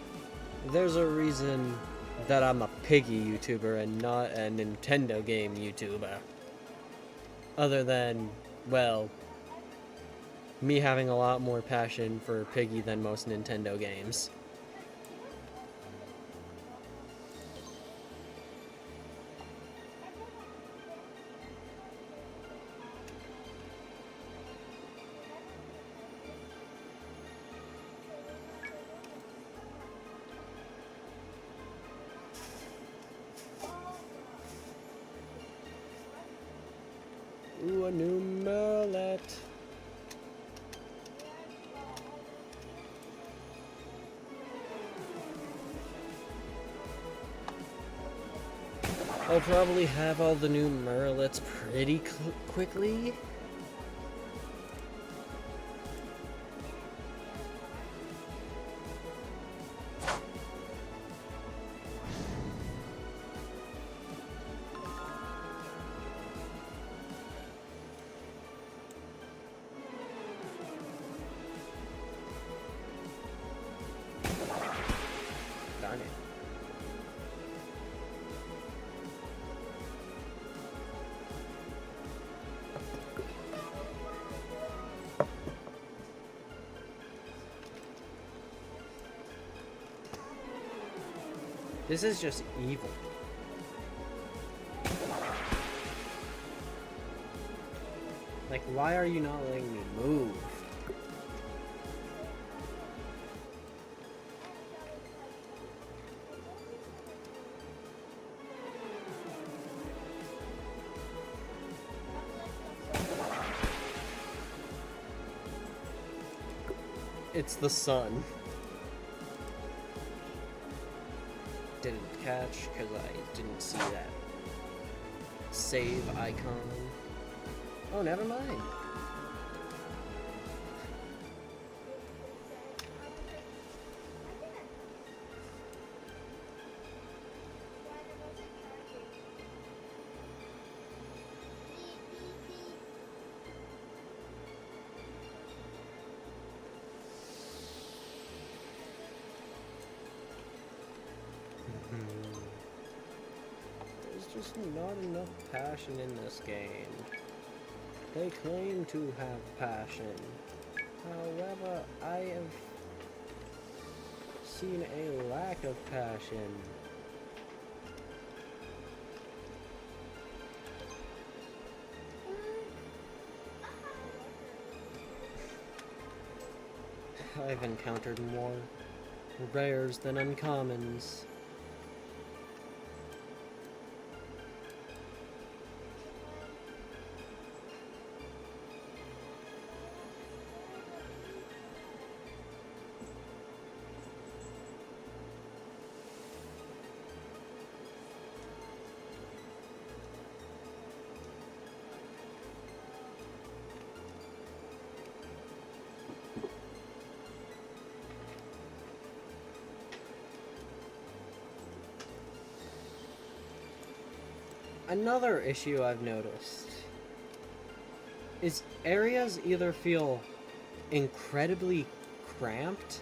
S1: there's a reason that I'm a piggy YouTuber and not a Nintendo game YouTuber. Other than, well, me having a lot more passion for Piggy than most Nintendo games. Ooh, a new mullet. I'll probably have all the new Merlets pretty quickly. Darn it. This is just evil. Like, why are you not letting me move? It's the sun. Didn't catch because I didn't see that save icon. Oh, never mind. There's just not enough passion in this game. They claim to have passion. However, I have seen a lack of passion. I've encountered more rares than uncommons. Another issue I've noticed is areas either feel incredibly cramped,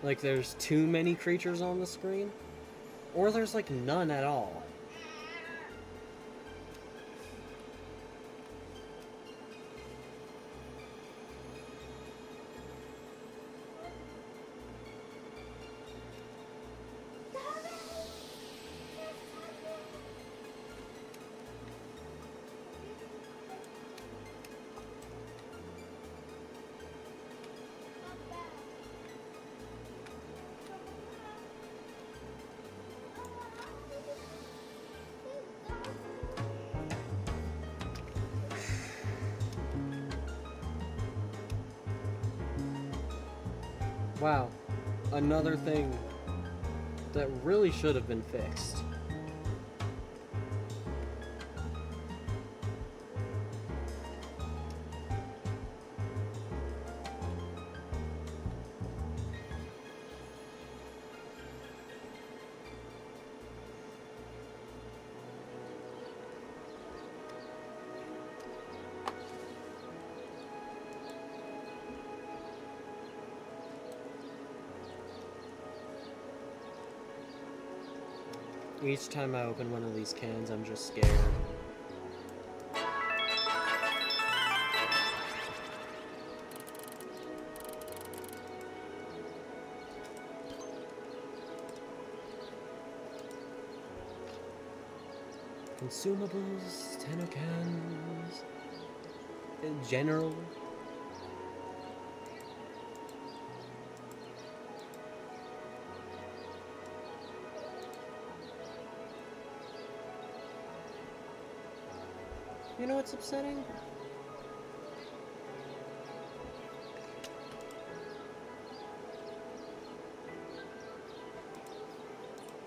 S1: like there's too many creatures on the screen, or there's like none at all. Wow, another thing that really should have been fixed. Each time I open one of these cans, I'm just scared. Consumables, cans, in general.
S4: You know what's upsetting?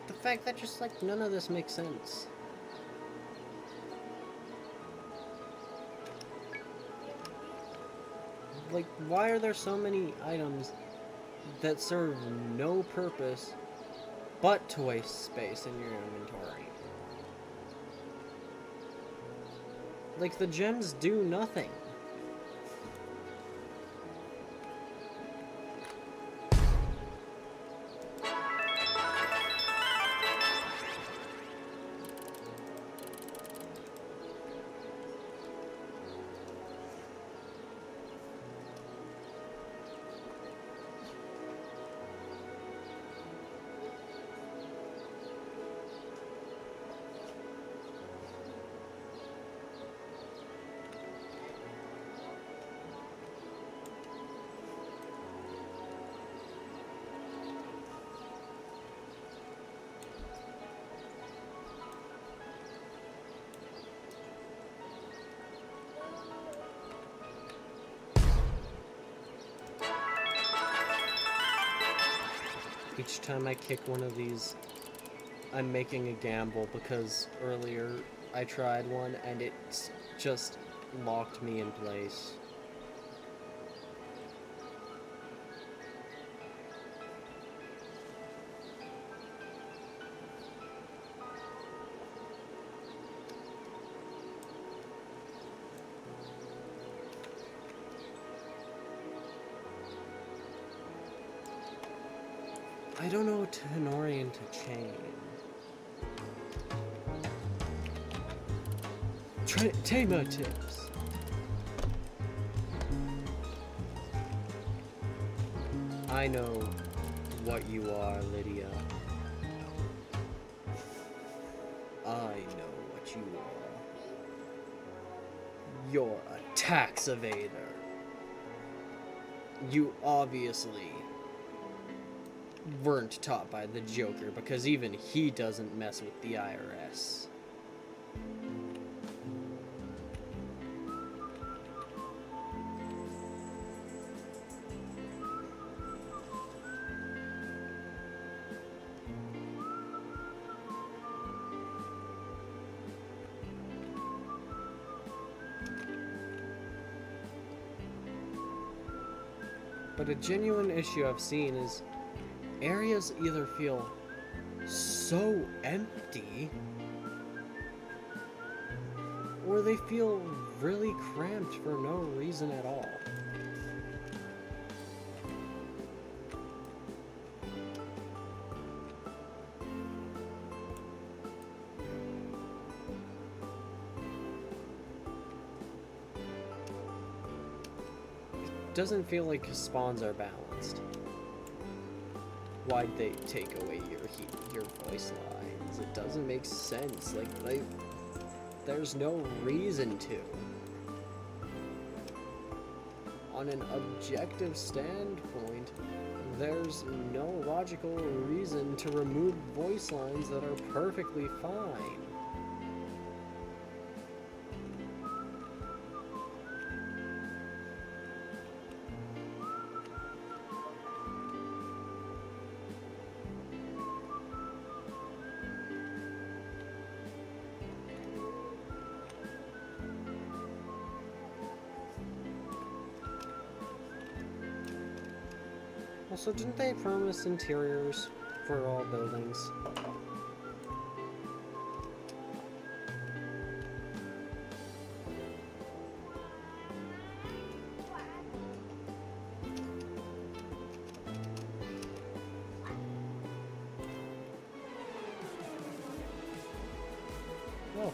S4: The fact that just, like, none of this makes sense. Like, why are there so many items that serve no purpose but to waste space in your inventory? Like, the gems do nothing. Each time I kick one of these, I'm making a gamble because earlier I tried one and it just locked me in place. I don't know Tanorian to chain. Tamer tips. I know what you are, Lydia. I know what you are. You're a tax evader. You obviously weren't taught by the Joker, because even he doesn't mess with the IRS. But a genuine issue I've seen is areas either feel so empty or they feel really cramped for no reason at all. It doesn't feel like spawns are balanced. Why'd they take away your voice lines? It doesn't make sense. Like there's no reason to. On an objective standpoint, there's no logical reason to remove voice lines that are perfectly fine. Also, didn't they promise interiors for all buildings? Oh.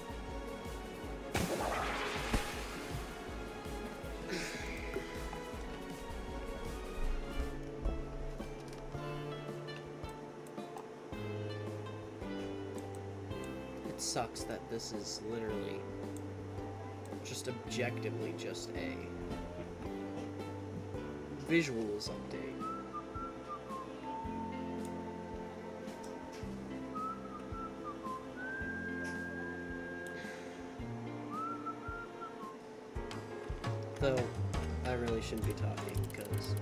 S4: It sucks that this is literally just objectively just a visuals update. Though, I really shouldn't be talking, because...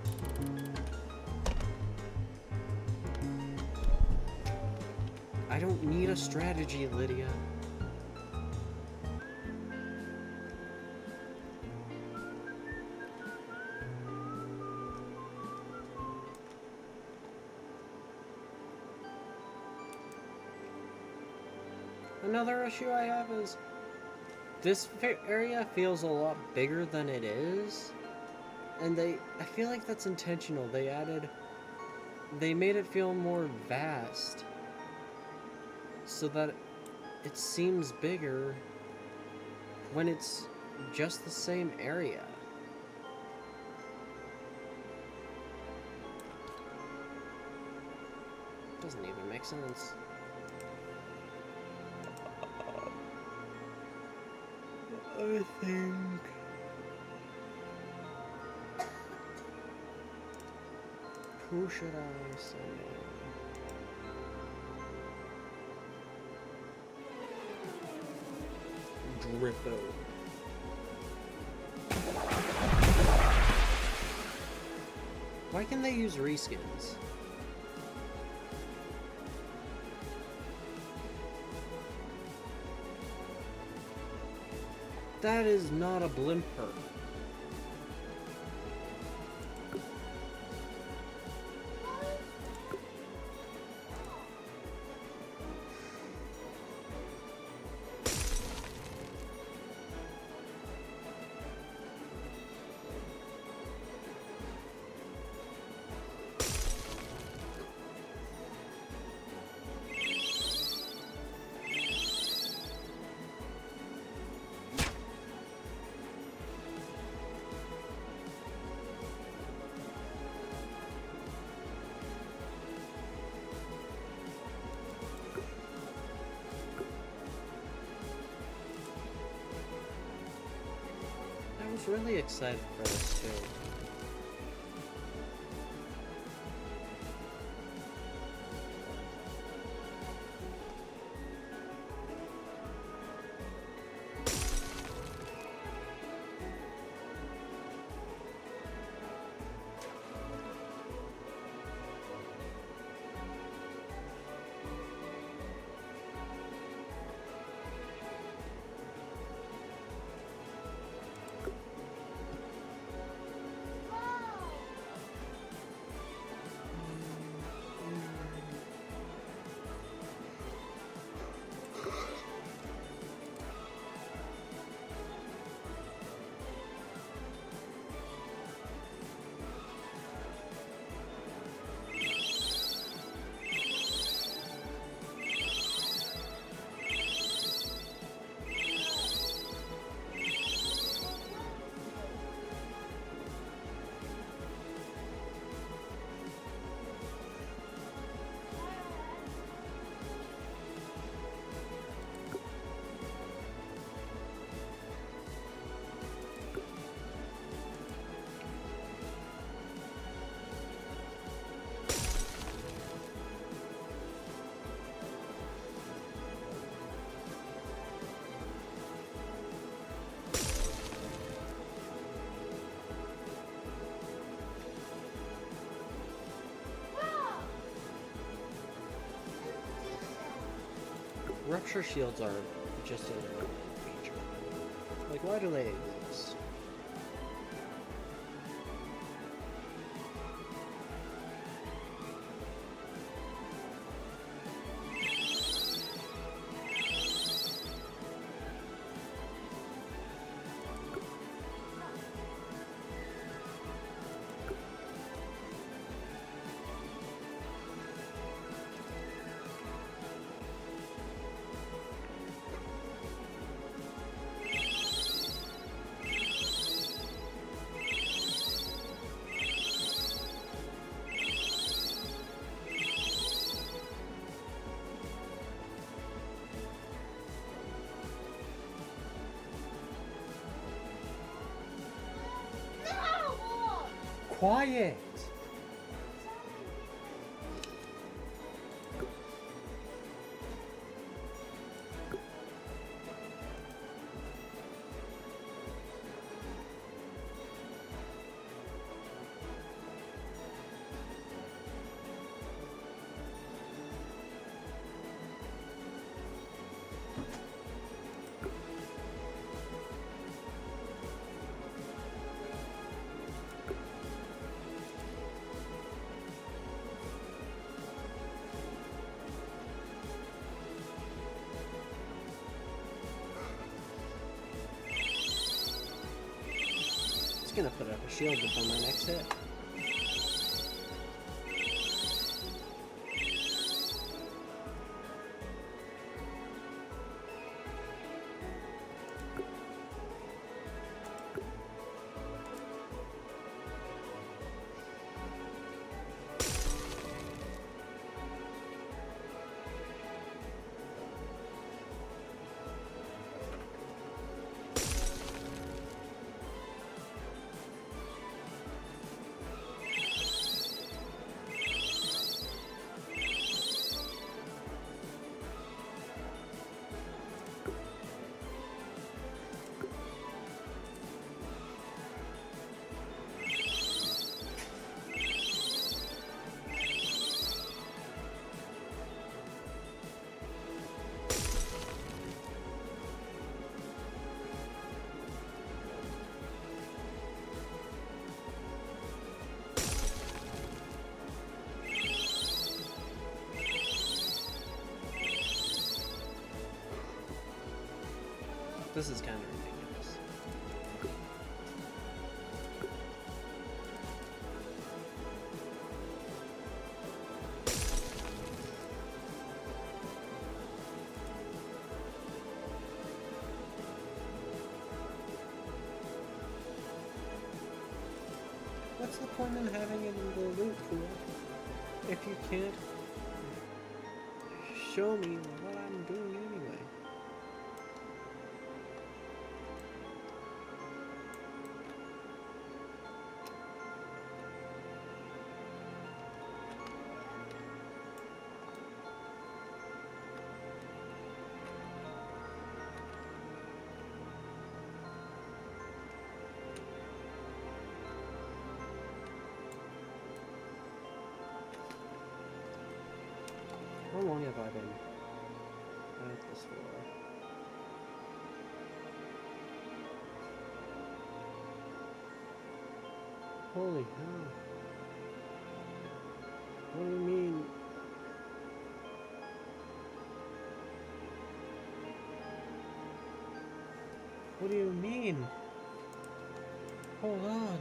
S4: I don't need a strategy, Lydia. Another issue I have is this area feels a lot bigger than it is, and I feel like that's intentional. They made it feel more vast so that it seems bigger when it's just the same area. Doesn't even make sense. I think... Who should I send in? Drippo. Why can they use reskins? That is not a blimper. I was really excited for this too. Rupture shields are just a feature. Like, why do they exist? Quiet! just gonna put up a shield before my next hit. This is kind of ridiculous. What's the point in having it in the loot pool if you can't show me what I'm doing anyway? How long have I been at this for? Holy hell. What do you mean? What do you mean? Hold on.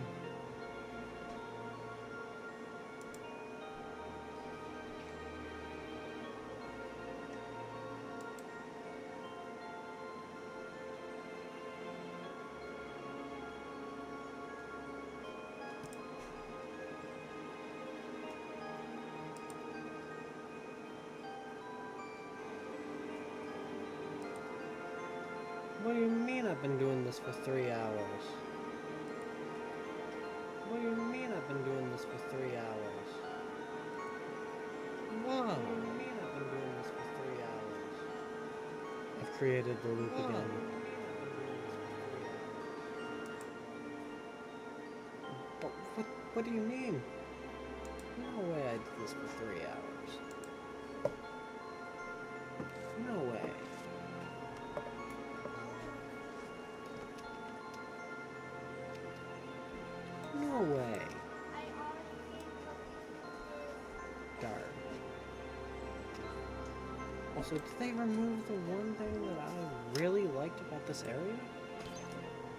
S4: What do you mean I've been doing this for 3 hours? What do you mean I've been doing this for 3 hours? Whoa! What do you mean I've been doing this for 3 hours? I've created the loop again. But what do you mean? No way I did this for 3 hours. No way. No way. Darn. Also, did they remove the one thing that I really liked about this area?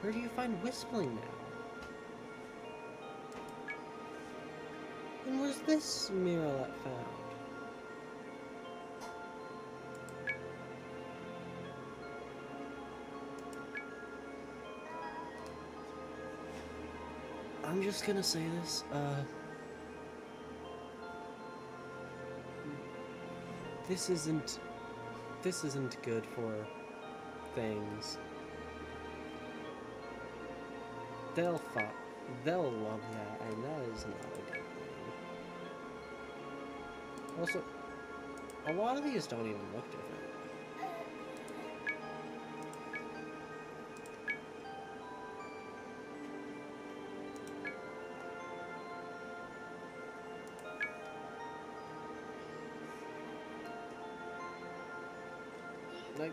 S4: Where do you find Whistling now? And was this Mirrorlet found? I'm just gonna say this, this isn't good for things. They'll love that, and that is not a good thing. Also, a lot of these don't even look different. Like,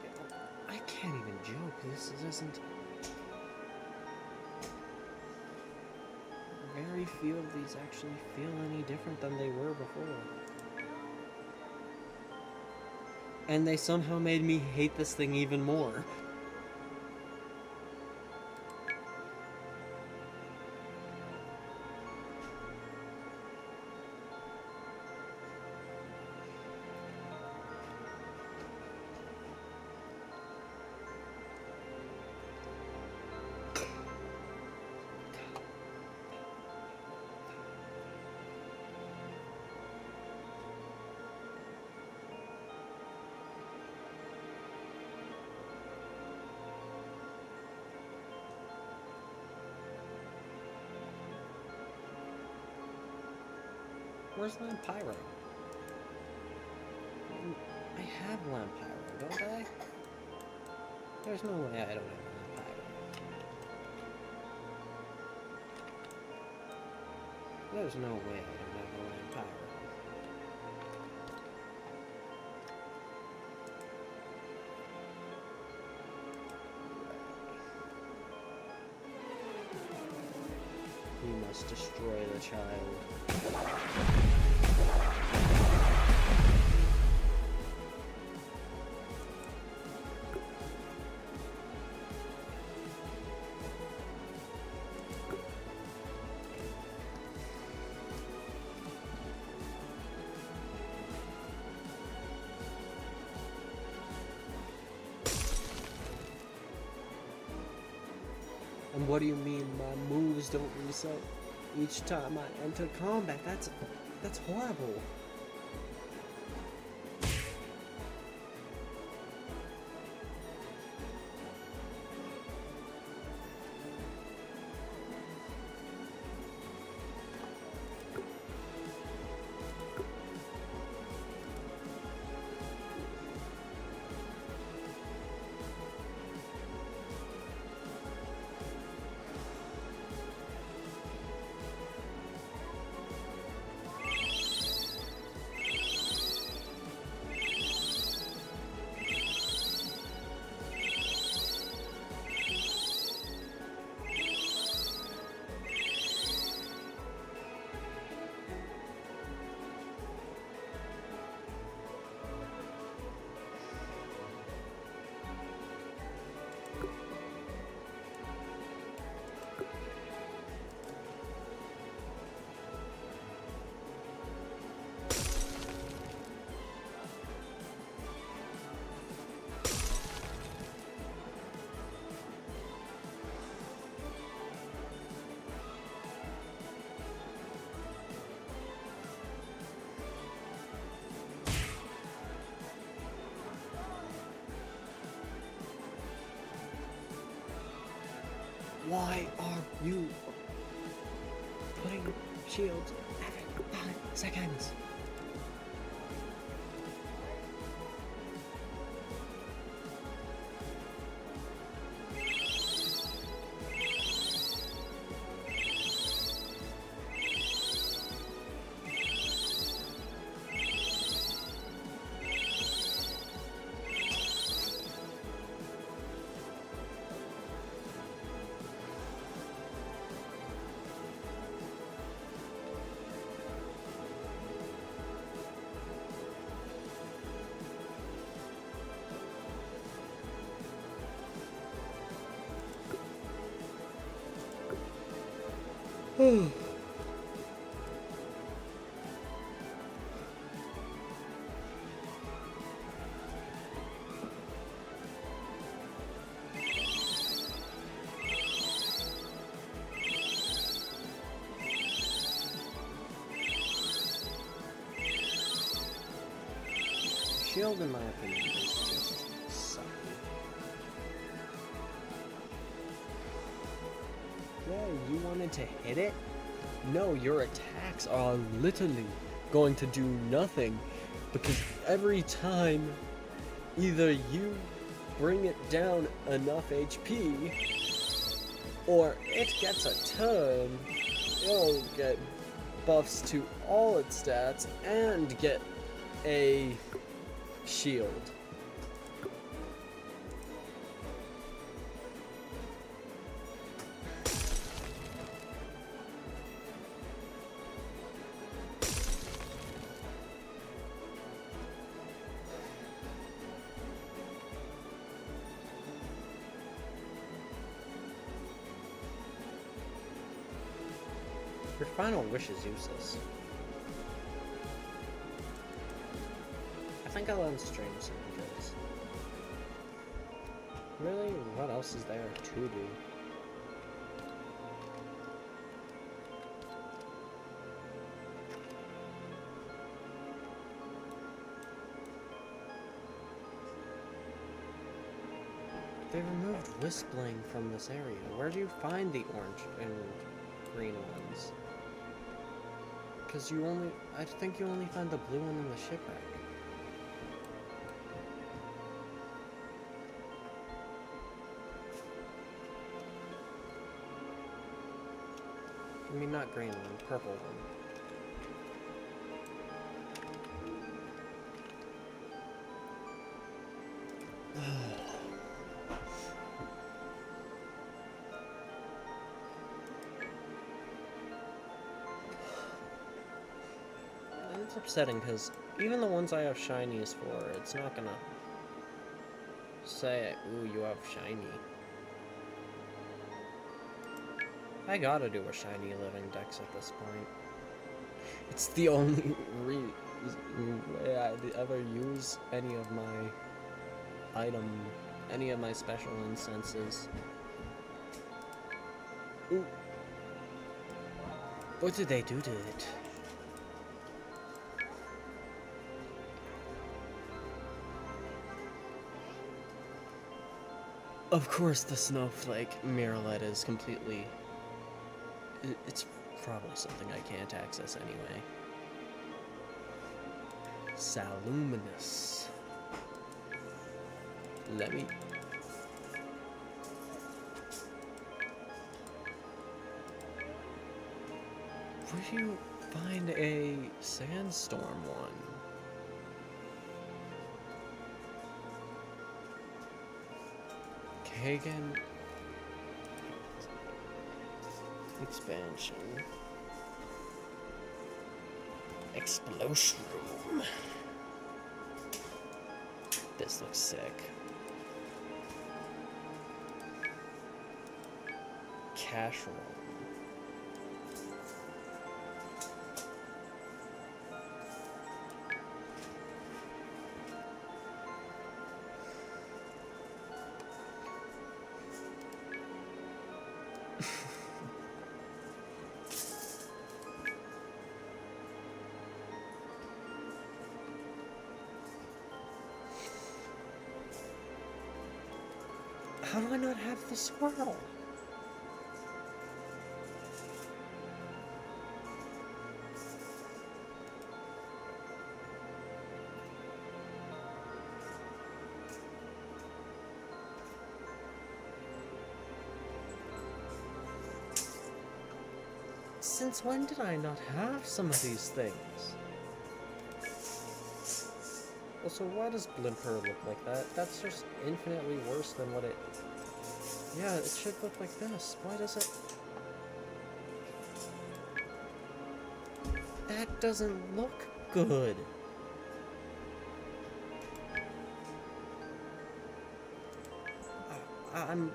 S4: I can't even joke. This isn't... Very few of these actually feel any different than they were before. And they somehow made me hate this thing even more. Where's Lampyro? I have Lampyro, don't I? There's no way I don't have Lampyro. There's no way I don't have a Lampyro. We must destroy the child. And what do you mean my moves don't reset each time I enter combat? That's horrible. Why are you putting shields every 5 seconds? Shield, in my opinion, is just sucky. Yeah, you wanted to hit it? No, your attacks are literally going to do nothing, because every time either you bring it down enough HP, or it gets a turn, it'll get buffs to all its stats and get a shield. Your final wish is useless. I think I'll end stream soon because really, what else is there to do? They removed Whispling from this area. Where do you find the orange and green ones? Because I think you only find the blue one in the shipwreck. I mean, not green one, purple one. It's upsetting because even the ones I have shinies for, it's not gonna say, ooh, you have shiny. I gotta do a shiny living dex at this point. It's the only way I'd ever use any of my special incenses. Ooh. What did they do to it? Of course, the snowflake Mirrorlet is completely... It's probably something I can't access anyway. Saluminous. Let me... Where do you find a sandstorm one? Kagan expansion. Explosion room. This looks sick. Cash room. How do I not have the swirl? Since when did I not have some of these things? Also, why does Blimper look like that? That's just infinitely worse than what it... Yeah, it should look like this. Why does it... That doesn't look good. I'm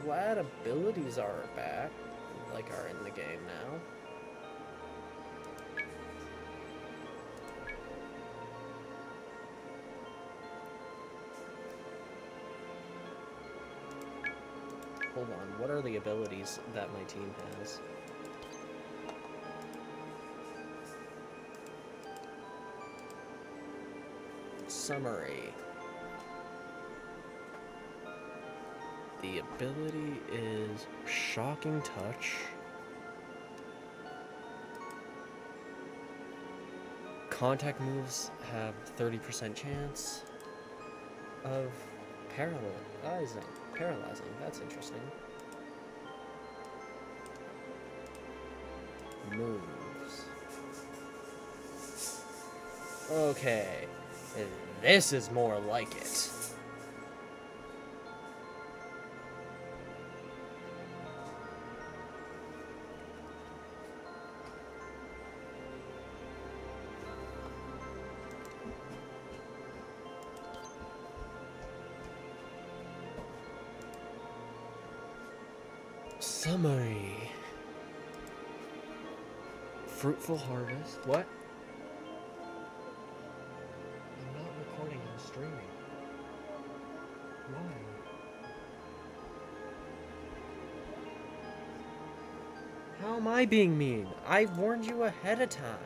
S4: glad abilities are back, like are in the game now. Hold on, what are the abilities that my team has? Summary. The ability is Shocking Touch. Contact moves have 30% chance of paralyzing. That's interesting. Moves. Okay. This is more like it. Summary. Fruitful harvest. What? I'm not recording, I'm streaming. Why? How am I being mean? I warned you ahead of time.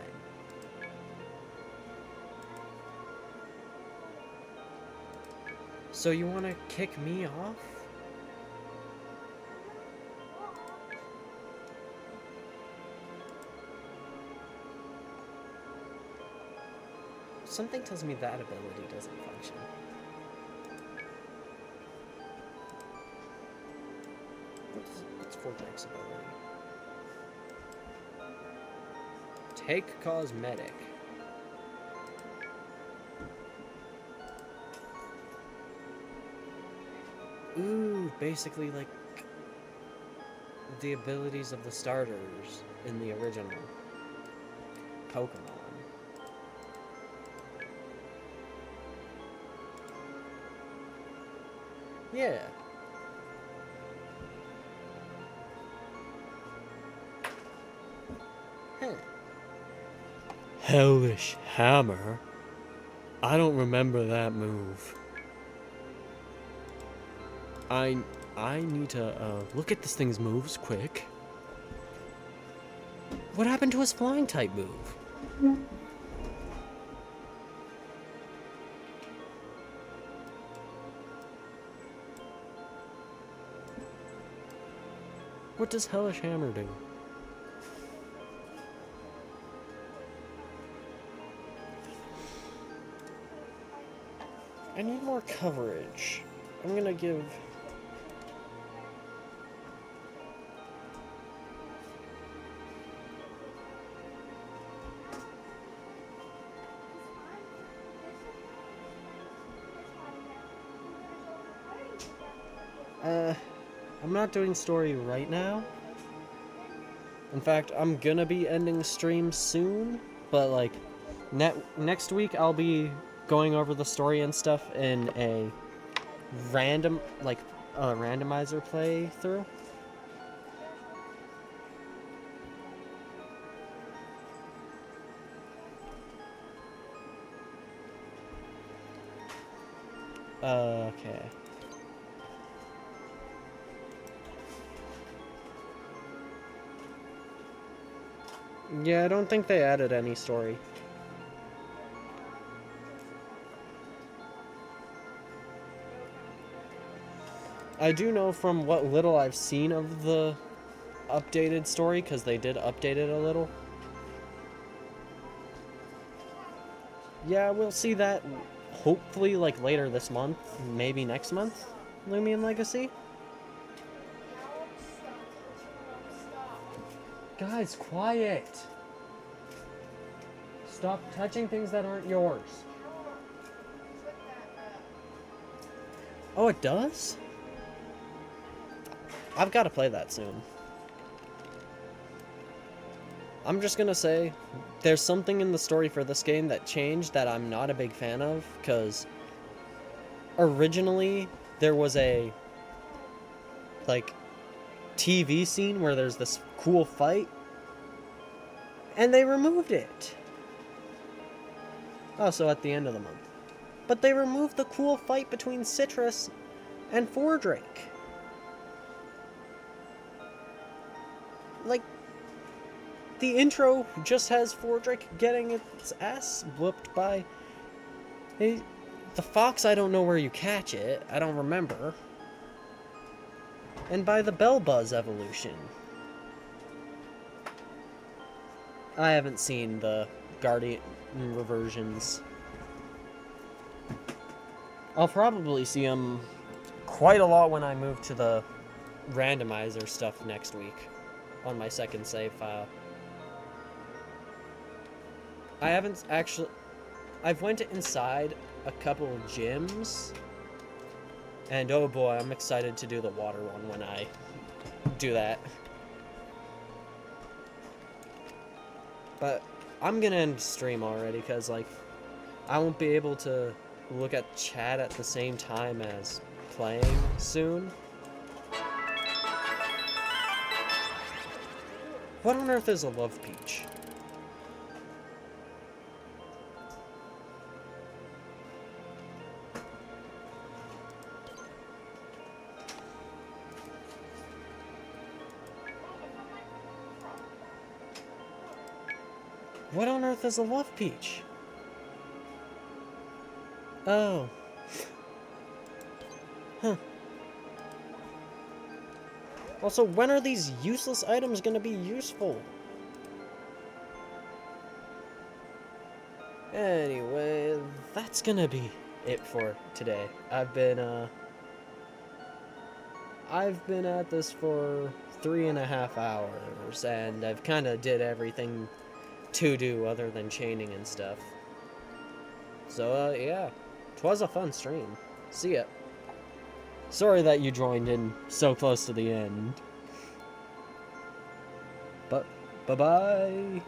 S4: So you want to kick me off? something tells me that ability doesn't function. What's Fordrake's ability? Take cosmetic. Ooh, basically like the abilities of the starters in the original Pokemon. Yeah. Huh.
S1: Hellish Hammer? I don't remember that move. I need to look at this thing's moves quick. What happened to his flying type move? What does Hellish Hammer do?
S4: I need more coverage. I'm gonna give... I'm not doing story right now. In fact, I'm gonna be ending stream soon, but like, next week I'll be going over the story and stuff in a randomizer playthrough. Okay. Yeah, I don't think they added any story. I do know from what little I've seen of the updated story, because they did update it a little. Yeah, we'll see that hopefully like later this month, maybe next month, Lumion Legacy. Guys, quiet! Stop touching things that aren't yours. Oh, it does? I've got to play that soon. I'm just gonna say, there's something in the story for this game that changed that I'm not a big fan of, because originally there was a, like, TV scene where there's this cool fight, and they removed it. Oh, so at the end of the month. But they removed the cool fight between Citrus and Fordrake. Like, the intro just has Fordrake getting its ass whooped by the fox. I don't know where you catch it. I don't remember. And by the Bellbuzz evolution. I haven't seen the Guardian reversions. I'll probably see them quite a lot when I move to the randomizer stuff next week on my second save file. I haven't actually... I've went inside a couple of gyms, and oh boy, I'm excited to do the water one when I do that. But I'm gonna end stream already, because like, I won't be able to look at chat at the same time as playing soon. What on earth is a love peach? What on earth is a love peach? Oh. Huh. Also, when are these useless items gonna be useful? Anyway, that's gonna be it for today. I've been at this for 3.5 hours, and I've kind of did everything to do other than chaining and stuff. So, yeah. 'Twas a fun stream. See ya. Sorry that you joined in so close to the end. But, bye-bye.